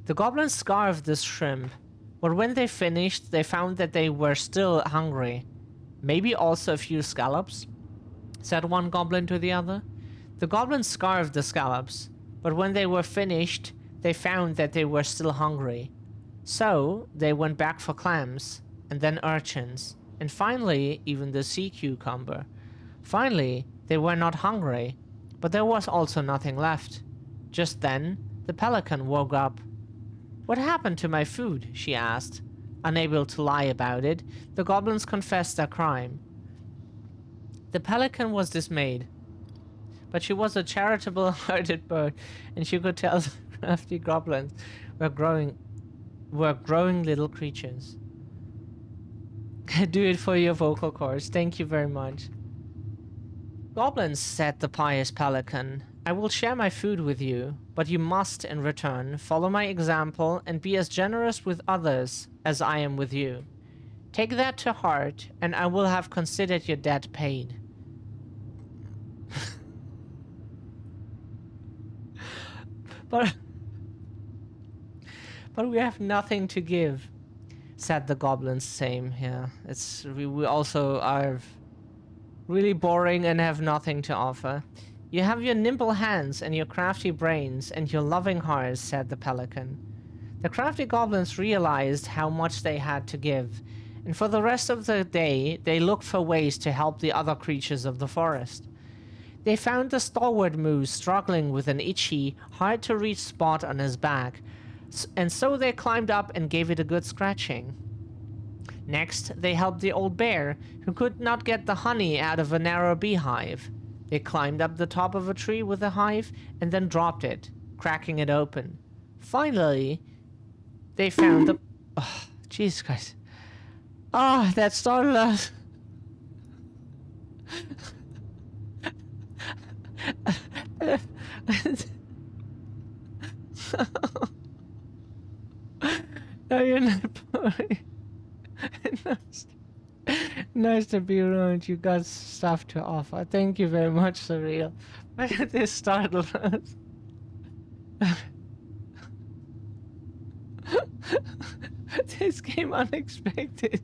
The goblins starved this shrimp, but when they finished, they found that they were still hungry. "Maybe also a few scallops," said one goblin to the other. The goblins starved the scallops, but when they were finished, they found that they were still hungry. So they went back for clams, and then urchins, and finally even the sea cucumber. Finally, they were not hungry, but there was also nothing left. Just then, the pelican woke up. "What happened to my food?" she asked. Unable to lie about it, the goblins confessed their crime. The pelican was dismayed, but she was a charitable-hearted bird, and she could tell the crafty goblins were growing little creatures. "Do it for your vocal cords. Thank you very much." "Goblins," said the pious pelican, "I will share my food with you, but you must, in return, follow my example and be as generous with others as I am with you. Take that to heart, and I will have considered your debt paid." But we have nothing to give, said the goblins. Same here. We also are really boring and have nothing to offer. "You have your nimble hands and your crafty brains and your loving hearts," said the pelican. The crafty goblins realized how much they had to give, and for the rest of the day they looked for ways to help the other creatures of the forest. They found the stalwart moose struggling with an itchy, hard-to-reach spot on his back, and so they climbed up and gave it a good scratching. Next, they helped the old bear, who could not get the honey out of a narrow beehive. They climbed up the top of a tree with a hive and then dropped it, cracking it open. Finally, they found the... Oh, Jesus Christ. Oh, that startled us. No, you're not boring. Nice to be around. You got stuff to offer. Thank you very much, Surreal. Why did this startle us? This came unexpected.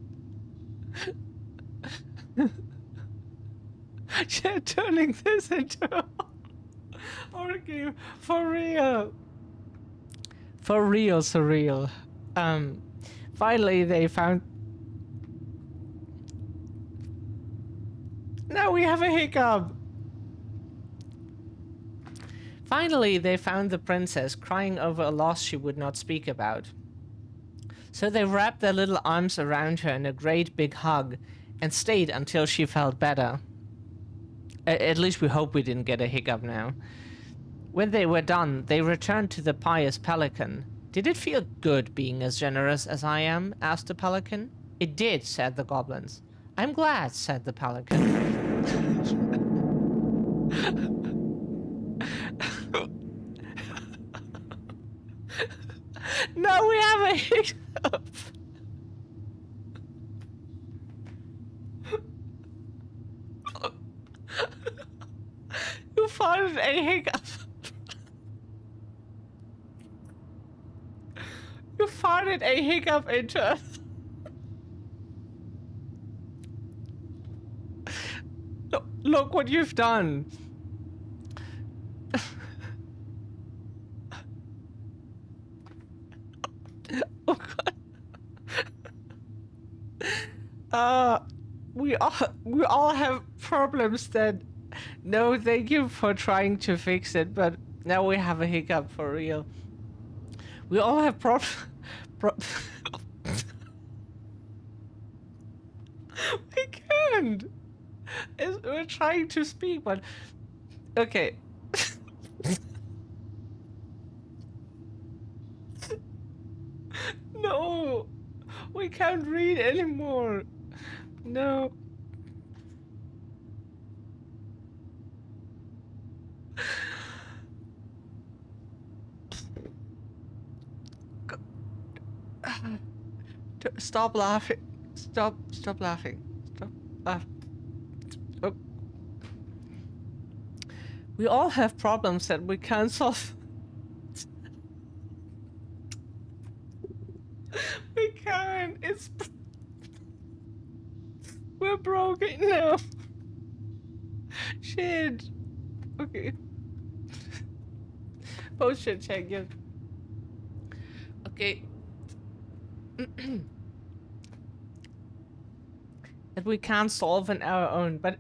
You're turning this into a horror game for real. For real, Surreal. Finally they found... Now we have a hiccup! Finally they found the princess crying over a loss she would not speak about. So they wrapped their little arms around her in a great big hug and stayed until she felt better. At least we hope we didn't get a hiccup now. When they were done, they returned to the pious pelican. Did it feel good being as generous as I am? Asked the pelican. It did, said the goblins. I'm glad, said the pelican. Now we have a hiccup. You farted a hiccup. You farted a hiccup into us. Look what you've done. Oh God. We all have problems then. No, thank you for trying to fix it, but now we have a hiccup for real. We all have We can't. We're trying to speak, but okay. No, we can't read anymore. No. Stop laughing. Stop laughing. Stop laughing. Oh. We all have problems that we can't solve. We can't. We're broken now. Shit. Okay. Post-it check, yeah. Okay. That we can't solve on our own, but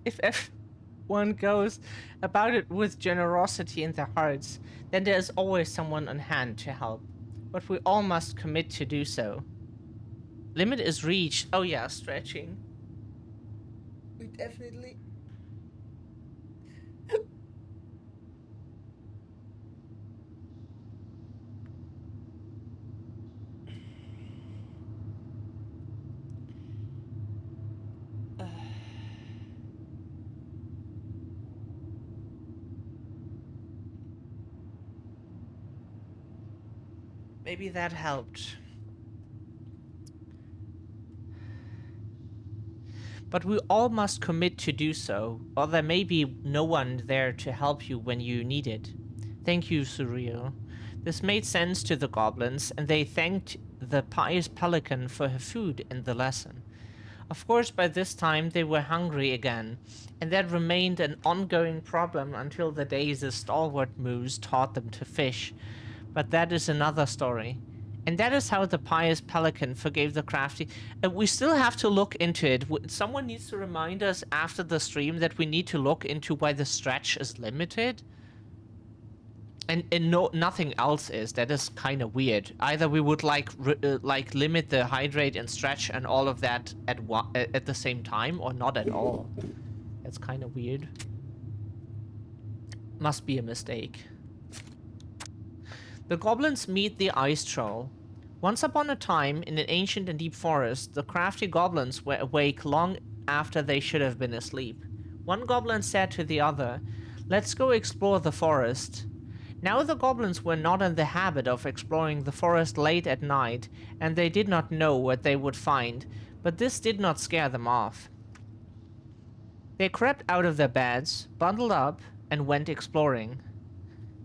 if everyone goes about it with generosity in their hearts, then there's always someone on hand to help. But we all must commit to do so. Limit is reached. Oh yeah, stretching. We definitely... Maybe that helped. But we all must commit to do so, or there may be no one there to help you when you need it. Thank you, Surreal. This made sense to the goblins, and they thanked the pious pelican for her food and the lesson. Of course, by this time they were hungry again, and that remained an ongoing problem until the day the stalwart moose taught them to fish. But that is another story. And that is how the pious pelican forgave the crafty... we still have to look into it. Someone needs to remind us after the stream that we need to look into why the stretch is limited. And no, nothing else is. That is kind of weird. Either we would like limit the hydrate and stretch and all of that at the same time, or not at all. That's kind of weird. Must be a mistake. The goblins meet the ice troll. Once upon a time, in an ancient and deep forest, the crafty goblins were awake long after they should have been asleep. One goblin said to the other, "Let's go explore the forest." Now the goblins were not in the habit of exploring the forest late at night, and they did not know what they would find, but this did not scare them off. They crept out of their beds, bundled up, and went exploring.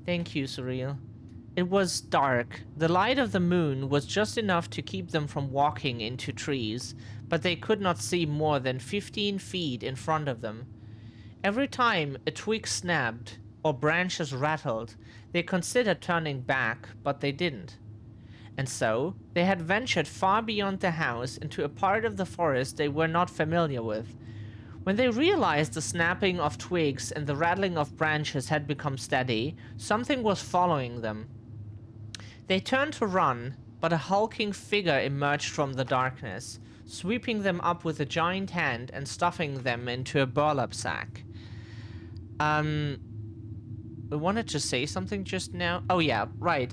Thank you, Surreal. It was dark. The light of the moon was just enough to keep them from walking into trees, but they could not see more than 15 feet in front of them. Every time a twig snapped or branches rattled, they considered turning back, but they didn't. And so, they had ventured far beyond the house into a part of the forest they were not familiar with. When they realized the snapping of twigs and the rattling of branches had become steady, something was following them. They turned to run, but a hulking figure emerged from the darkness, sweeping them up with a giant hand and stuffing them into a burlap sack. I wanted to say something just now. Oh yeah, right.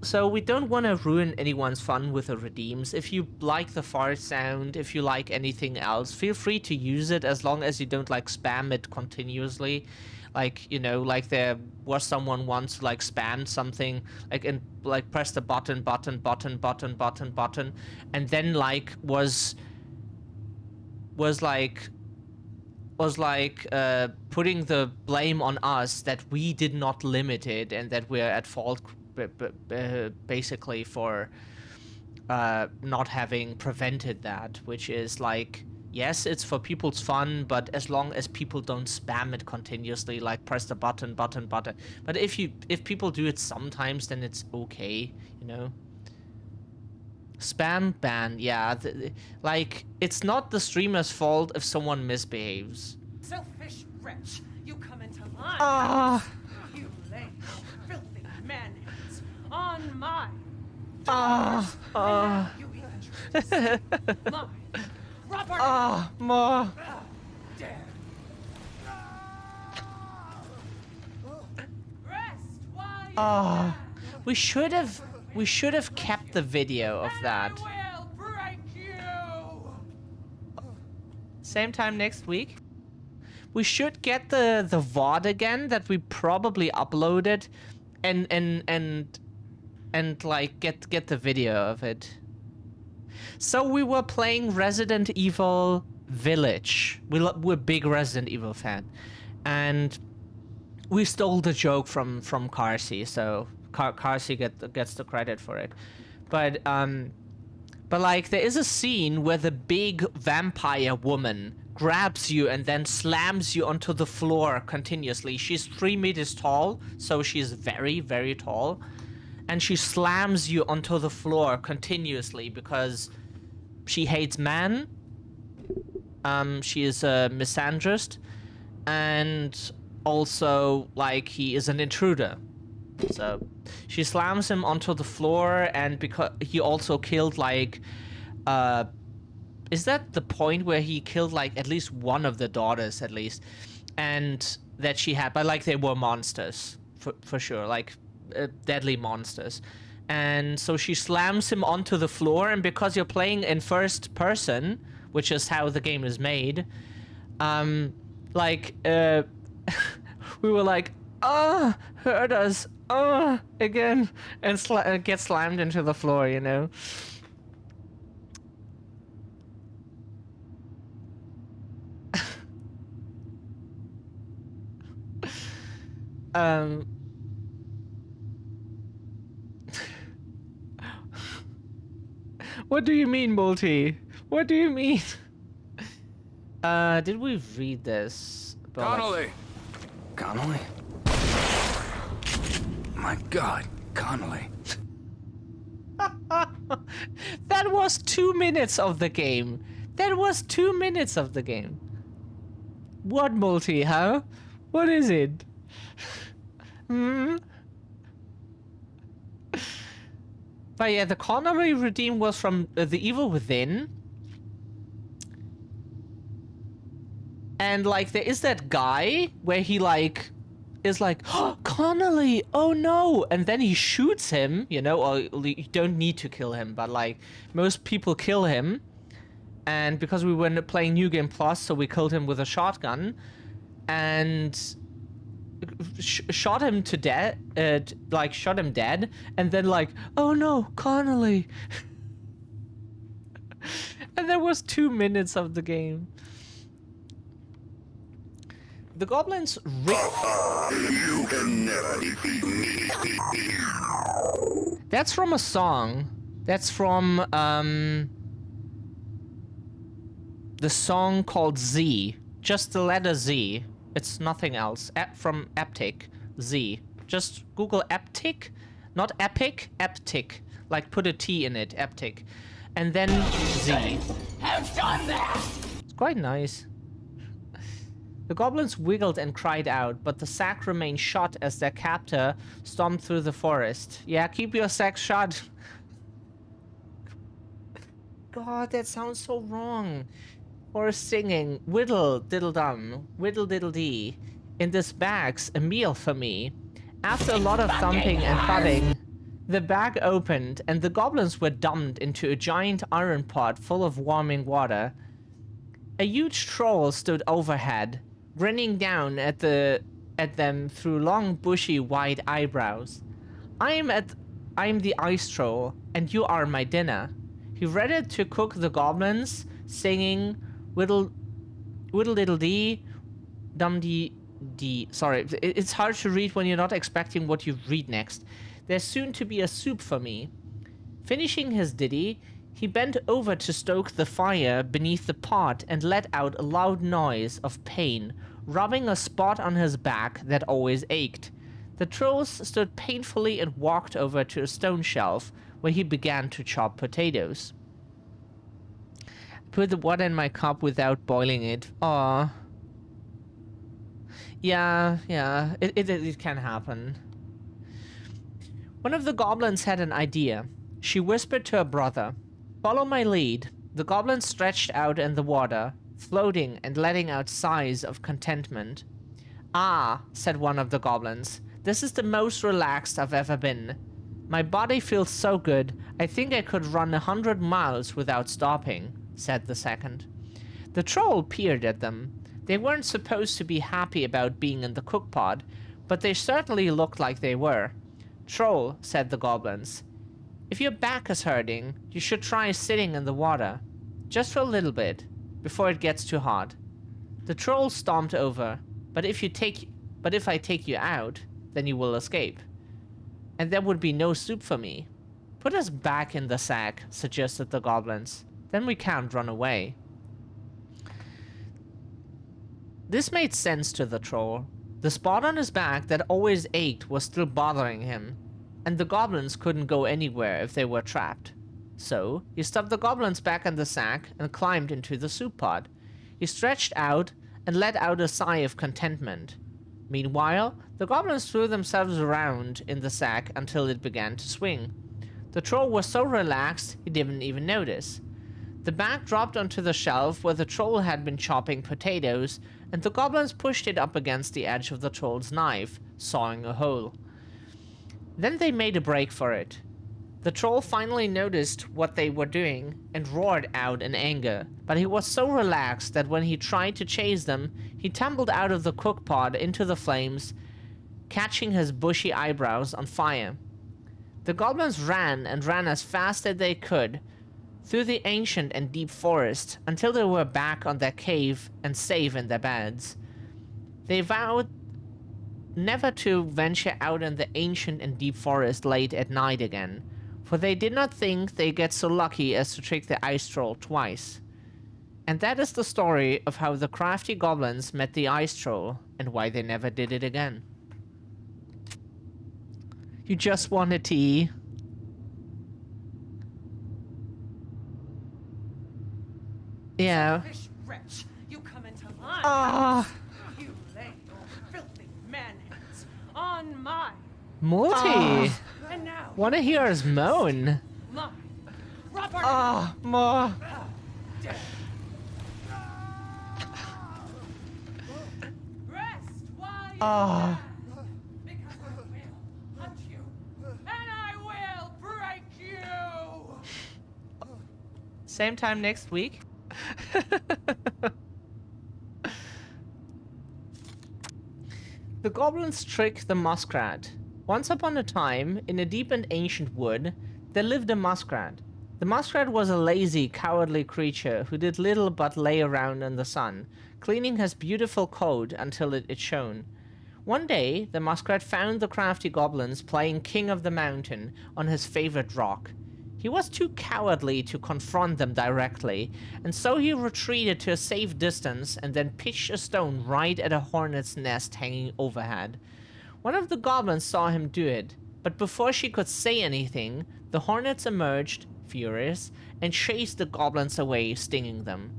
So we don't want to ruin anyone's fun with the redeems. If you like the fart sound, if you like anything else, feel free to use it as long as you don't like spam it continuously. Like, you know, like there was someone once like spammed something, like and like press the button, and then like was putting the blame on us that we did not limit it and that we're at fault basically for not having prevented that, which is like, yes, it's for people's fun, but as long as people don't spam it continuously, like press the button. But if people do it sometimes, then it's okay, you know. Spam ban, yeah. Like, it's not the streamer's fault if someone misbehaves. Selfish wretch, you come into my Ah. house. You lay filthy man-hands on my you even tried to steal my property. Ma. Dare. Rest while you can. We should have kept the video of that. I will break you. Same time next week. We should get the VOD again that we probably uploaded and like get the video of it. So we were playing Resident Evil Village. We're a big Resident Evil fan. And we stole the joke from Carsey, so Carsey gets the credit for it. But like there is a scene where the big vampire woman grabs you and then slams you onto the floor continuously. She's 3 meters tall, so she's very, very tall. And she slams you onto the floor continuously because she hates men. She is a misandrist. And also, like, he is an intruder. So she slams him onto the floor, and because he also killed, like, is that the point where he killed, like, at least one of the daughters, at least? And that she had, but, like, they were monsters, for sure, like, deadly monsters. And so she slams him onto the floor, and because you're playing in first person, which is how the game is made, like, we were like, hurt us, again, and get slammed into the floor, you know? What do you mean, Multi? What do you mean? Did we read this? Connolly! Connolly? My God, Connolly. That was 2 minutes of the game. That was 2 minutes of the game. What, Multi, huh? What is it? But yeah, the Connolly redeem was from The Evil Within. And like, there is that guy where he like is like, oh, Connolly, oh no, and then he shoots him, you know, or you don't need to kill him, but like most people kill him. And because we were playing New Game Plus, so we killed him with a shotgun and shot him to death, like shot him dead, and then like, oh no, Connolly. And that was 2 minutes of the game. The goblins You can never defeat me. That's from a song. That's from the song called Z. Just the letter Z. It's nothing else. From Eptic. Z. Just Google Eptic. Not Epic, Eptic. Like put a T in it, Eptic. And then Z. Have done that! It's quite nice. The goblins wiggled and cried out, but the sack remained shut as their captor stomped through the forest. Yeah, keep your sack shut. god, that sounds so wrong. Or singing whittle diddle dum, whittle diddle dee. In this bag's a meal for me. After a lot of thumping and thudding, the bag opened and the goblins were dumped into a giant iron pot full of warming water. A huge troll stood overhead, grinning down at them through long, bushy, white eyebrows. I'm the ice troll, and you are my dinner. He ready to cook the goblins, singing whittle diddle dee, dum dee dee. Sorry, it's hard to read when you're not expecting what you read next. There's soon to be a soup for me. Finishing his ditty, he bent over to stoke the fire beneath the pot and let out a loud noise of pain, rubbing a spot on his back that always ached. The trolls stood painfully and walked over to a stone shelf where he began to chop potatoes. Put the water in my cup without boiling it. Aww. Yeah, it can happen. One of the goblins had an idea. She whispered to her brother, "Follow my lead." The goblin stretched out in the water, floating and letting out sighs of contentment. "Ah," said one of the goblins, "this is the most relaxed I've ever been. My body feels so good, I think I could run 100 miles without stopping," said the second. The troll peered at them. They weren't supposed to be happy about being in the cookpot, but they certainly looked like they were. "Troll," said the goblins, "if your back is hurting, you should try sitting in the water. Just for a little bit, before it gets too hot." The troll stomped over. But if I take you out, then you will escape. And there would be no soup for me." "Put us back in the sack," suggested the goblins. "Then we can't run away." This made sense to the troll. The spot on his back that always ached was still bothering him, and the goblins couldn't go anywhere if they were trapped. So, he stuffed the goblins back in the sack and climbed into the soup pot. He stretched out and let out a sigh of contentment. Meanwhile, the goblins threw themselves around in the sack until it began to swing. The troll was so relaxed he didn't even notice. The bag dropped onto the shelf where the troll had been chopping potatoes, and the goblins pushed it up against the edge of the troll's knife, sawing a hole. Then they made a break for it. The troll finally noticed what they were doing and roared out in anger, but he was so relaxed that when he tried to chase them, he tumbled out of the cookpot into the flames, catching his bushy eyebrows on fire. The goblins ran and ran as fast as they could through the ancient and deep forest until they were back on their cave and safe in their beds. They vowed never to venture out in the ancient and deep forest late at night again, for they did not think they'd get so lucky as to trick the ice troll twice. And that is the story of how the crafty goblins met the ice troll and why they never did it again. You just want a tea. Yeah. Selfish wretch, you come into my Ah. house. You lay your filthy man-hands on my Morty! and now Wanna hear us moan? my property. Ah, more. Rest while you Ah. can, because I will hunt you, and I will break you. Same time next week. The goblins trick the muskrat. Once upon a time, in a deep and ancient wood, there lived a muskrat. The muskrat was a lazy, cowardly creature who did little but lay around in the sun, cleaning his beautiful coat until it shone. One day, the muskrat found the crafty goblins playing King of the Mountain on his favorite rock. He was too cowardly to confront them directly, and so he retreated to a safe distance and then pitched a stone right at a hornet's nest hanging overhead. One of the goblins saw him do it, but before she could say anything, the hornets emerged, furious, and chased the goblins away, stinging them.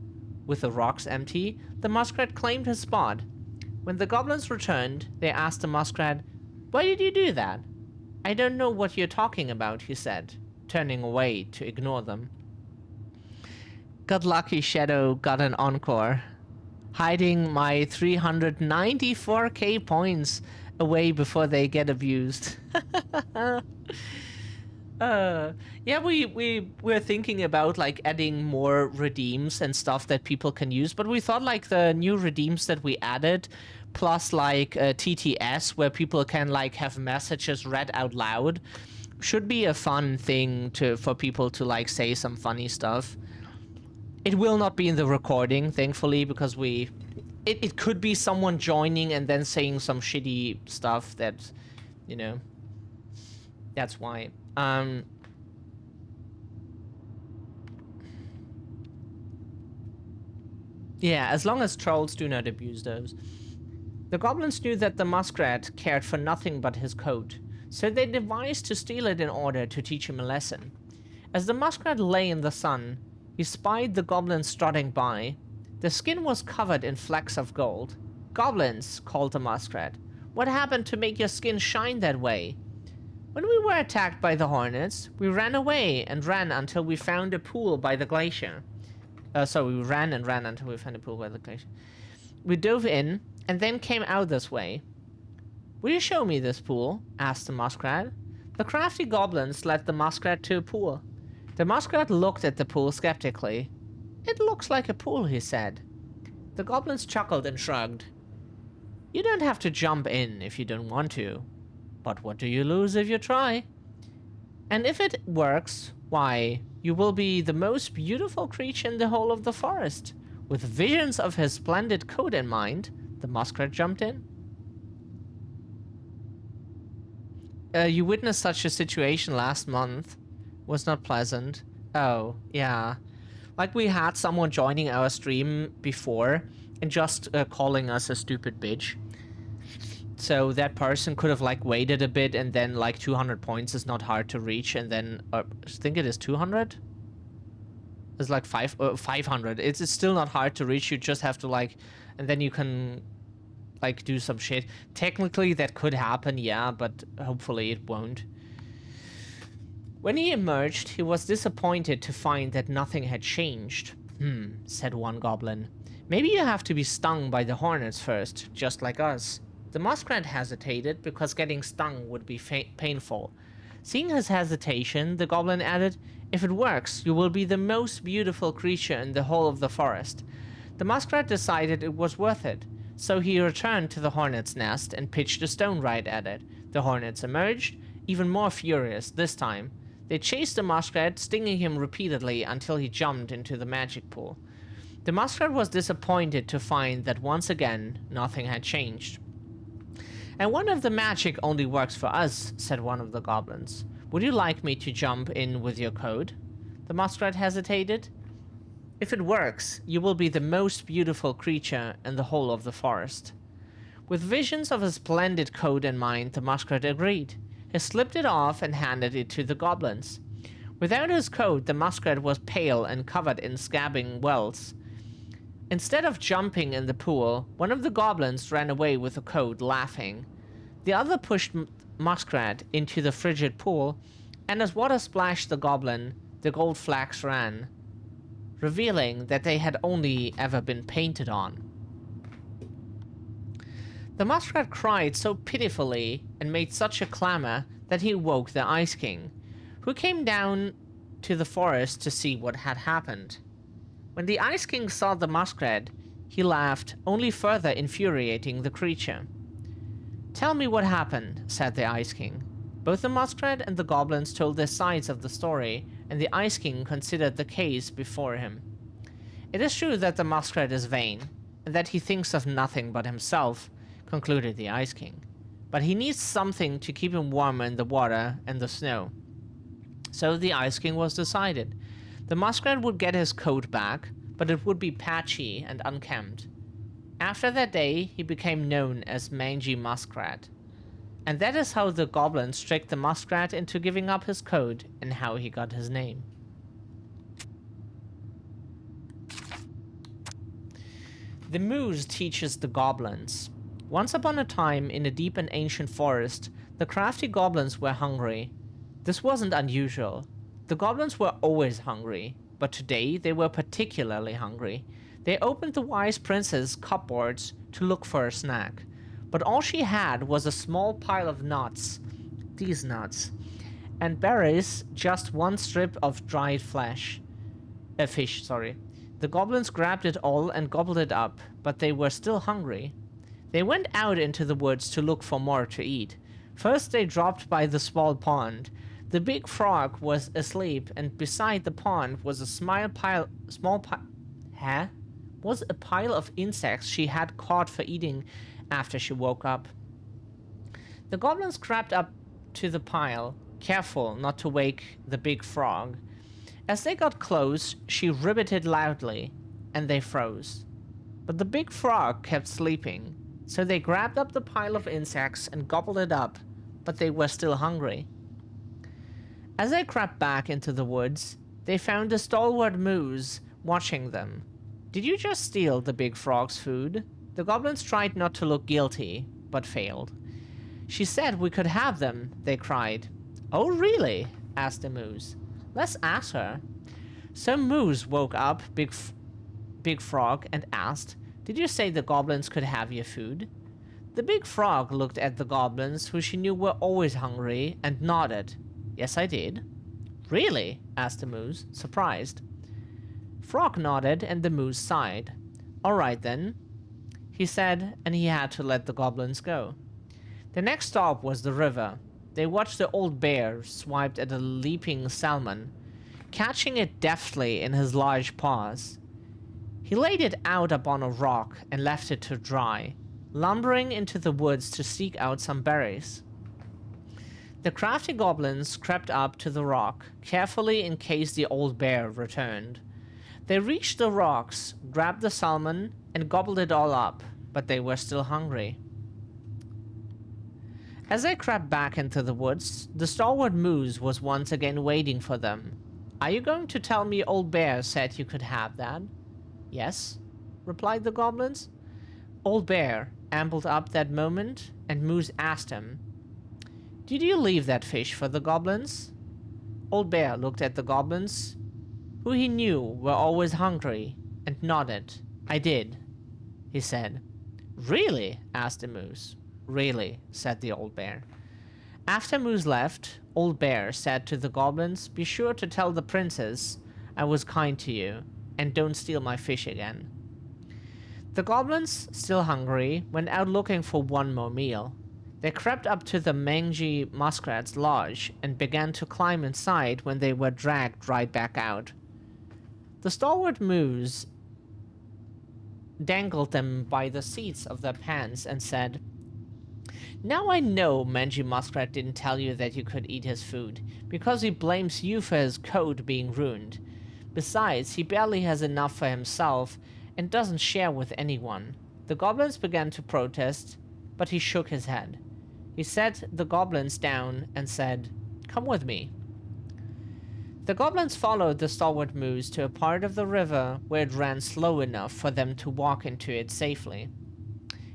With the rocks empty, the muskrat claimed his spot. When the goblins returned, they asked the muskrat, "Why did you do that?" "I don't know what you're talking about," he said, turning away to ignore them. Got lucky, Shadow got an encore. Hiding my 394k points away before they get abused. Yeah, we're thinking about like adding more redeems and stuff that people can use, but we thought like the new redeems that we added, plus like TTS where people can like have messages read out loud, should be a fun thing for people to like say some funny stuff. It will not be in the recording, thankfully, because it could be someone joining and then saying some shitty stuff that, you know, that's why. Yeah, as long as trolls do not abuse those. The goblins knew that the muskrat cared for nothing but his coat, so they devised to steal it in order to teach him a lesson. As the muskrat lay in the sun, he spied the goblins strutting by. The skin was covered in flecks of gold. "Goblins," called the muskrat, "what happened to make your skin shine that way?" "When we were attacked by the hornets, we ran away and ran until we found a pool by the glacier." So we ran and ran until we found a pool by the glacier. "We dove in and then came out this way." "Will you show me this pool?" asked the muskrat. The crafty goblins led the muskrat to a pool. The muskrat looked at the pool skeptically. "It looks like a pool," he said. The goblins chuckled and shrugged. "You don't have to jump in if you don't want to. But what do you lose if you try? And if it works, why, you will be the most beautiful creature in the whole of the forest." With visions of his splendid coat in mind, the muskrat jumped in. You witnessed such a situation last month. Was not pleasant. Oh, yeah. Like we had someone joining our stream before and just calling us a stupid bitch. So that person could have like waited a bit, and then like 200 points is not hard to reach, and then I think it is 200? It's like 500. It's still not hard to reach. You just have to like, and then you can like do some shit. Technically that could happen, yeah, but hopefully it won't. When he emerged, he was disappointed to find that nothing had changed. Said one goblin. "Maybe you have to be stung by the hornets first, just like us." The muskrat hesitated because getting stung would be painful. Seeing his hesitation, the goblin added, "If it works, you will be the most beautiful creature in the whole of the forest." The muskrat decided it was worth it, so he returned to the hornet's nest and pitched a stone right at it. The hornets emerged, even more furious this time. They chased the muskrat, stinging him repeatedly until he jumped into the magic pool. The muskrat was disappointed to find that once again, nothing had changed. "I wonder if the magic only works for us," said one of the goblins. "Would you like me to jump in with your coat?" The muskrat hesitated. "If it works, you will be the most beautiful creature in the whole of the forest." With visions of a splendid coat in mind, the muskrat agreed. He slipped it off and handed it to the goblins. Without his coat, the muskrat was pale and covered in scabbing welts. Instead of jumping in the pool, one of the goblins ran away with the coat, laughing. The other pushed muskrat into the frigid pool, and as water splashed the goblin, the gold flecks ran, revealing that they had only ever been painted on. The muskrat cried so pitifully and made such a clamor that he woke the Ice King, who came down to the forest to see what had happened. When the Ice King saw the muskrat, he laughed, only further infuriating the creature. "Tell me what happened," said the Ice King. Both the muskrat and the goblins told their sides of the story, and the Ice King considered the case before him. "It is true that the muskrat is vain, and that he thinks of nothing but himself," concluded the Ice King. "But he needs something to keep him warm in the water and the snow." So the Ice King was decided. The muskrat would get his coat back, but it would be patchy and unkempt. After that day, he became known as Mangy Muskrat. And that is how the goblins tricked the muskrat into giving up his coat and how he got his name. The Moose teaches the goblins. Once upon a time, in a deep and ancient forest, the crafty goblins were hungry. This wasn't unusual. The goblins were always hungry. but today they were particularly hungry. They opened the wise prince's cupboards to look for a snack, but all she had was a small pile of nuts, these nuts, and berries, just one strip of dried fish. The goblins grabbed it all and gobbled it up, but they were still hungry. They went out into the woods to look for more to eat. First they dropped by the small pond. The big frog was asleep, and beside the pond was a pile of insects she had caught for eating after she woke up. The goblins crept up to the pile, careful not to wake the big frog. As they got close, she ribbited loudly, and they froze. But the big frog kept sleeping, so they grabbed up the pile of insects and gobbled it up, but they were still hungry. As they crept back into the woods, they found the stalwart moose watching them. Did you just steal the big frog's food? The goblins tried not to look guilty, but failed. She said we could have them, they cried. Oh, really? Asked the moose. Let's ask her. So Moose woke up Big Frog and asked, Did you say the goblins could have your food? The big frog looked at the goblins, who she knew were always hungry, and nodded. Yes, I did. Really? Asked the moose, surprised. Frog nodded, and the moose sighed. All right, then, he said, and he had to let the goblins go. The next stop was the river. They watched the old bear swipe at a leaping salmon, catching it deftly in his large paws. He laid it out upon a rock and left it to dry, lumbering into the woods to seek out some berries. The crafty goblins crept up to the rock, carefully in case the old bear returned. They reached the rocks, grabbed the salmon, and gobbled it all up, but they were still hungry. As they crept back into the woods, the stalwart moose was once again waiting for them. Are you going to tell me Old Bear said you could have that? Yes, replied the goblins. Old Bear ambled up that moment, and Moose asked him, Did you leave that fish for the goblins? Old Bear looked at the goblins, who he knew were always hungry, and nodded. I did, he said. Really? Asked the Moose. Really, said the Old Bear. After Moose left, Old Bear said to the goblins, Be sure to tell the princess I was kind to you, and don't steal my fish again. The goblins, still hungry, went out looking for one more meal. They crept up to the mangy muskrat's lodge and began to climb inside when they were dragged right back out. The stalwart moose dangled them by the seats of their pants and said, Now I know Mangy Muskrat didn't tell you that you could eat his food, because he blames you for his coat being ruined. Besides, he barely has enough for himself and doesn't share with anyone. The goblins began to protest, but he shook his head. He set the goblins down and said, Come with me. The goblins followed the stalwart moose to a part of the river where it ran slow enough for them to walk into it safely.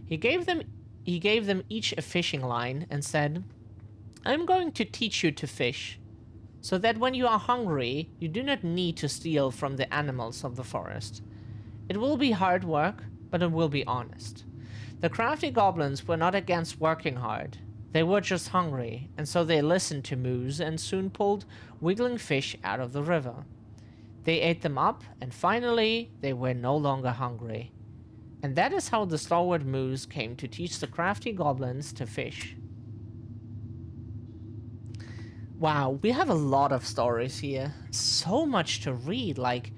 He gave them each a fishing line and said, I'm going to teach you to fish, so that when you are hungry, you do not need to steal from the animals of the forest. It will be hard work, but it will be honest. The crafty goblins were not against working hard. They were just hungry, and so they listened to Moose and soon pulled wiggling fish out of the river. They ate them up, and finally, they were no longer hungry. And that is how the stalwart moose came to teach the crafty goblins to fish. Wow, we have a lot of stories here. So much to read, like,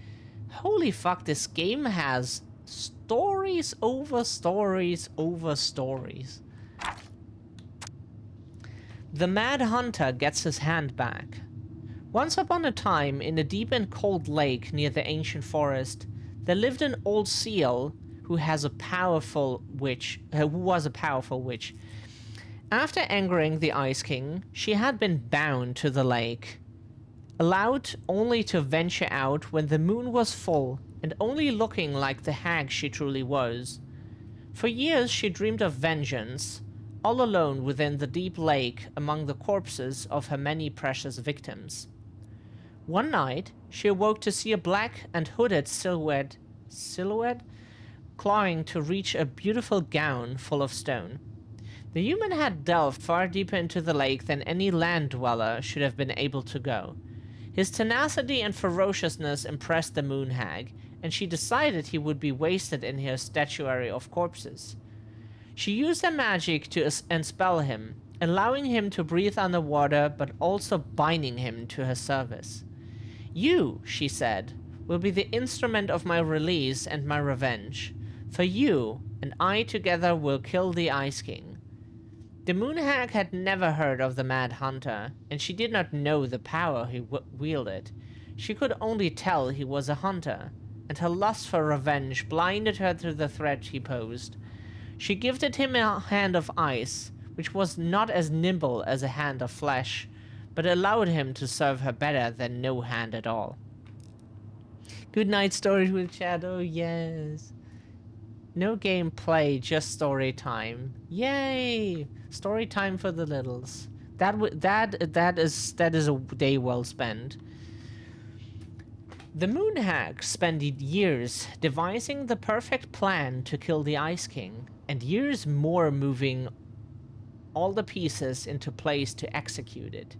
holy fuck, this game has stories over stories over stories. The Mad Hunter gets his hand back. Once upon a time, in a deep and cold lake near the ancient forest, there lived an old seal who was a powerful witch. After angering the Ice King, she had been bound to the lake, allowed only to venture out when the moon was full and only looking like the hag she truly was. For years she dreamed of vengeance, all alone within the deep lake among the corpses of her many precious victims. One night, she awoke to see a black and hooded silhouette clawing to reach a beautiful gown full of stone. The human had delved far deeper into the lake than any land dweller should have been able to go. His tenacity and ferociousness impressed the moon hag, and she decided he would be wasted in her statuary of corpses. She used her magic to enspell him, allowing him to breathe underwater but also binding him to her service. You, she said, will be the instrument of my release and my revenge. For you and I together will kill the Ice King. The moon hag had never heard of the Mad Hunter, and she did not know the power he wielded. She could only tell he was a hunter, and her lust for revenge blinded her to the threat he posed. She gifted him a hand of ice, which was not as nimble as a hand of flesh, but allowed him to serve her better than no hand at all. Good night, stories with Shadow, yes. No gameplay, just story time. Yay! Story time for the littles. That is a day well spent. The moon hag spent years devising the perfect plan to kill the Ice King, and years more moving all the pieces into place to execute it.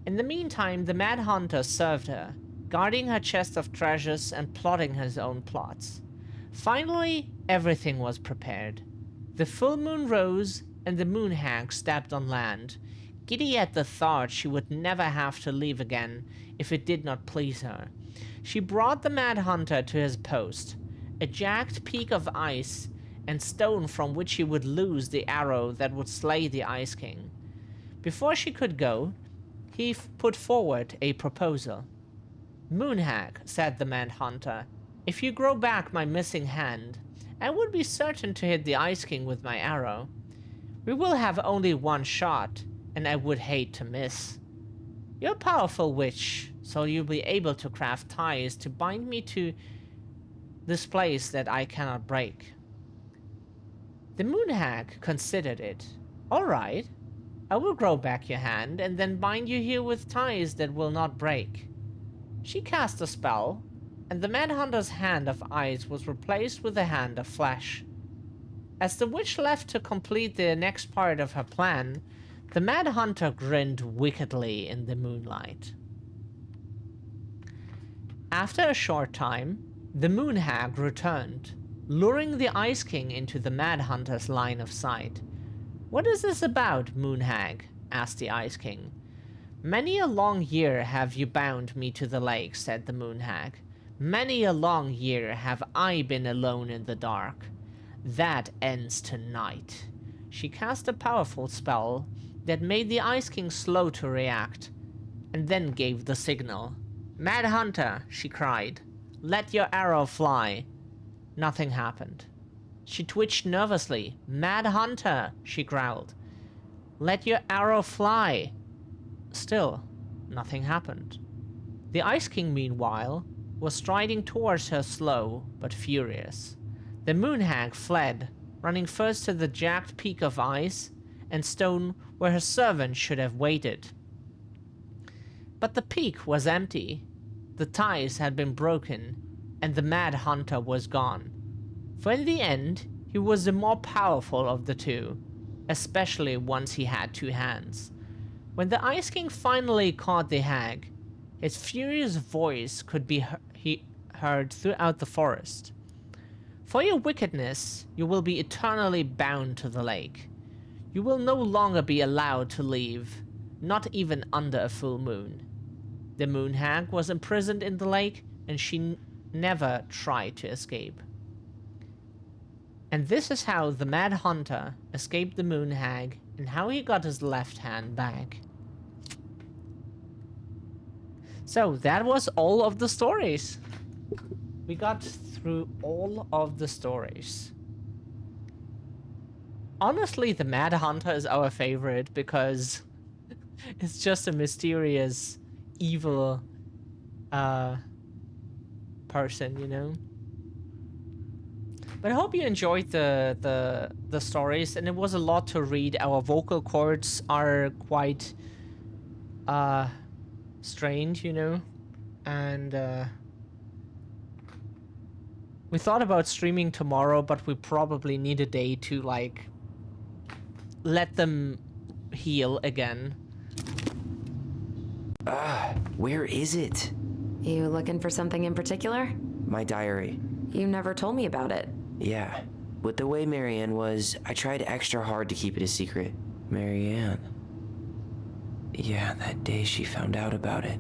In the meantime, the Mad Hunter served her, guarding her chest of treasures and plotting his own plots. Finally, everything was prepared. The full moon rose, and the moon hag stepped on land, giddy at the thought she would never have to leave again if it did not please her. She brought the Mad Hunter to his post, a jagged peak of ice and stone from which he would loose the arrow that would slay the Ice King. Before she could go, he put forward a proposal. Moon hag, said the Mad Hunter, if you grow back my missing hand, I would be certain to hit the Ice King with my arrow. We will have only one shot, and I would hate to miss. You're a powerful witch, so you'll be able to craft ties to bind me to this place that I cannot break. The moon hag considered it. All right, I will grow back your hand and then bind you here with ties that will not break. She cast a spell, and the Mad Hunter's hand of ice was replaced with a hand of flesh. As the witch left to complete the next part of her plan, the Mad Hunter grinned wickedly in the moonlight. After a short time, the moon hag returned, luring the Ice King into the Mad Hunter's line of sight. What is this about, moon hag? Asked the Ice King. Many a long year have you bound me to the lake, said the moon hag. Many a long year have I been alone in the dark. That ends tonight. She cast a powerful spell that made the Ice King slow to react, and then gave the signal. Mad Hunter, she cried, let your arrow fly. Nothing happened. She twitched nervously. Mad Hunter, she growled, let your arrow fly. Still, nothing happened. The Ice King, meanwhile, was striding towards her slow but furious. The moon hag fled, running first to the jagged peak of ice and stone where her servant should have waited. But the peak was empty. The ties had been broken, and the Mad Hunter was gone. For in the end, he was the more powerful of the two, especially once he had two hands. When the Ice King finally caught the hag, his furious voice could be heard throughout the forest. For your wickedness, you will be eternally bound to the lake. You will no longer be allowed to leave, not even under a full moon. The moon hag was imprisoned in the lake, and she never tried to escape. And this is how the Mad Hunter escaped the moon hag, and how he got his left hand back. So that was all of the stories. We got through all of the stories. Honestly, the Mad Hunter is our favorite because it's just a mysterious, evil person, you know? But I hope you enjoyed the stories, and it was a lot to read. Our vocal cords are quite strange, you know? And we thought about streaming tomorrow, but we probably need a day to like let them heal again. Where is it? You looking for something in particular? My diary. You never told me about it. Yeah. With the way Marianne was, I tried extra hard to keep it a secret. Marianne. Yeah, that day she found out about it.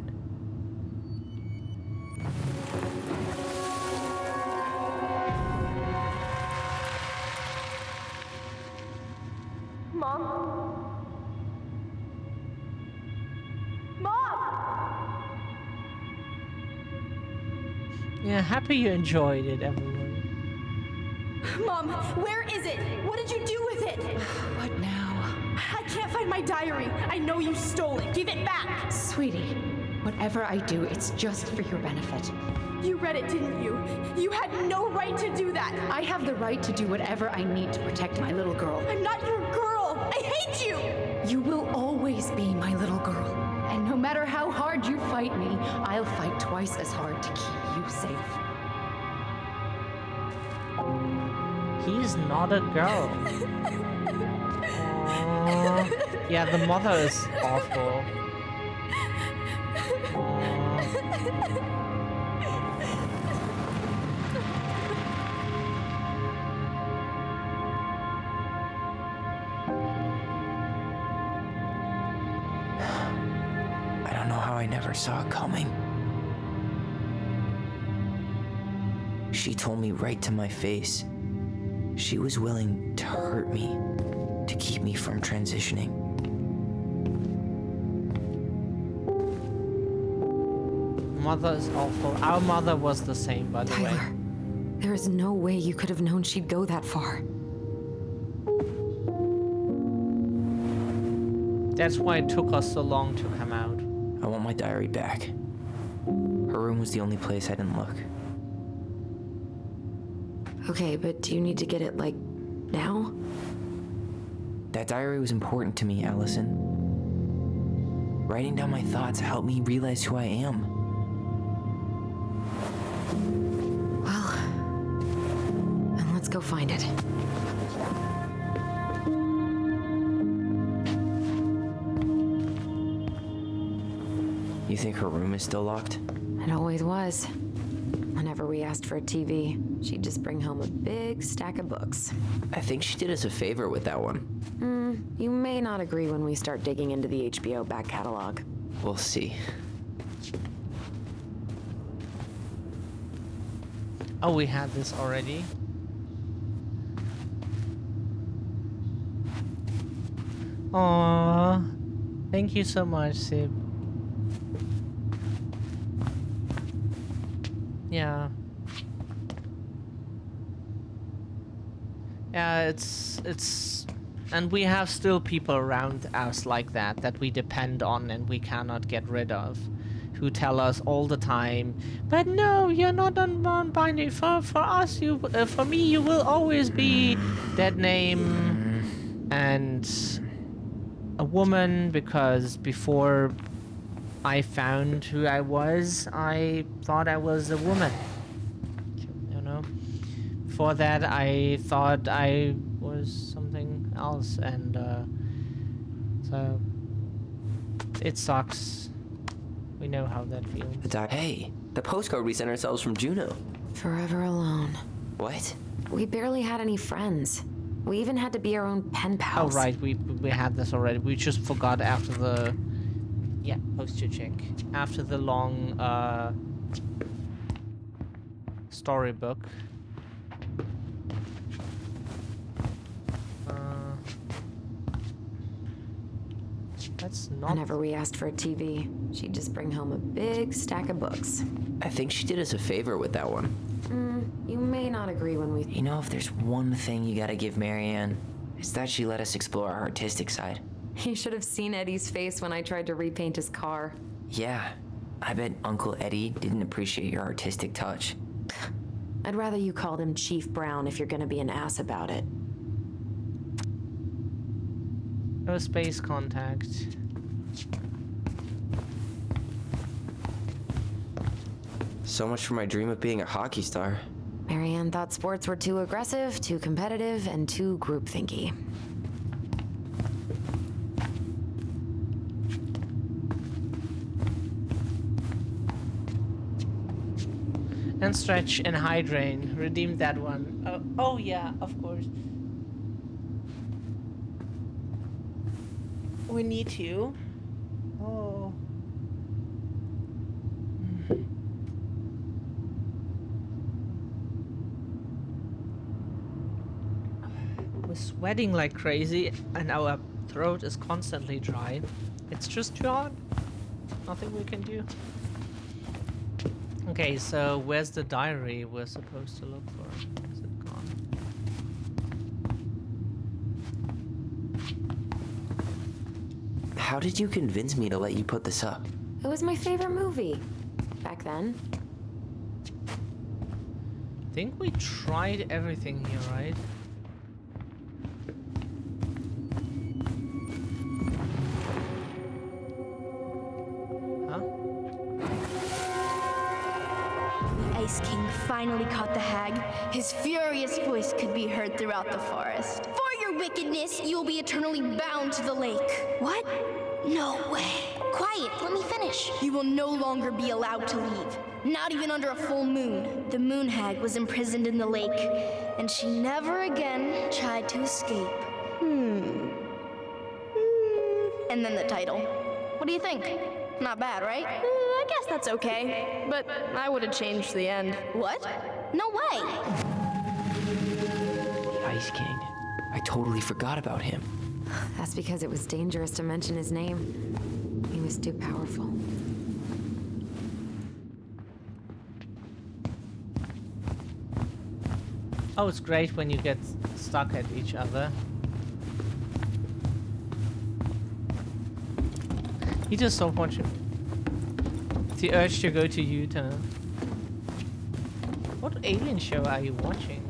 Mom? Mom! Yeah, happy you enjoyed it, everyone. Mom, where is it? What did you do with it? What now? I can't find my diary. I know you stole it. Give it back. Sweetie, whatever I do, it's just for your benefit. You read it, didn't you? You had no right to do that. I have the right to do whatever I need to protect my little girl. I'm not your girl. I hate you. You will always be my little girl. And no matter how hard you fight me, I'll fight twice as hard to keep you safe. He's not a girl. Aww. Yeah, the mother is awful. I don't know how I never saw it coming. She told me right to my face. She was willing to hurt me, to keep me from transitioning. Mother is awful. Our mother was the same, by the way. Tyler, there is no way you could have known she'd go that far. That's why it took us so long to come out. I want my diary back. Her room was the only place I didn't look. Okay, but do you need to get it, like, now? That diary was important to me, Allison. Writing down my thoughts helped me realize who I am. Well, then let's go find it. You think her room is still locked? It always was. Whenever we asked for a TV, she'd just bring home a big stack of books. I think she did us a favor with that one. You may not agree when we start digging into the HBO back catalog. We'll see. Oh, we had this already. Aww. Thank you so much, Sib. Yeah. Yeah, it's and we have still people around us like that we depend on and we cannot get rid of, who tell us all the time, but no, you're not non-binary. For us, for me, you will always be that name and a woman, because before I found who I was, I thought I was a woman. You know? Before that, I thought I was something else, and so it sucks. We know how that feels. Hey, the postcard we sent ourselves from Juno. Forever alone. What? We barely had any friends. We even had to be our own pen pals. Oh right, we had this already. We just forgot after the posture check. After the long storybook. That's not. Whenever we asked for a TV, she'd just bring home a big stack of books. I think she did us a favor with that one. You may not agree when we... You know, if there's one thing you gotta give Marianne, it's that she let us explore our artistic side. You should have seen Eddie's face when I tried to repaint his car. Yeah, I bet Uncle Eddie didn't appreciate your artistic touch. I'd rather you called him Chief Brown if you're gonna be an ass about it. No space contact. So much for my dream of being a hockey star. Marianne thought sports were too aggressive, too competitive, and too groupthinky. And stretch and hydrate. Redeem that one. Oh yeah, of course. We need to. Oh. We're sweating like crazy and our throat is constantly dry. It's just too hot. Nothing we can do. Okay, so where's the diary we're supposed to look for? Is it gone? How did you convince me to let you put this up? It was my favorite movie. Back then. I think we tried everything here, right? Ice King finally caught the hag. His furious voice could be heard throughout the forest. For your wickedness, you will be eternally bound to the lake. What? No way. Quiet, let me finish. You will no longer be allowed to leave. Not even under a full moon. The moon hag was imprisoned in the lake, and she never again tried to escape. And then the title. What do you think? Not bad, right? I guess that's okay. But I would have changed the end. What? No way! The Ice King. I totally forgot about him. That's because it was dangerous to mention his name. He was too powerful. Oh, it's great when you get stuck at each other. He just so much the urge to go to Utah. What alien show are you watching?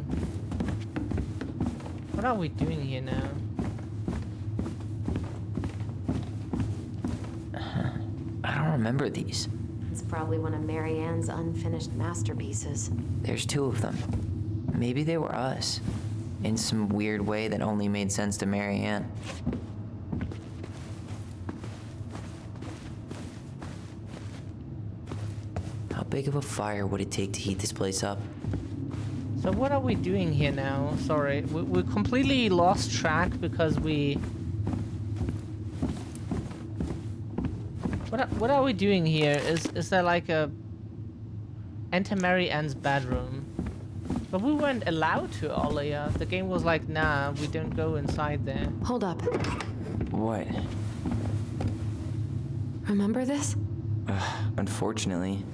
What are we doing here now? I don't remember these. It's probably one of Marianne's unfinished masterpieces. There's 2 of them. Maybe they were us. In some weird way that only made sense to Marianne. How big of a fire would it take to heat this place up? So what are we doing here now? Sorry, we completely lost track because we... What are we doing here? Is there like a... Enter Marianne's bedroom? But we weren't allowed to earlier. The game was like, nah, we don't go inside there. Hold up. What? Remember this? Unfortunately.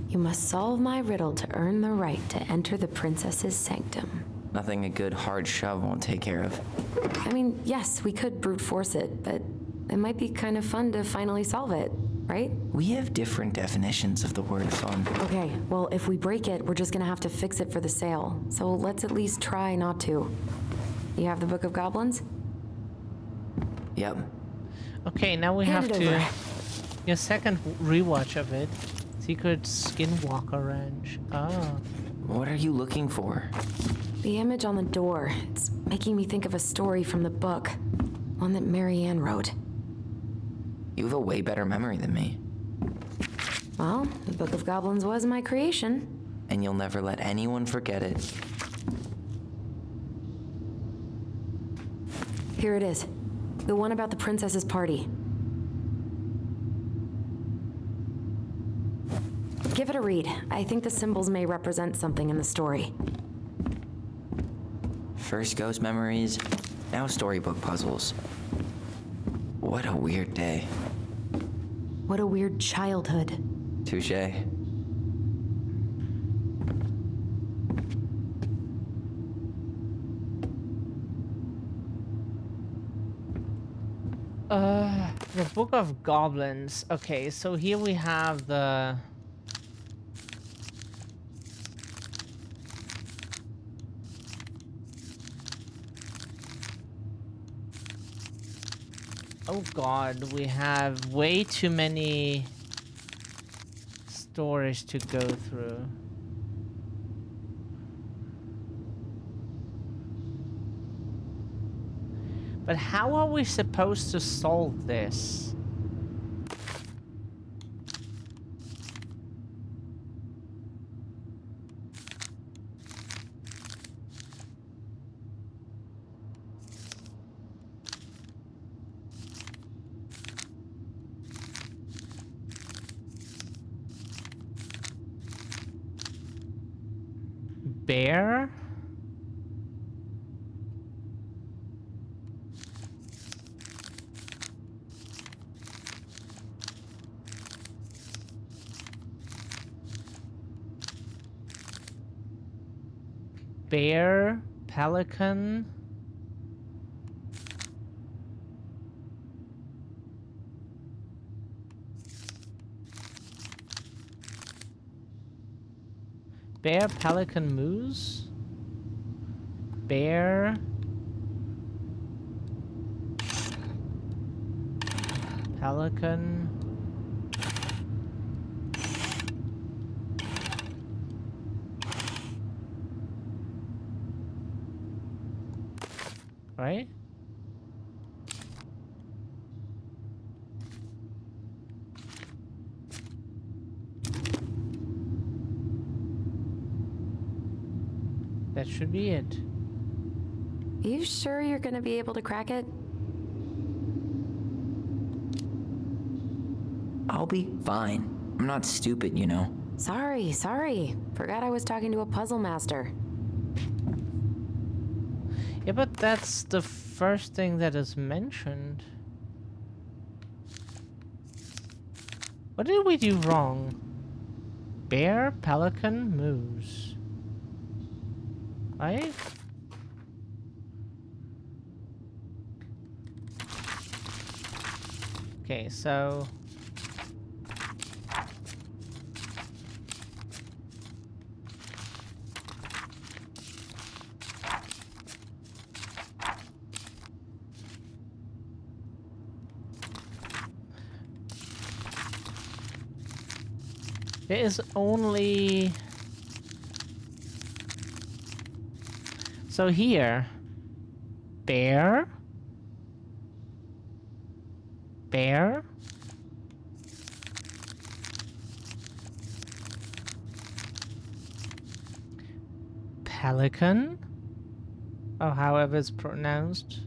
You must solve my riddle to earn the right to enter the princess's sanctum. Nothing a good hard shove won't take care of. I mean, yes, we could brute force it, but it might be kind of fun to finally solve it, right? We have different definitions of the word fun. Okay, well, if we break it, we're just gonna have to fix it for the sale. So let's at least try not to. You have the Book of Goblins? Yep. Okay, now we Hand have it to... over. Your second rewatch of it. Secret Skinwalker Ranch. Oh. What are you looking for? The image on the door. It's making me think of a story from the book. One that Marianne wrote. You have a way better memory than me. Well, the Book of Goblins was my creation. And you'll never let anyone forget it. Here it is. The one about the princess's party. Give it a read. I think the symbols may represent something in the story. First ghost memories, now storybook puzzles. What a weird day. What a weird childhood. Touché. The Book of Goblins. Okay, so here we have the... Oh god, we have way too many doors to go through. But how are we supposed to solve this? Bear? Bear, pelican. Bear, pelican, moose. Bear. Pelican. Right? That should be it. You sure you're gonna be able to crack it? I'll be fine. I'm not stupid, you know. Sorry. Forgot I was talking to a puzzle master. Yeah, but that's the first thing that is mentioned. What did we do wrong? Bear, pelican, moose. Right? Okay, so... there is only... So here... Bear... Bear... Pelican? Or however it's pronounced.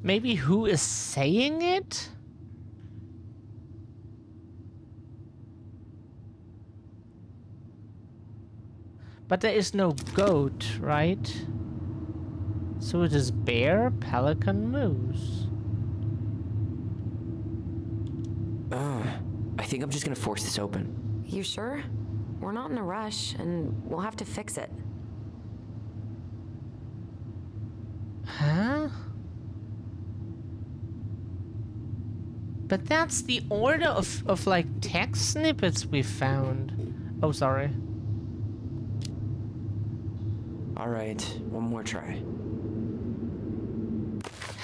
Maybe who is saying it? But there is no goat, right? So it is bear, pelican, moose. I think I'm just gonna force this open. You sure? We're not in a rush, and we'll have to fix it. Huh? But that's the order of like text snippets we found. Oh, sorry. All right, one more try.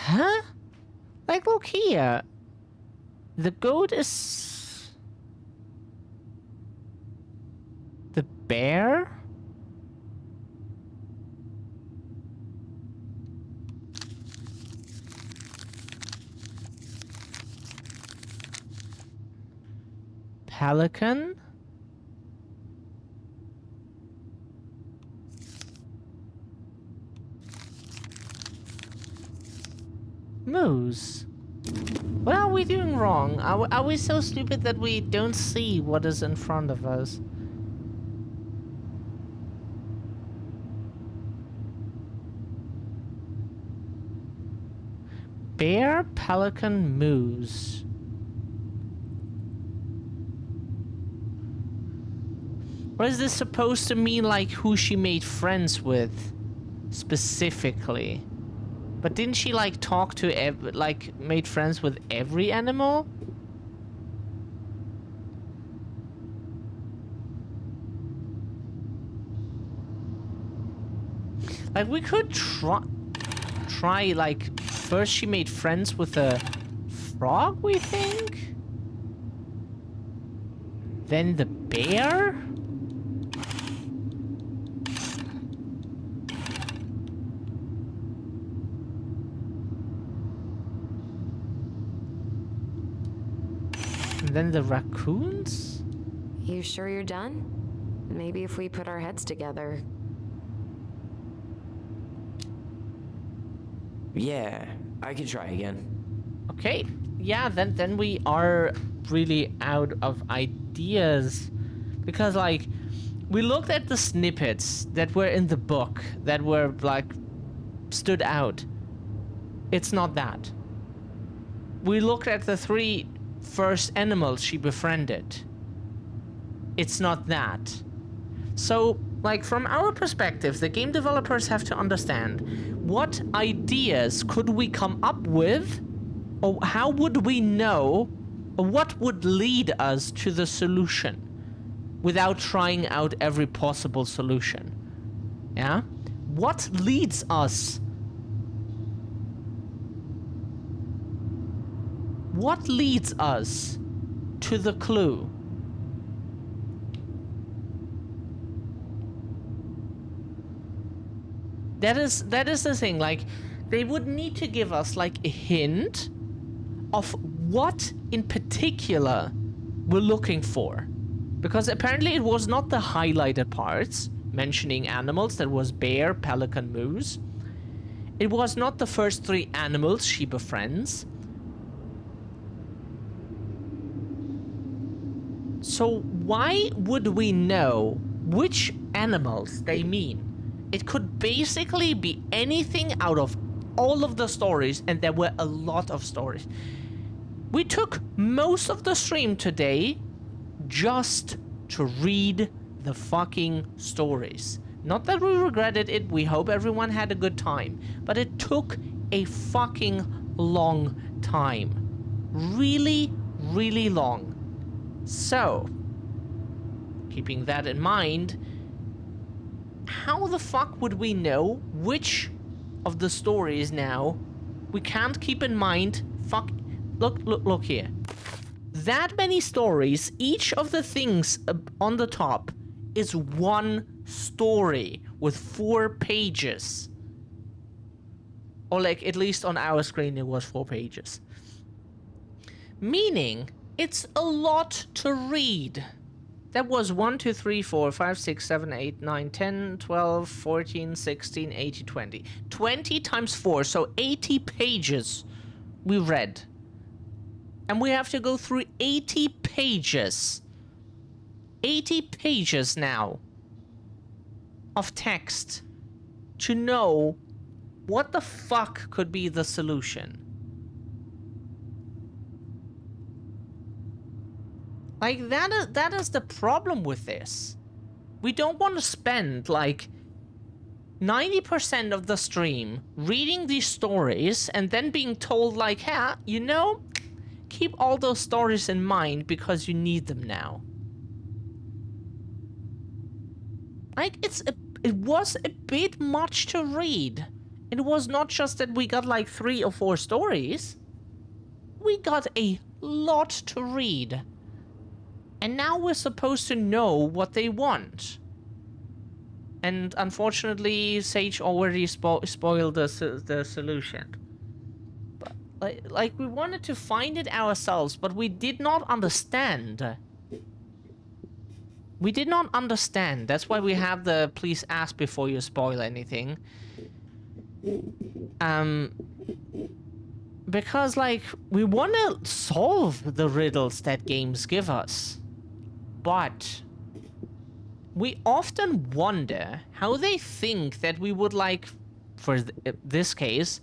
Huh? Like, look here. The goat is... the bear? Pelican? Moose? What are we doing wrong? Are we so stupid that we don't see what is in front of us? Bear, pelican, moose. What is this supposed to mean, like who she made friends with specifically? But didn't she like talk to made friends with every animal? Like we could try like first she made friends with a frog, we think? Then the bear? And then the raccoons? You sure you're done? Maybe if we put our heads together. Yeah, I can try again. Okay, yeah, then we are really out of ideas. Because, like, we looked at the snippets that were in the book that were, like, stood out. It's not that. We looked at the 3 first animals she befriended. It's not that. So, like, from our perspective, the game developers have to understand what ideas could we come up with, or how would we know, or what would lead us to the solution without trying out every possible solution. Yeah? What leads us? What leads us to the clue? That is the thing, like, they would need to give us, like, a hint of what in particular we're looking for. Because apparently it was not the highlighted parts, mentioning animals, that was bear, pelican, moose. It was not the first 3 animals she befriends. So why would we know which animals they mean? It could basically be anything out of all of the stories, and there were a lot of stories. We took most of the stream today just to read the fucking stories. Not that we regretted it, we hope everyone had a good time, but it took a fucking long time. Really, really long. So, keeping that in mind, how the fuck would we know which of the stories now we can't keep in mind? Look here. That many stories, each of the things on the top is one story with 4 pages. Or like, at least on our screen it was 4 pages. Meaning, it's a lot to read. That was 1, 2, 3, 4, 5, 6, 7, 8, 9, 10, 12, 14, 16, 18, 20. 20 times 4, so 80 pages we read. And we have to go through 80 pages. 80 pages now of text to know what the fuck could be the solution. Like, that is the problem with this. We don't want to spend, like, 90% of the stream reading these stories and then being told, like, hey, you know, keep all those stories in mind because you need them now. Like, it was a bit much to read. It was not just that we got, like, 3 or 4 stories. We got a lot to read. And now we're supposed to know what they want. And unfortunately, Sage already spoiled the solution. But like we wanted to find it ourselves, but we did not understand. We did not understand. That's why we have the please ask before you spoil anything. Because like we want to solve the riddles that games give us. But we often wonder how they think that we would, like, for this case,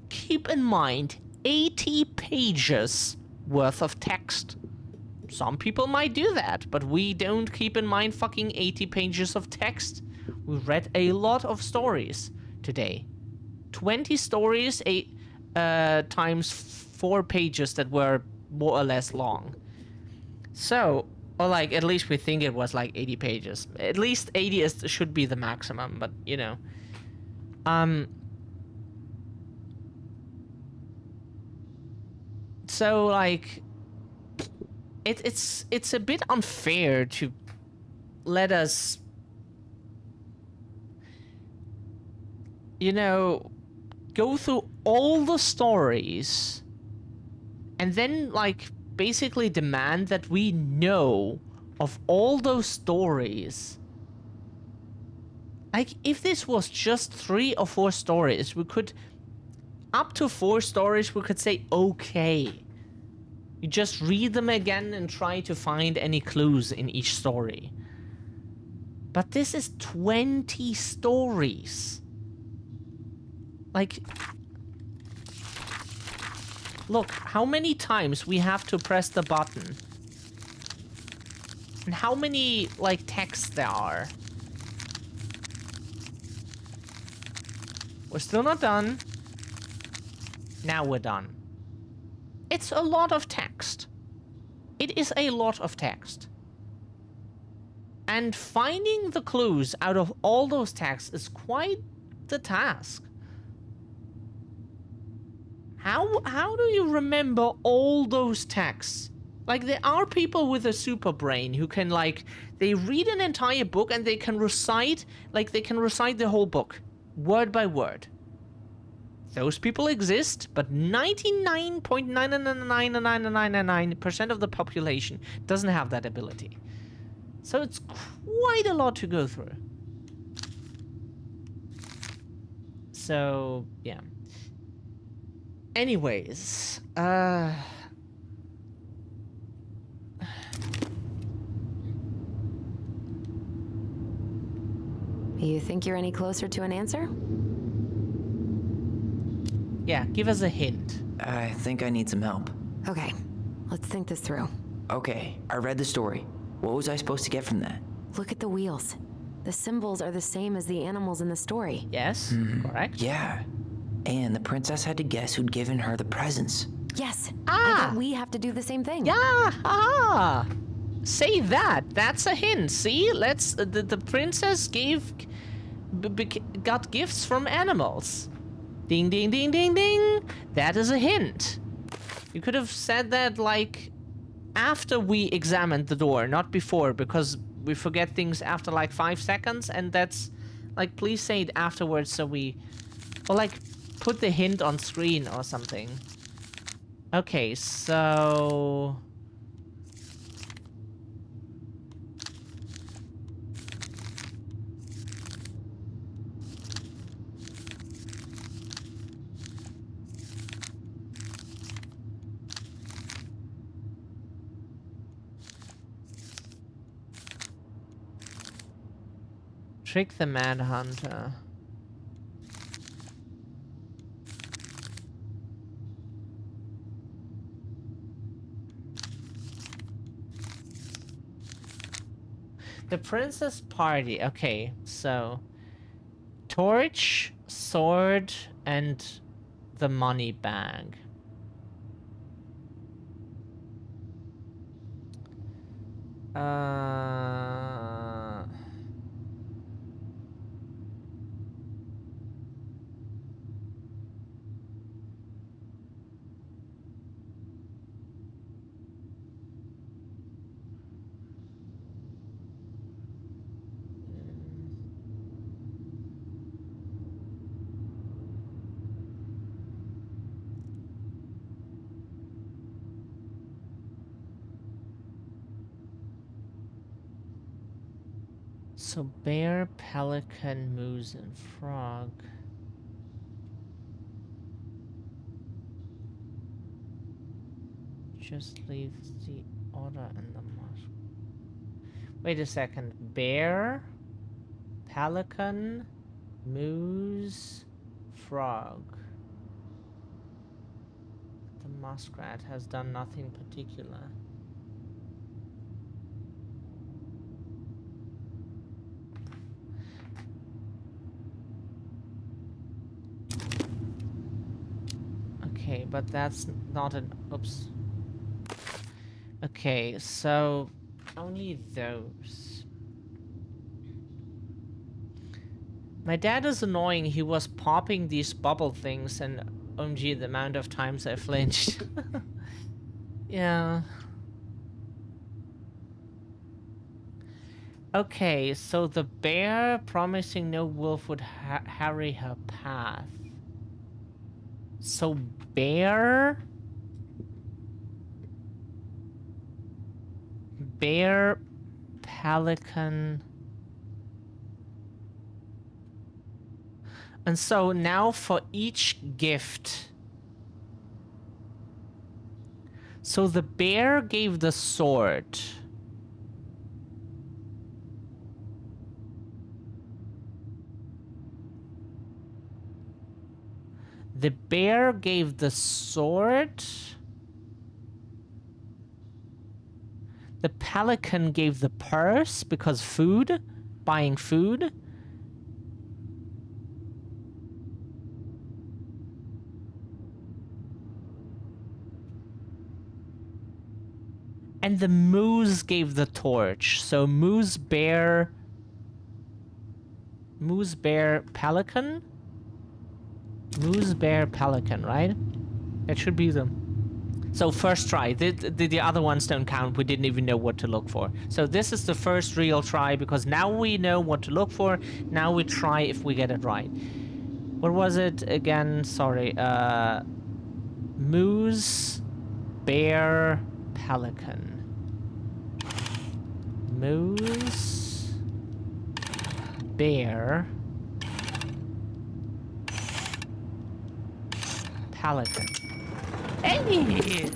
keep in mind 80 pages worth of text. Some people might do that, but we don't keep in mind fucking 80 pages of text. We've read a lot of stories today. 20 stories, times 4 pages that were more or less long. So, or like, at least we think it was like 80 pages. At least 80 should be the maximum, but you know. So like, it's a bit unfair to let us, you know, go through all the stories and then like basically demand that we know of all those stories. Like, if this was just 3 or 4 stories, we could, up to 4 stories, we could say, okay. You just read them again and try to find any clues in each story. But this is 20 stories. Like, look, how many times we have to press the button. And how many, like, texts there are. We're still not done. Now we're done. It's a lot of text. It is a lot of text. And finding the clues out of all those texts is quite the task. How do you remember all those texts? Like, there are people with a super brain who can, like, they read an entire book and they can recite, like, they can recite the whole book, word by word. Those people exist, but 99.9999999% of the population doesn't have that ability. So it's quite a lot to go through. So, yeah. Anyways, You think you're any closer to an answer? yeah, give us a hint. I think I need some help. Okay, let's think this through. Okay, I read the story. What was I supposed to get from that? Look at the wheels. The symbols are the same as the animals in the story. Yes, correct. Yeah. And the princess had to guess who'd given her the presents. Yes. Ah. I bet we have to do the same thing. Yeah, haha. Say that. That's a hint. See, the princess got gifts from animals. Ding, ding, ding, ding, ding. That is a hint. You could have said that, like, after we examined the door, not before, because we forget things after, like, 5 seconds, and that's, like, please say it afterwards so we... Or, like, put the hint on screen or something. Okay, so... Trick the Manhunter. The princess party. Okay, so torch, sword, and the money bag. So bear, pelican, moose, and frog. Just leave the order and the musk. Wait a second. Bear, pelican, moose, frog. The muskrat has done nothing particular. Okay, but that's not an... Oops. Okay, so only those. My dad is annoying. He was popping these bubble things and OMG, the amount of times I flinched. Yeah. Okay, so the bear promising no wolf would harry her path. So bear... Bear, pelican... And so now for each gift... So the bear gave the sword. The bear gave the sword. The pelican gave the purse because food, buying food. And the moose gave the torch. So moose, bear, pelican? Moose, bear, pelican, right? That should be them. So first try. The other ones don't count. We didn't even know what to look for. So this is the first real try because now we know what to look for. Now we try if we get it right. What was it again? Sorry. Moose, bear, pelican. Moose, bear, pelican. Hey!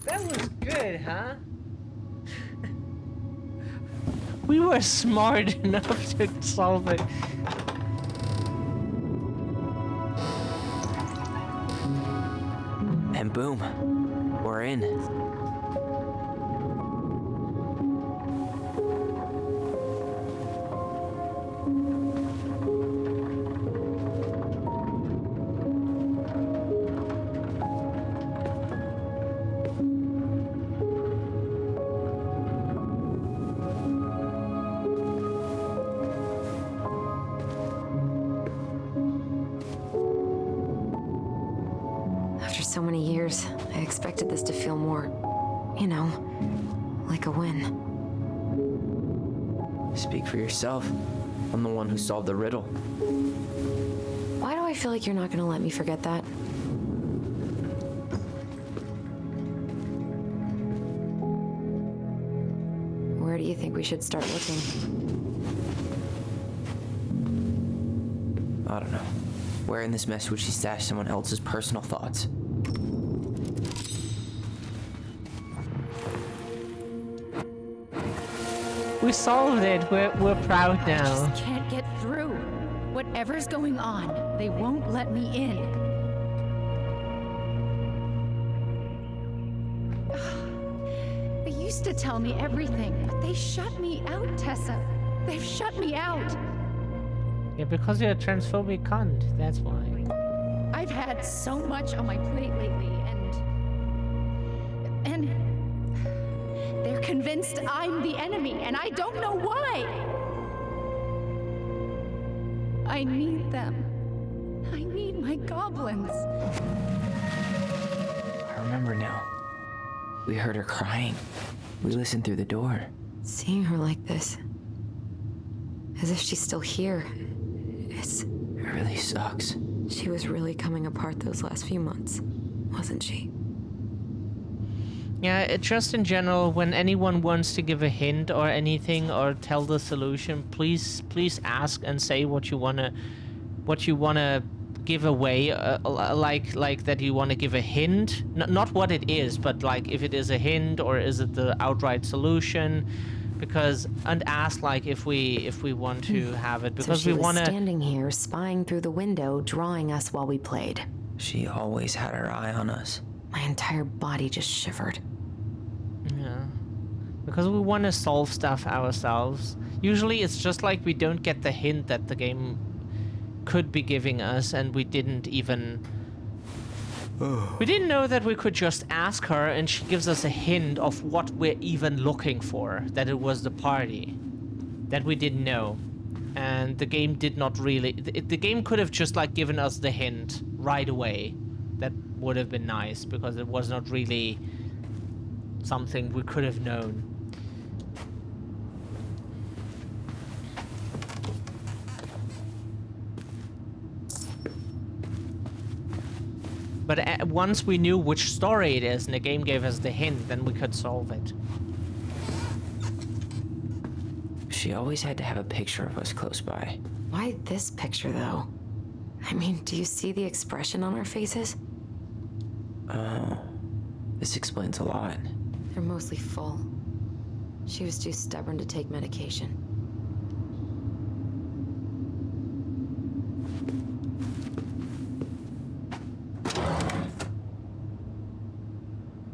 That was good, huh? We were smart enough to solve it. And boom, we're in. So many years, I expected this to feel more, you know, like a win. Speak for yourself. I'm the one who solved the riddle. Why do I feel like you're not gonna let me forget that? Where do you think we should start looking? I don't know. Where in this mess would she stash someone else's personal thoughts? We solved it. We're proud now. I just can't get through. Whatever's going on, they won't let me in. They used to tell me everything, but they shut me out, Tessa. They've shut me out. Yeah, because you're a transphobic cunt. That's why. I've had so much on my plate lately, and they're convinced I'm the enemy, and I don't know why. I need them. I need my goblins. I remember now. We heard her crying. We listened through the door. Seeing her like this, as if she's still here, it really sucks. She was really coming apart those last few months, wasn't she? Yeah, just in general, when anyone wants to give a hint or anything or tell the solution, please ask and say what you wanna give away. Like that you wanna give a hint, not what it is, but like if it is a hint or is it the outright solution, and ask like if we want to have it because so she we was wanna. Standing here, spying through the window, drawing us while we played. She always had her eye on us. My entire body just shivered. Yeah. Because we want to solve stuff ourselves. Usually it's just like we don't get the hint that the game could be giving us, and we didn't even... We didn't know that we could just ask her and she gives us a hint of what we're even looking for, that it was the party. That we didn't know. And the game did not really... The game could have just like given us the hint right away. That would have been nice, because it was not really something we could have known. But once we knew which story it is and the game gave us the hint, then we could solve it. She always had to have a picture of us close by. Why this picture, though? I mean, do you see the expression on our faces? This explains a lot. They're mostly full. She was too stubborn to take medication.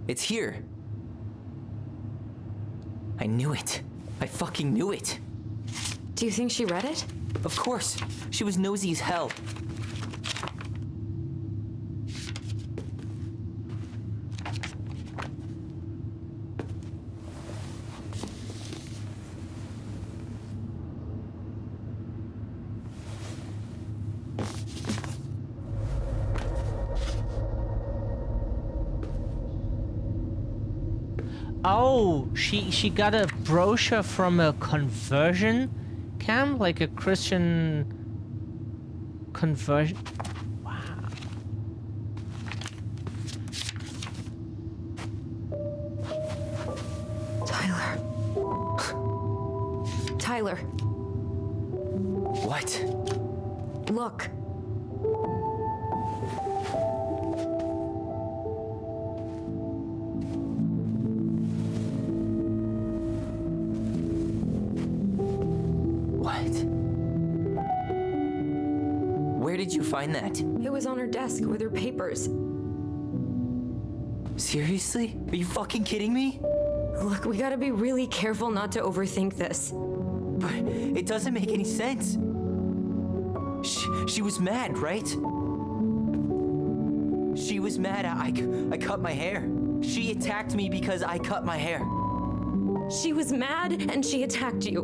It's here. I knew it. I fucking knew it. Do you think she read it? Of course. She was nosy as hell. Oh, she got a brochure from a conversion camp, like a Christian conversion. Wow. Tyler. Tyler. What? Look. Where did you find that? It was on her desk with her papers. Seriously? Are you fucking kidding me? Look, we gotta be really careful not to overthink this. But it doesn't make any sense. She was mad, right? She was mad I cut my hair. She attacked me because I cut my hair. She was mad and she attacked you.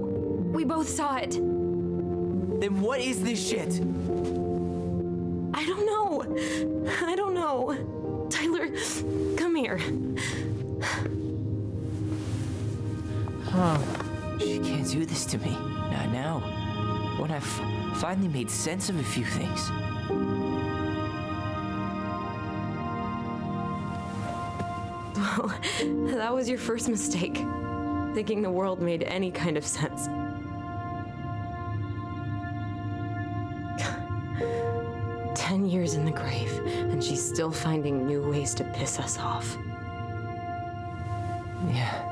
We both saw it. Then what is this shit? I don't know. I don't know. Tyler, come here. Huh. She can't do this to me. Not now. When I've finally made sense of a few things. Well, that was your first mistake. Thinking the world made any kind of sense. "10 years in the grave, and she's still finding new ways to piss us off." Yeah.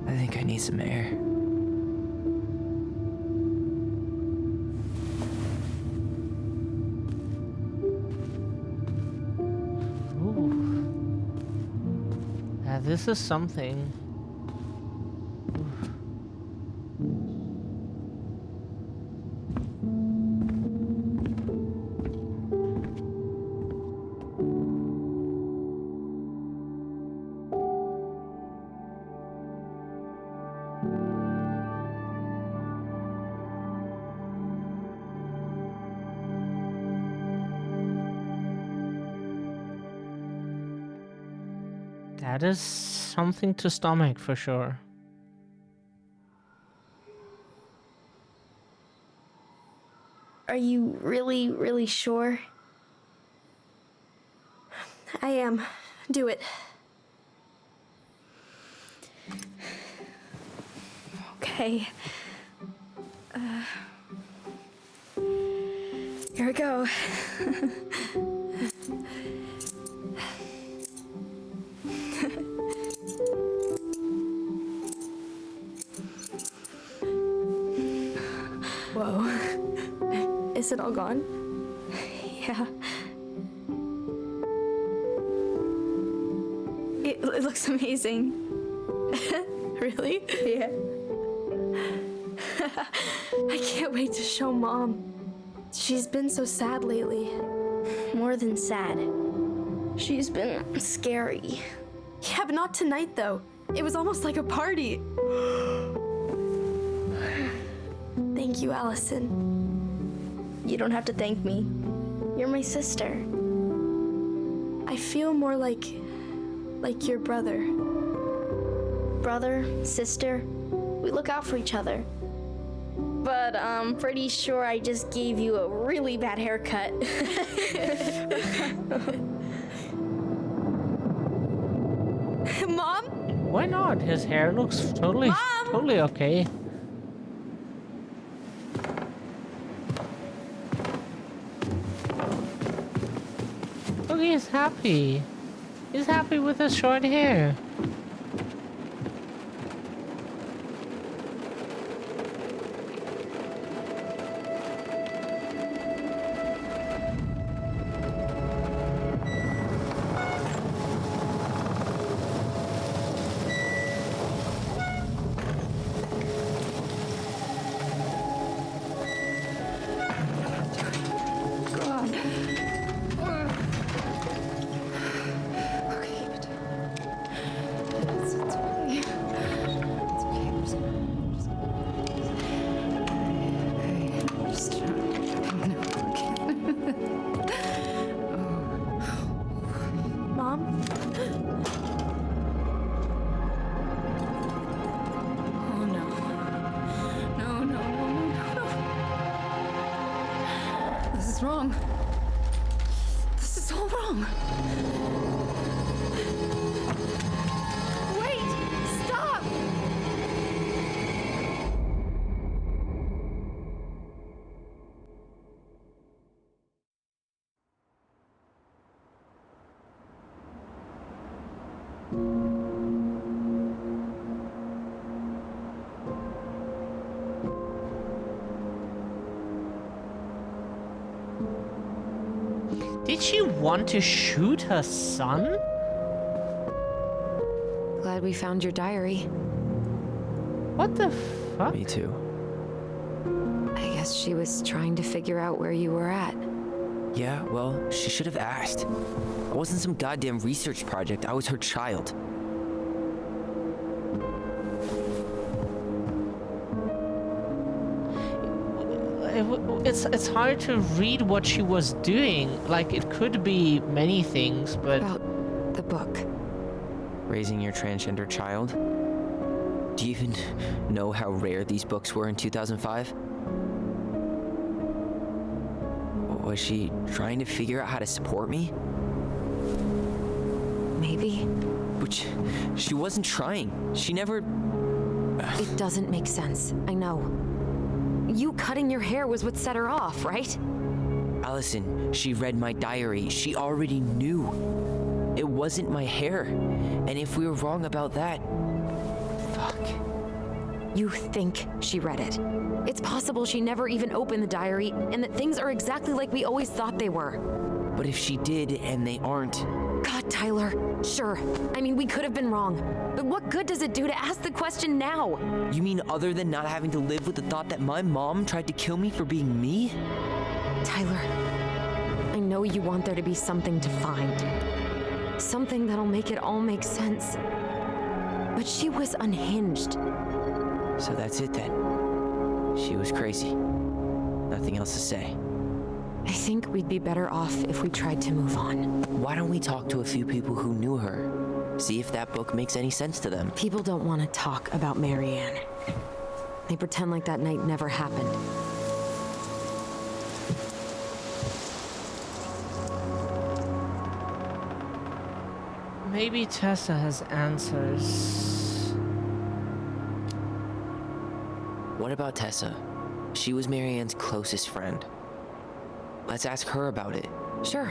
I think I need some air. Ooh. This is something. That is something to stomach for sure. Are you really, really sure? I am. Do it. Okay. Here we go. Whoa. Is it all gone? Yeah. It looks amazing. Really? Yeah. I can't wait to show Mom. She's been so sad lately. More than sad. She's been scary. Yeah, but not tonight, though. It was almost like a party. Thank you, Allison. You don't have to thank me. You're my sister. I feel more like your brother. Brother, sister, we look out for each other. But I'm pretty sure I just gave you a really bad haircut. Mom? Why not? His hair looks totally okay. Look, he's happy. He's happy with his short hair. Wrong. This is all wrong. Wait! Stop! Did she want to shoot her son? Glad we found your diary. What the fuck? Me too. I guess she was trying to figure out where you were at. Yeah, well, she should have asked. I wasn't some goddamn research project. I was her child. It's hard to read what she was doing. Like, it could be many things, but... About the book. Raising your transgender child? Do you even know how rare these books were in 2005? Was she trying to figure out how to support me? Maybe. Which, she wasn't trying. She never... It doesn't make sense. I know. You cutting your hair was what set her off, right? Allison, she read my diary. She already knew. It wasn't my hair. And if we were wrong about that... Fuck. You think she read it. It's possible she never even opened the diary, and that things are exactly like we always thought they were. But if she did, and they aren't... God, Tyler. Sure. I mean, we could have been wrong. But what good does it do to ask the question now? You mean other than not having to live with the thought that my mom tried to kill me for being me? Tyler, I know you want there to be something to find. Something that'll make it all make sense. But she was unhinged. So that's it then. She was crazy. Nothing else to say. I think we'd be better off if we tried to move on. Why don't we talk to a few people who knew her? See if that book makes any sense to them. People don't want to talk about Marianne. They pretend like that night never happened. Maybe Tessa has answers. What about Tessa? She was Marianne's closest friend. Let's ask her about it. Sure.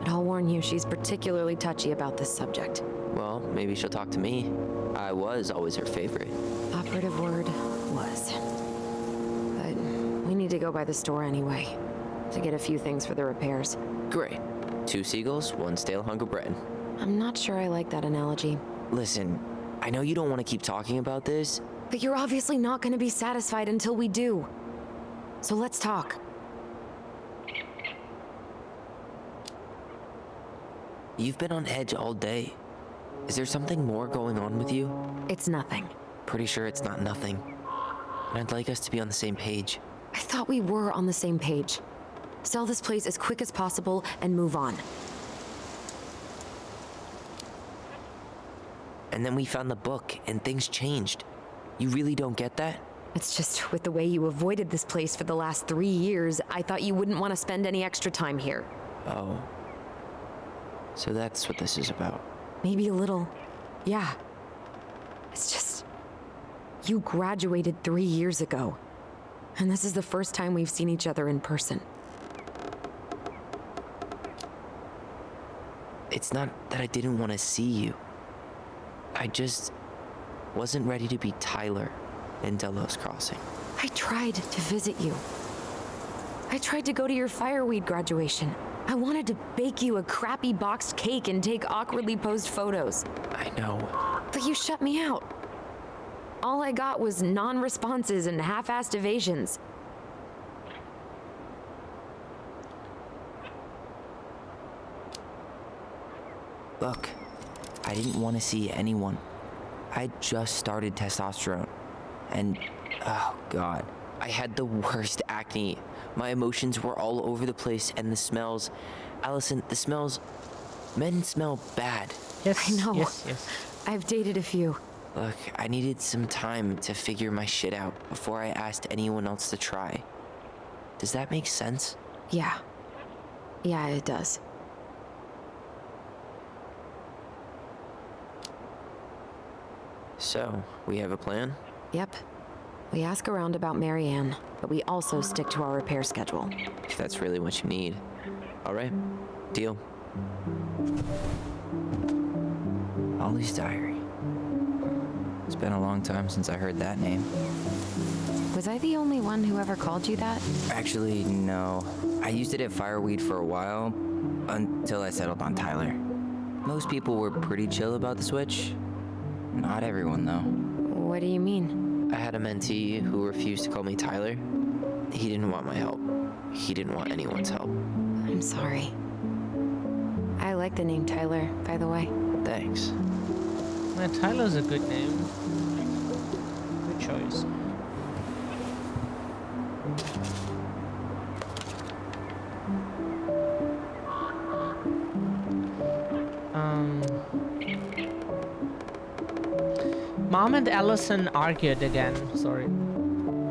But I'll warn you, she's particularly touchy about this subject. Well, maybe she'll talk to me. I was always her favorite. Operative word was. But we need to to go by the store anyway, to get a few things for the repairs. Great. 2 seagulls, 1 stale hunk of bread. I'm not sure I like that analogy. Listen, I know you don't want to keep talking about this. But you're obviously not going to be satisfied until we do. So let's talk. You've been on edge all day. Is there something more going on with you? It's nothing. Pretty sure it's not nothing. And I'd like us to be on the same page. I thought we were on the same page. Sell this place as quick as possible and move on. And then we found the book, and things changed. You really don't get that? It's just with the way you avoided this place for the last 3 years, I thought you wouldn't want to spend any extra time here. Oh. So that's what this is about. Maybe a little. Yeah. It's just... You graduated 3 years ago. And this is the first time we've seen each other in person. It's not that I didn't want to see you. I just wasn't ready to be Tyler in Delos Crossing. I tried to visit you. I tried to go to your fireweed graduation. I wanted to bake you a crappy boxed cake and take awkwardly posed photos. I know. But you shut me out. All I got was non-responses and half-assed evasions. Look, I didn't want to see anyone. I just started testosterone. And, oh God, I had the worst acne. My emotions were all over the place, and the smells... Allison, the smells... Men smell bad. Yes, I know. Yes. I've dated a few. Look, I needed some time to figure my shit out before I asked anyone else to try. Does that make sense? Yeah. Yeah, it does. So, we have a plan? Yep. We ask around about Marianne, but we also stick to our repair schedule. If that's really what you need. All right, deal. Ollie's Diary. It's been a long time since I heard that name. Was I the only one who ever called you that? Actually, no. I used it at Fireweed for a while, until I settled on Tyler. Most people were pretty chill about the switch. Not everyone, though. What do you mean? I had a mentee who refused to call me Tyler. He didn't want my help. He didn't want anyone's help. I'm sorry. I like the name Tyler, by the way. Thanks. Man, Tyler's a good name. Good choice. Mom and Allison argued again, sorry.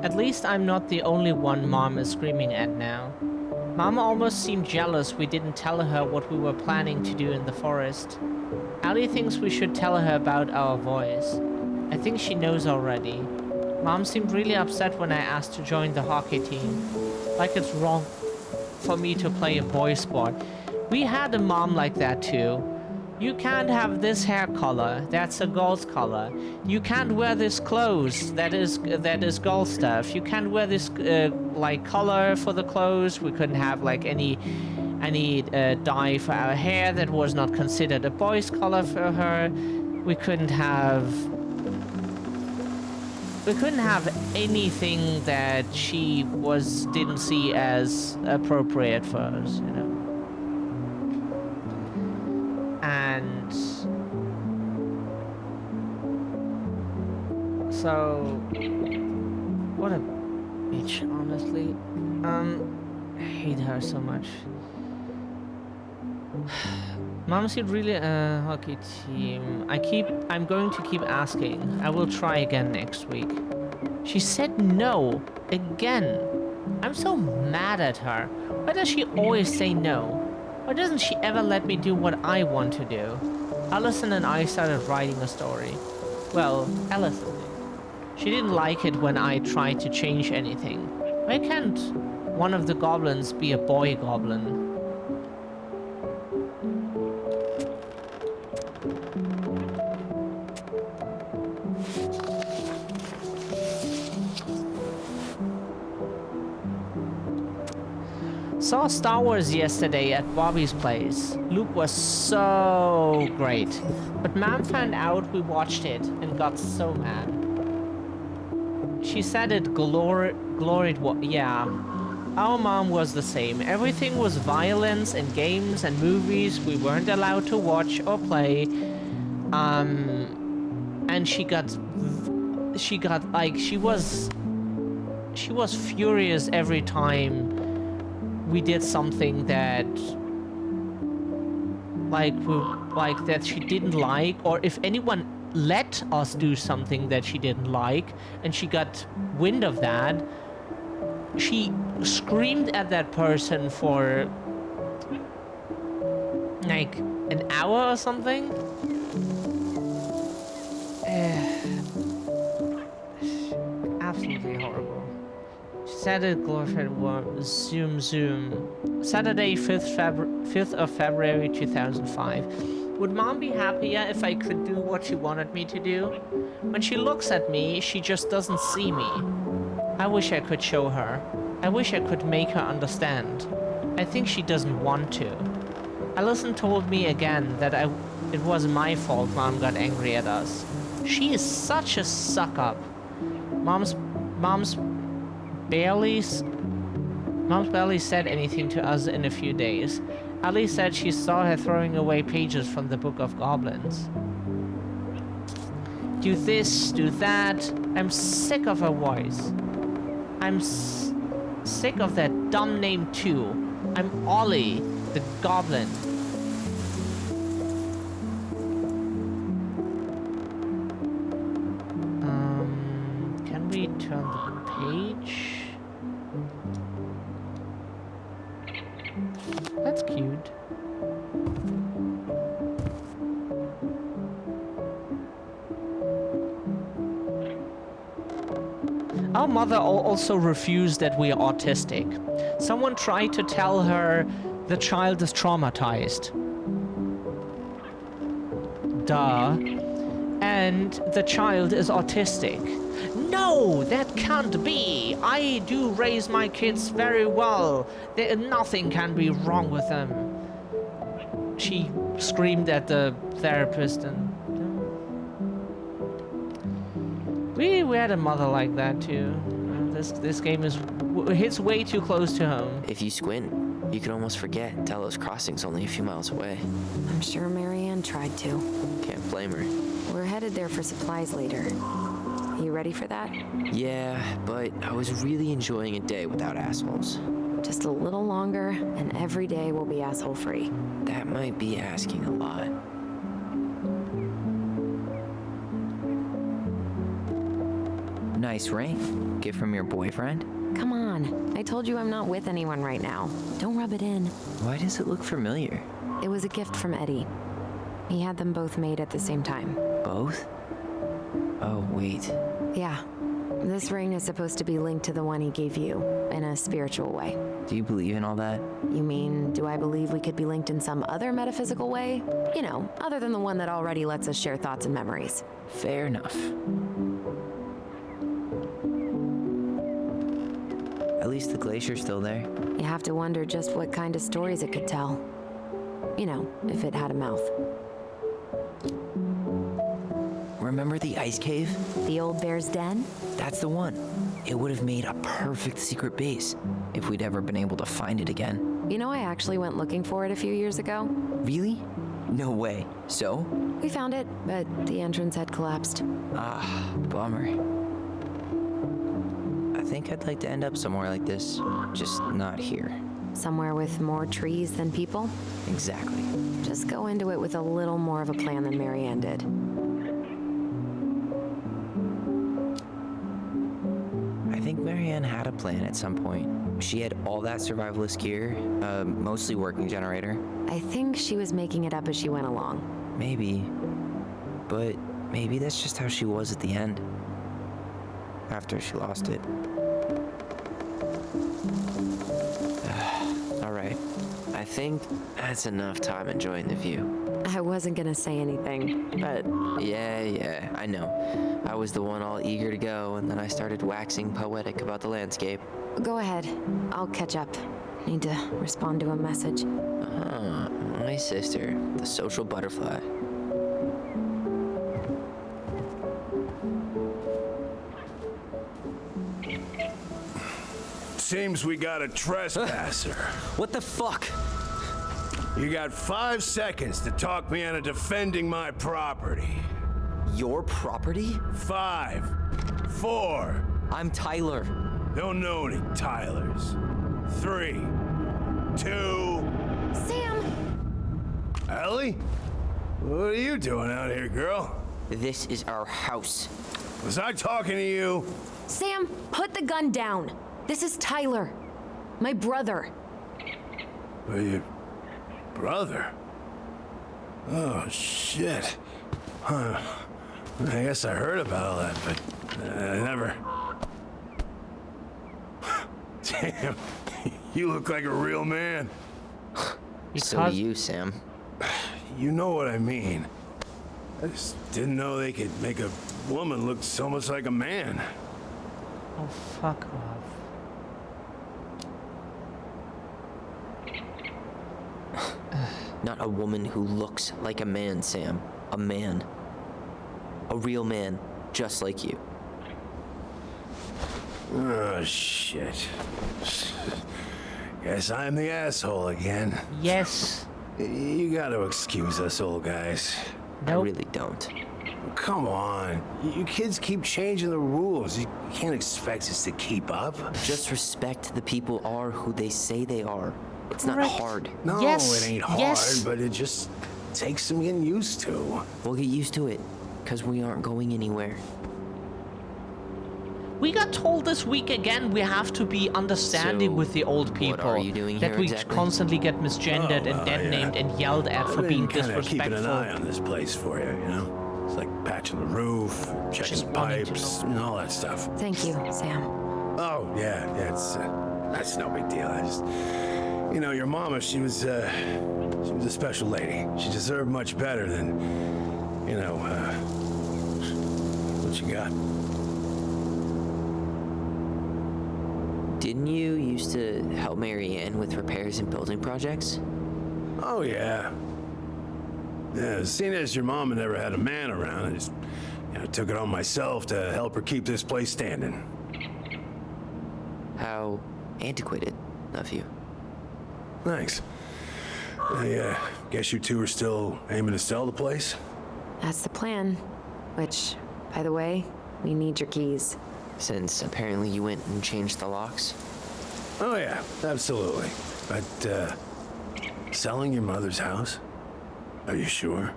At least I'm not the only one Mom is screaming at now. Mom almost seemed jealous we didn't tell her what we were planning to do in the forest. Allie thinks we should tell her about our voice. I think she knows already. Mom seemed really upset when I asked to join the hockey team. Like it's wrong for me to play a boy sport. We had a mom like that too. You can't have this hair color, that's a girl's color. You can't wear this clothes, that is girl stuff. You can't wear this like color for the clothes. We couldn't have like any dye for our hair that was not considered a boy's color for her. We couldn't have anything that she didn't see as appropriate for us, you know. And so, what a bitch, honestly. I hate her so much. Mom said really hockey team. I'm going to keep asking. I will try again next week. She said no again. I'm so mad at her. Why does she always say no? Why doesn't she ever let me do what I want to do? Allison and I started writing a story. Well, Allison did. She didn't like it when I tried to change anything. Why can't one of the goblins be a boy goblin? saw Star Wars yesterday at Bobby's place. Luke was so great. But Mom found out we watched it and got so mad. She said it gloried yeah. Our mom was the same. Everything was violence and games and movies we weren't allowed to watch or play. And she was furious every time we did something that that she didn't like, or if anyone let us do something that she didn't like and she got wind of that, she screamed at that person for like an hour or something. Absolutely horrible. She said it glorified Zoom. Saturday, 5th of February 2005. Would Mom be happier if I could do what she wanted me to do? When she looks at me, she just doesn't see me. I wish I could show her. I wish I could make her understand. I think she doesn't want to. Allison told me again that it was my fault Mom got angry at us. She is such a suck-up. Mom's barely said anything to us in a few days. Ali said she saw her throwing away pages from the Book of Goblins. Do this, do that. I'm sick of her voice. I'm sick of that dumb name too. I'm Ollie, the Goblin. Can we turn the page? That's cute. Our mother also refused that we are autistic. Someone tried to tell her the child is traumatized. Duh. And the child is autistic. No, that can't be. I do raise my kids very well. Nothing can be wrong with them. She screamed at the therapist, and we had a mother like that too. This game hits way too close to home. If you squint, you can almost forget Delos Crossing's only a few miles away. I'm sure Marianne tried to. Can't blame her. We're headed there for supplies later. You ready for that? Yeah, but I was really enjoying a day without assholes. Just a little longer, and every day will be asshole-free. That might be asking a lot. Nice ring. Gift from your boyfriend? Come on. I told you I'm not with anyone right now. Don't rub it in. Why does it look familiar? It was a gift from Eddie. He had them both made at the same time. Both? Oh, wait. Yeah. This ring is supposed to be linked to the one he gave you, in a spiritual way. Do you believe in all that? You mean, do I believe we could be linked in some other metaphysical way? You know, other than the one that already lets us share thoughts and memories. Fair enough. At least the glacier's still there. You have to wonder just what kind of stories it could tell. You know, if it had a mouth. Remember the ice cave? The old bear's den? That's the one. It would have made a perfect secret base if we'd ever been able to find it again. You know, I actually went looking for it a few years ago. Really? No way. So? We found it, but the entrance had collapsed. Ah, bummer. I think I'd like to end up somewhere like this, just not here. Somewhere with more trees than people? Exactly. Just go into it with a little more of a plan than Marianne did. I think Marianne had a plan at some point. She had all that survivalist gear, mostly working generator. I think she was making it up as she went along. Maybe. But maybe that's just how she was at the end. After she lost it. Alright. I think that's enough time enjoying the view. I wasn't gonna say anything, but... Yeah, I know. I was the one all eager to go, and then I started waxing poetic about the landscape. Go ahead. I'll catch up. Need to respond to a message. Ah, my sister, the social butterfly. Seems we got a trespasser. What the fuck? You got 5 seconds to talk me out of defending my property. Your property? 5, 4. I'm Tyler. Don't know any Tylers. 3, 2. Sam! Ellie? What are you doing out here, girl? This is our house. Was I talking to you? Sam, put the gun down. This is Tyler. My brother. Your brother? Oh, shit. Huh. I guess I heard about all that, but I never... Damn, you look like a real man. So do you, Sam. You know what I mean. I just didn't know they could make a woman look so much like a man. Oh, fuck off. Not a woman who looks like a man, Sam. A man. A real man, just like you. Oh, shit. Guess I'm the asshole again. Yes. You gotta excuse us old guys. Nope. I really don't. Come on. You kids keep changing the rules. You can't expect us to keep up. Just respect the people are who they say they are. It's not Correct. hard. No, Yes, it ain't hard, yes. but it just takes some getting used to. We'll get used to it, because we aren't going anywhere. We got told this week again we have to be understanding So, with the old what people. are you doing that here we exactly? constantly get misgendered and dead named and yelled at for being Keeping an eye disrespectful. on this place for you, you know? It's like patching the roof, checking Just the wanting to pipes, know. and all that stuff. Thank you, Sam. Oh, yeah, it's, that's no big deal. I just, you know, your mama, she was a special lady. She deserved much better than, you know, what you got. Didn't you used to help Mary Ann with repairs and building projects? Oh, yeah. Yeah, seeing as your mama never had a man around, I just, you know, took it on myself to help her keep this place standing. How antiquated of you. Thanks. I guess you two are still aiming to sell the place? That's the plan. Which, by the way, we need your keys. Since apparently you went and changed the locks. Oh, yeah, absolutely. But, selling your mother's house? Are you sure?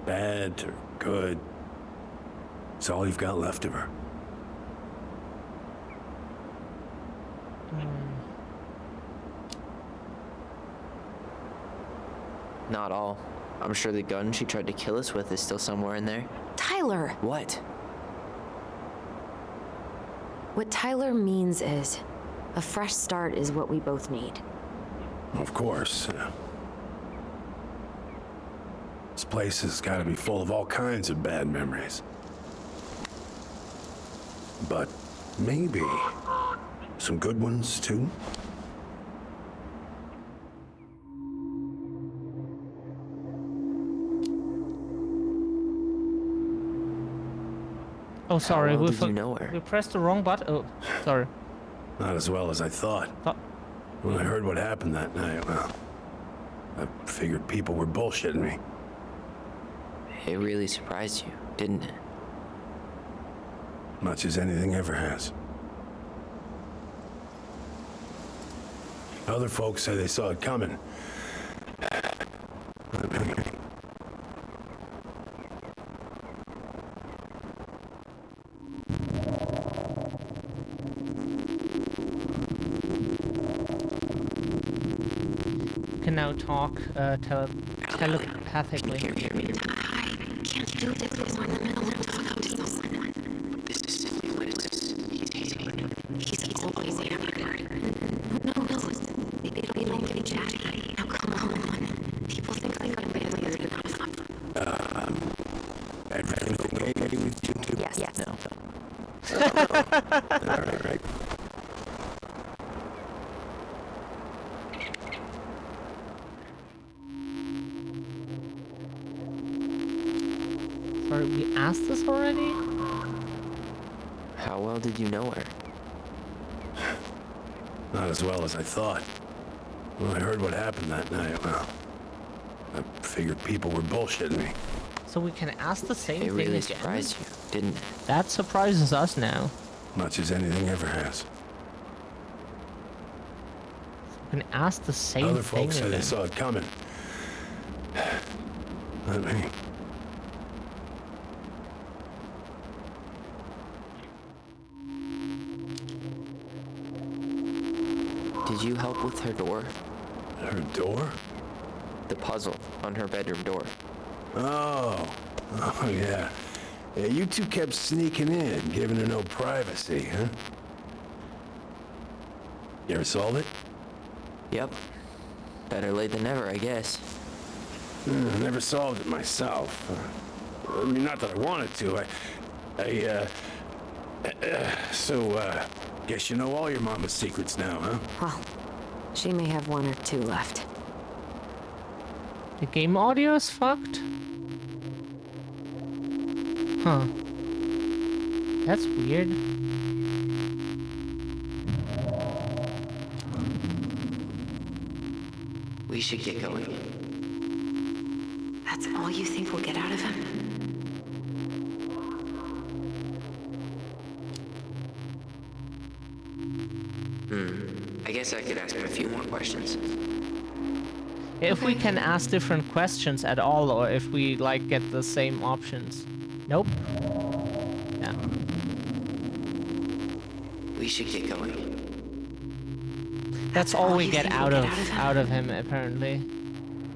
Bad or good? It's all you've got left of her. Not all. I'm sure the gun she tried to kill us with is still somewhere in there. Tyler! What? What Tyler means is, a fresh start is what we both need. Of course. This place has got to be full of all kinds of bad memories. But maybe some good ones, too? Oh, sorry. How well We did you know her? We pressed the wrong button. Oh, sorry. Not as well as I thought. When I heard what happened that night, well, I figured people were bullshitting me. It really surprised you, didn't it? Much as anything ever has. Other folks say they saw it coming. Can now talk telepathically. Can you hear me? Everything okay with you two? Yes. No. All right. Or we asked this already? How well did you know her? Not as well as I thought. When I heard what happened that night, well, I figured people were bullshitting me. So we can ask the same It thing really again? surprised you, didn't it? That surprises us now. Much as anything ever has. We can ask the same Other thing folks said again. they saw it coming. Not me. Did you help with her door? Her door? The puzzle on her bedroom door. Oh. Oh, yeah. Yeah, you two kept sneaking in, giving her no privacy, huh? You ever solve it? Yep. Better late than never, I guess. I never solved it myself. I mean, not that I wanted to. Guess you know all your mama's secrets now, huh? Well, she may have one or two left. The game audio is fucked? Huh. That's weird. We should get going. That's all you think we'll get out of him? I guess I could ask him a few more questions. If we can ask different questions at all, or if we, like, get the same options. Nope. Yeah. We should get going. That's all we you get think out we'll of get out of him? apparently.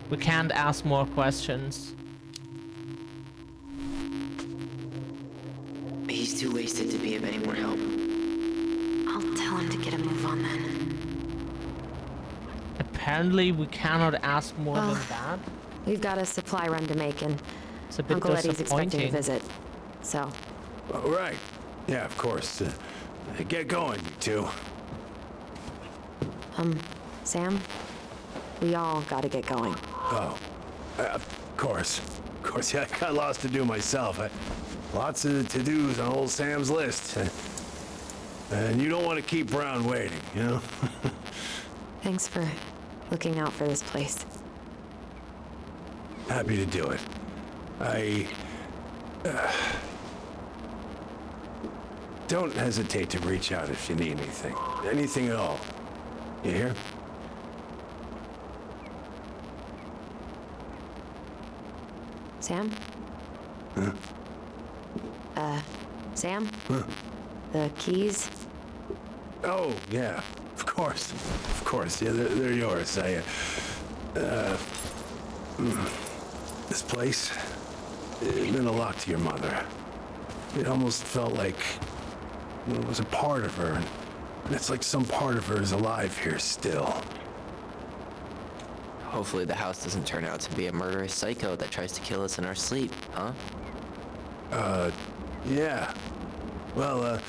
We can't ask more questions. He's too wasted to be of any more help. I'll tell him to get a move on then. Apparently we cannot ask more Well, than that. We've got a supply run to make, and It's a bit Uncle Eddie's expecting a disappointing. visit. So, All right. Yeah, of course. Get going, you two. Sam, we all gotta get going. Oh, of course. Of course, yeah, I got lots to do myself. Lots of to-dos on old Sam's list. And you don't want to keep Brown waiting, you know? Thanks for looking out for this place. Happy to do it. Don't hesitate to reach out if you need anything. Anything at all. You hear? Sam? Huh? Sam? Huh? The keys? Oh, yeah. Of course. Of course. Yeah, they're yours. This place, it meant a lot to your mother. It almost felt like it was a part of her. And it's like some part of her is alive here still. Hopefully the house doesn't turn out to be a murderous psycho that tries to kill us in our sleep, huh? Yeah. Well,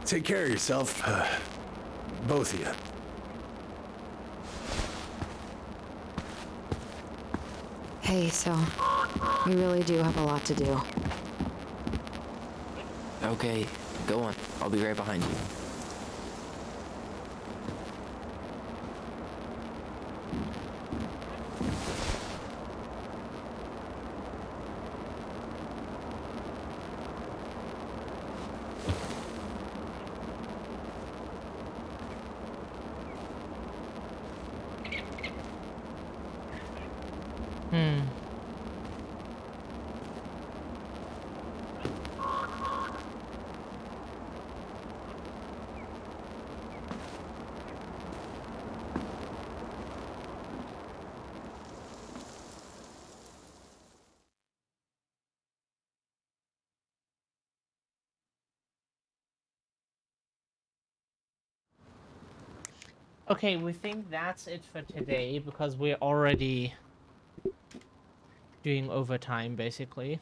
take care of yourself. Both of you. Hey, so we really do have a lot to do. Okay, go on. I'll be right behind you. Okay, we think that's it for today because we're already doing overtime basically.